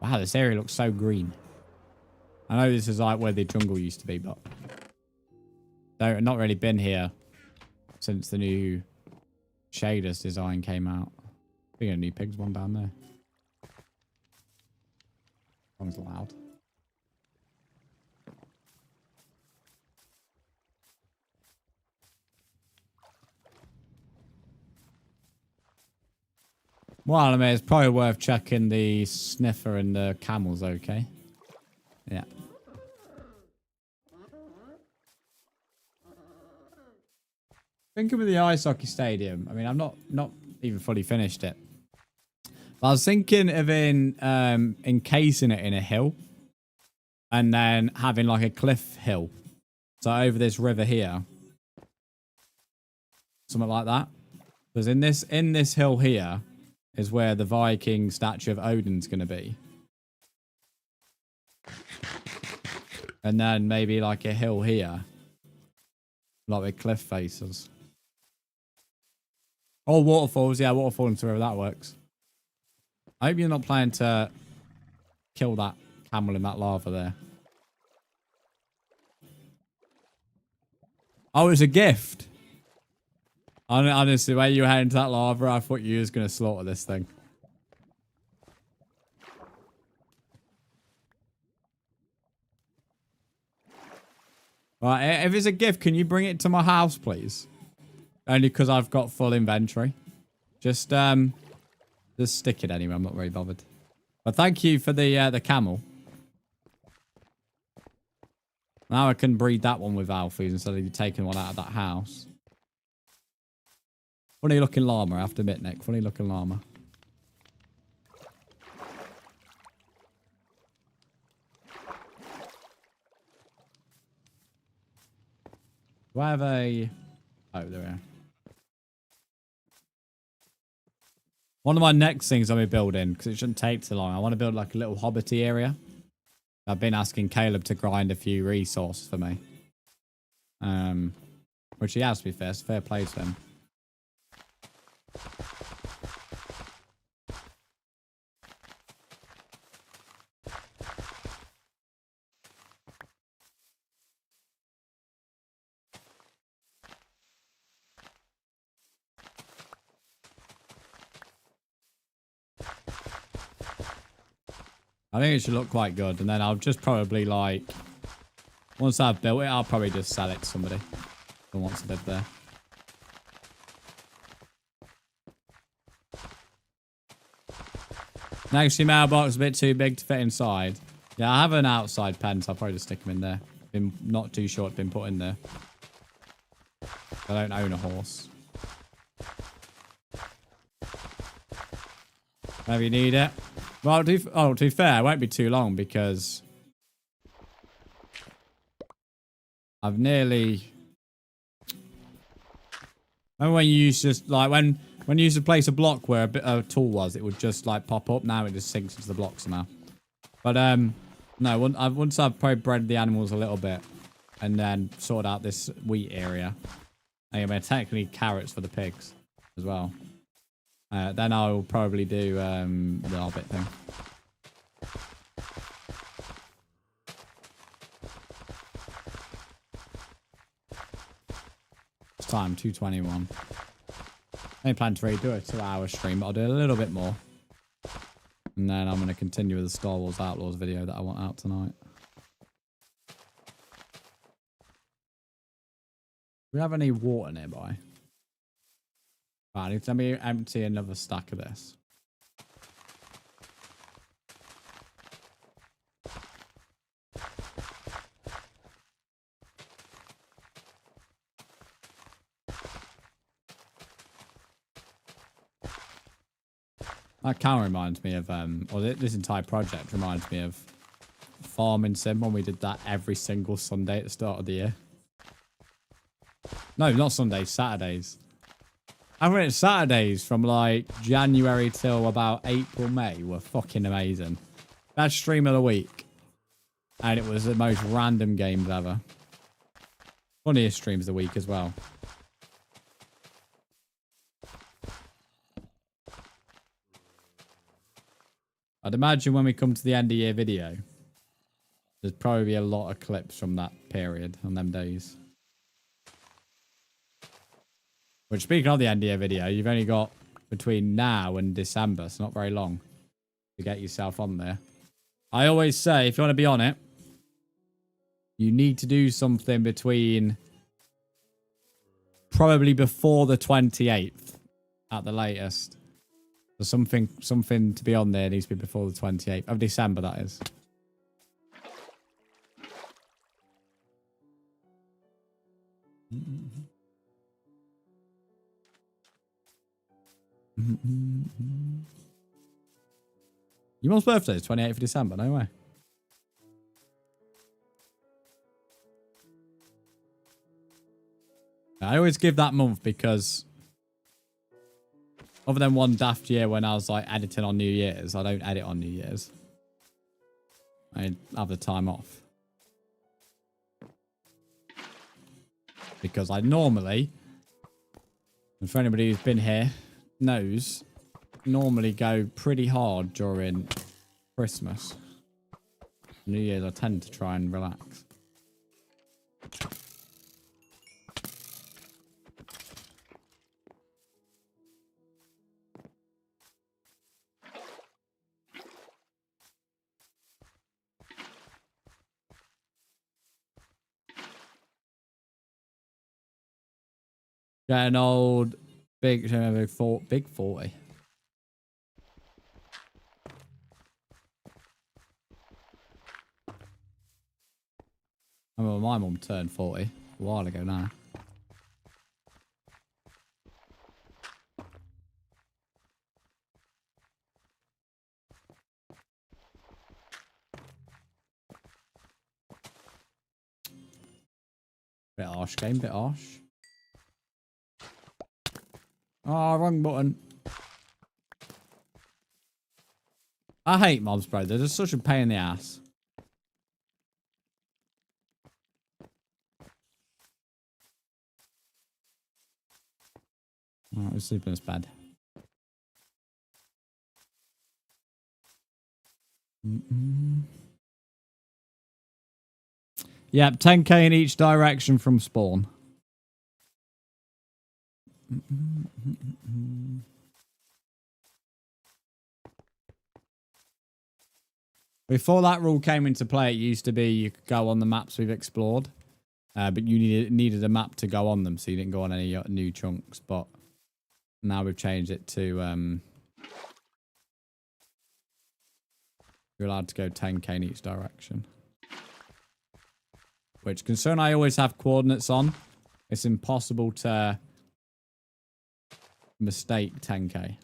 Wow, this area looks so green. I know this is like where the jungle used to be, but I've not really been here since the new shaders design came out. I think a new pigs one down there. Sounds loud. Well, I mean, it's probably worth checking the sniffer and the camels, okay? Yeah. Thinking with the ice hockey stadium, I mean, I'm not even fully finished it. But I was thinking of encasing it in a hill and then having like a cliff hill. So over this river here. Something like that. Because in this hill here is where the Viking statue of Odin's going to be. And then maybe like a hill here. Like with cliff faces. Oh, waterfalls. Yeah, waterfall into wherever that works. I hope you're not planning to kill that camel in that lava there. Oh, it's a gift. Honestly, when you were heading to that lava, I thought you was going to slaughter this thing. Right, if it's a gift, can you bring it to my house, please? Only because I've got full inventory. Just, Just stick it anyway. I'm not very bothered. But thank you for the camel. Now I can breed that one with alphas instead of you taking one out of that house. Funny looking llama, I have to admit, Nick. Funny looking llama. Do I have a... Oh, there we are. One of my next things I'll be building, because it shouldn't take too long, I want to build like a little hobbity area. I've been asking Caleb to grind a few resources for me. Which he has, to be fair. Fair play to him. I think it should look quite good. And then I'll just probably like... Once I've built it, I'll probably just sell it to somebody who wants to live there. Next, your mailbox is a bit too big to fit inside. Yeah, I have an outside pen, so I'll probably just stick them in there. Been not too short, been put in there. I don't own a horse. Whenever you need it. Well, to be fair, it won't be too long because I've nearly... Remember when you used to just, like, when you used to place a block where a tool was, it would just, like, pop up. Now it just sinks into the block somehow. But, no, once I've probably bred the animals a little bit and then sorted out this wheat area, anyway, technically carrots for the pigs as well. Then I'll probably do the Hobbit thing. It's time, 2:21. I plan to really do a 2-hour stream, but I'll do a little bit more. And then I'm going to continue with the Star Wars Outlaws video that I want out tonight. Do we have any water nearby? Right, I need to empty another stack of this. That kind of reminds me of, or this entire project reminds me of Farming Sim when we did that every single Sunday at the start of the year. No, not Sundays, Saturdays. I mean, Saturdays from like January till about April, May were fucking amazing. Best stream of the week. And it was the most random games ever. Funniest streams of the week as well. I'd imagine when we come to the end of year video, there's probably a lot of clips from that period on them days. Which, speaking of the end of year video, you've only got between now and December, so not very long to get yourself on there. I always say, if you want to be on it, you need to do something between probably before the 28th at the latest. So something to be on there needs to be before the 28th of December, that is. Your mum's birthday is 28th of December, no way. I always give that month because other than one daft year when I was like editing on New Year's, I don't edit on New Year's. I have the time off. Because I normally, and for anybody who's been here knows, normally go pretty hard during Christmas. New Year's I tend to try and relax. Getting old, big 40. I remember my mum turned 40 a while ago now. Bit harsh game, bit harsh. Oh, wrong button. I hate mobs, bro. They're just such a pain in the ass. Oh, we're sleeping in this bed. Yep, 10k in each direction from spawn. Before that rule came into play, it used to be you could go on the maps we've explored, but you needed a map to go on them, so you didn't go on any new chunks. But now we've changed it to you're allowed to go 10k in each direction. Which, concern I always have coordinates on, it's impossible to mistake 10k.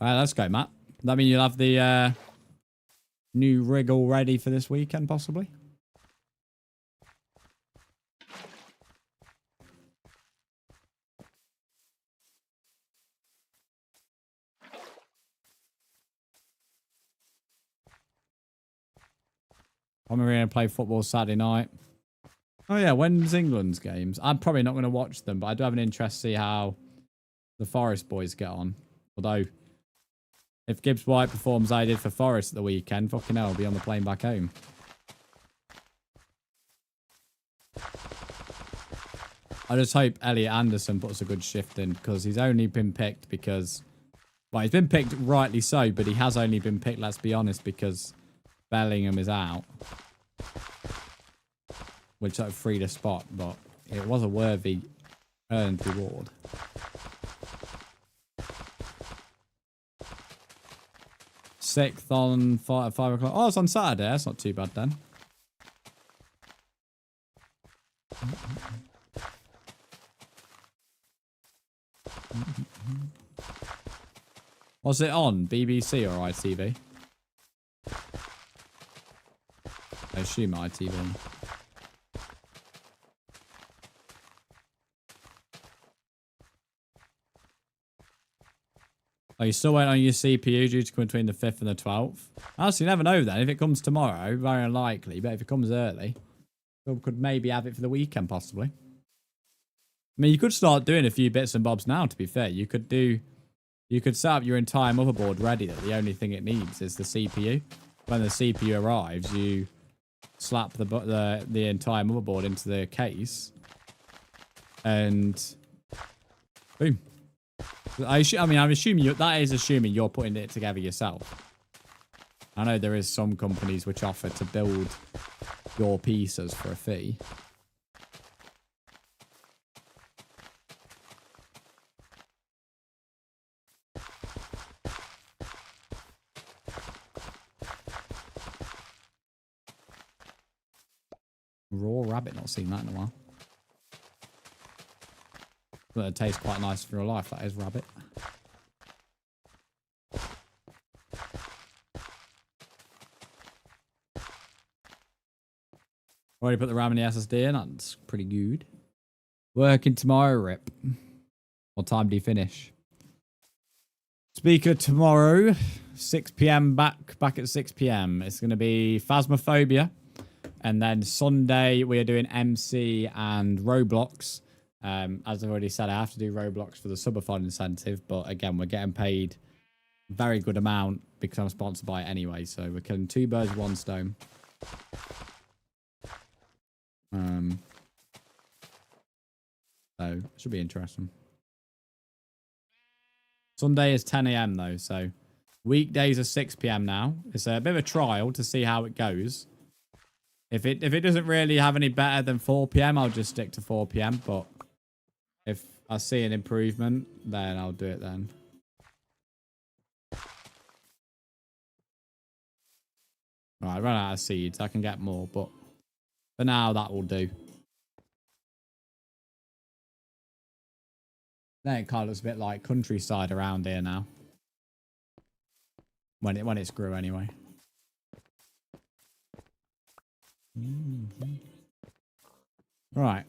Alright, let's go, Matt. That mean you'll have the new rig all ready for this weekend, possibly? I'm going to play football Saturday night. Oh yeah, when's England's games? I'm probably not going to watch them, but I do have an interest to see how the Forest boys get on. Although, if Gibbs White performs I did for Forest at the weekend, fucking hell, I'll be on the plane back home. I just hope Elliot Anderson puts a good shift in, because he's only been picked because... Well, he's been picked rightly so, but he has only been picked, let's be honest, because Bellingham is out. Which sort of freed a spot, but it was a worthy earned reward. Sixth on 5 o'clock. Oh, it's on Saturday. That's not too bad then. Was it on BBC or ITV? I assume ITV. Oh, you still waiting on your CPU due to come between the 5th and the 12th? Honestly, you never know then. If it comes tomorrow, very unlikely. But if it comes early, we could maybe have it for the weekend, possibly. I mean, you could start doing a few bits and bobs now, to be fair. You could set up your entire motherboard ready that the only thing it needs is the CPU. When the CPU arrives, you slap the entire motherboard into the case. And boom. I mean, I'm assuming that is assuming you're putting it together yourself. I know there is some companies which offer to build your pieces for a fee. Raw rabbit, not seen that in a while. But it tastes quite nice for real life, that is rabbit. Already put the RAM in the SSD in, that's pretty good. Working tomorrow, Rip. What time do you finish? Speaker tomorrow, 6 PM back at 6 PM. It's going to be Phasmophobia. And then Sunday, we are doing MC and Roblox. As I've already said, I have to do Roblox for the subathon incentive. But again, we're getting paid a very good amount because I'm sponsored by it anyway. So we're killing 2 birds with 1 stone. So it should be interesting. Sunday is 10 AM though. So weekdays are 6 PM now. It's a bit of a trial to see how it goes. If it doesn't really have any better than 4 PM, I'll just stick to 4 PM. But if I see an improvement, then I'll do it then. Right, I run out of seeds. I can get more, but for now, that will do. Then it kind of looks a bit like countryside around here now. When it's grew anyway. Right.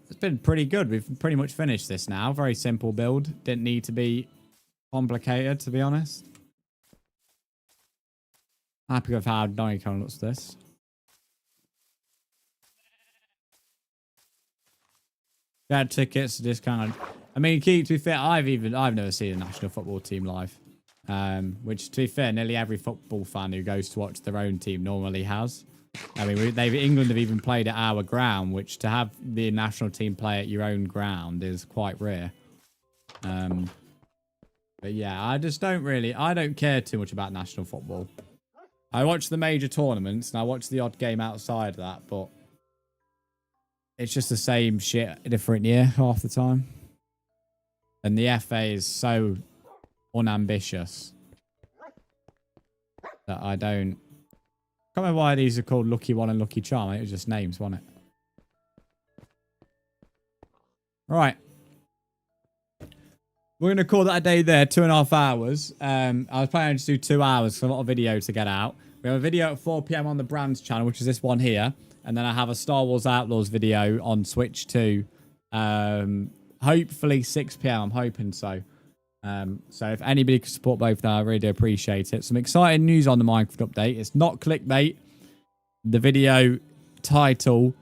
It's been pretty good. We've pretty much finished this now. Very simple build. Didn't need to be complicated, to be honest. Happy with how Nikon looks this. Get tickets, just kind of... I mean, to be fair, I've never seen a national football team live. Which, to be fair, nearly every football fan who goes to watch their own team normally has. I mean, England have even played at our ground, which to have the national team play at your own ground is quite rare. But yeah, I don't care too much about national football. I watch the major tournaments and I watch the odd game outside of that, but it's just the same shit different year half the time. And the FA is so unambitious that I don't... I can't remember why these are called Lucky One and Lucky Charm. It was just names, wasn't it? Right. We're going to call that a day there. 2.5 hours. I was planning to do 2 hours for a lot of video to get out. We have a video at 4 PM on the Brzndz channel, which is this one here. And then I have a Star Wars Outlaws video on Switch too. Hopefully 6 PM. I'm hoping so. So if anybody could support both, I really do appreciate it. Some exciting news on the Minecraft update. It's not clickbait. The video title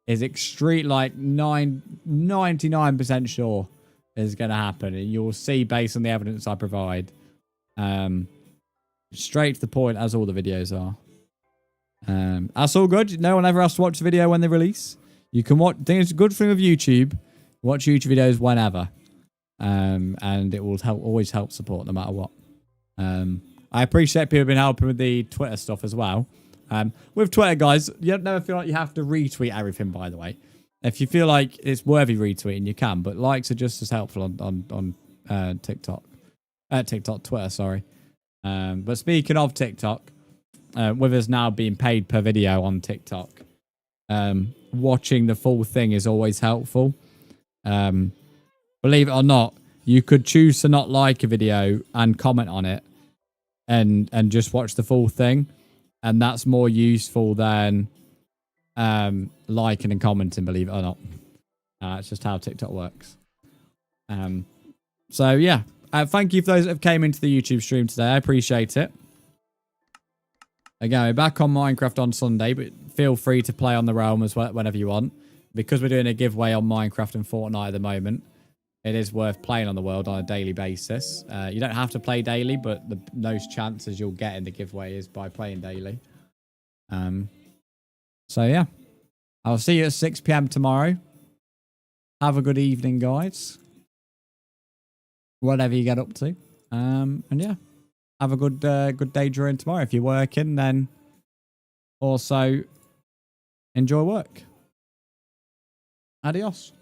is extreme, like 99% sure is going to happen. And you'll see based on the evidence I provide. Straight to the point, as all the videos are. That's all good. No one ever has to watch the video when they release. You can watch. I think it's a good thing with YouTube. Watch YouTube videos whenever. And it will always help support no matter what. I appreciate people have been helping with the Twitter stuff as well. With Twitter, guys, you never feel like you have to retweet everything, by the way. If you feel like it's worthy retweeting, you can, but likes are just as helpful on Twitter, sorry. But speaking of TikTok, with us now being paid per video on TikTok, watching the full thing is always helpful. Believe it or not, you could choose to not like a video and comment on it and just watch the full thing. And that's more useful than liking and commenting, believe it or not. It's just how TikTok works. So, yeah. Thank you for those that have came into the YouTube stream today. I appreciate it. Again, we're back on Minecraft on Sunday, but feel free to play on the Realm as well whenever you want. Because we're doing a giveaway on Minecraft and Fortnite at the moment, it is worth playing on the world on a daily basis. You don't have to play daily, but the most chances you'll get in the giveaway is by playing daily. So, yeah. I'll see you at 6 PM tomorrow. Have a good evening, guys. Whatever you get up to. And, yeah. Have a good day during tomorrow. If you're working, then also enjoy work. Adios.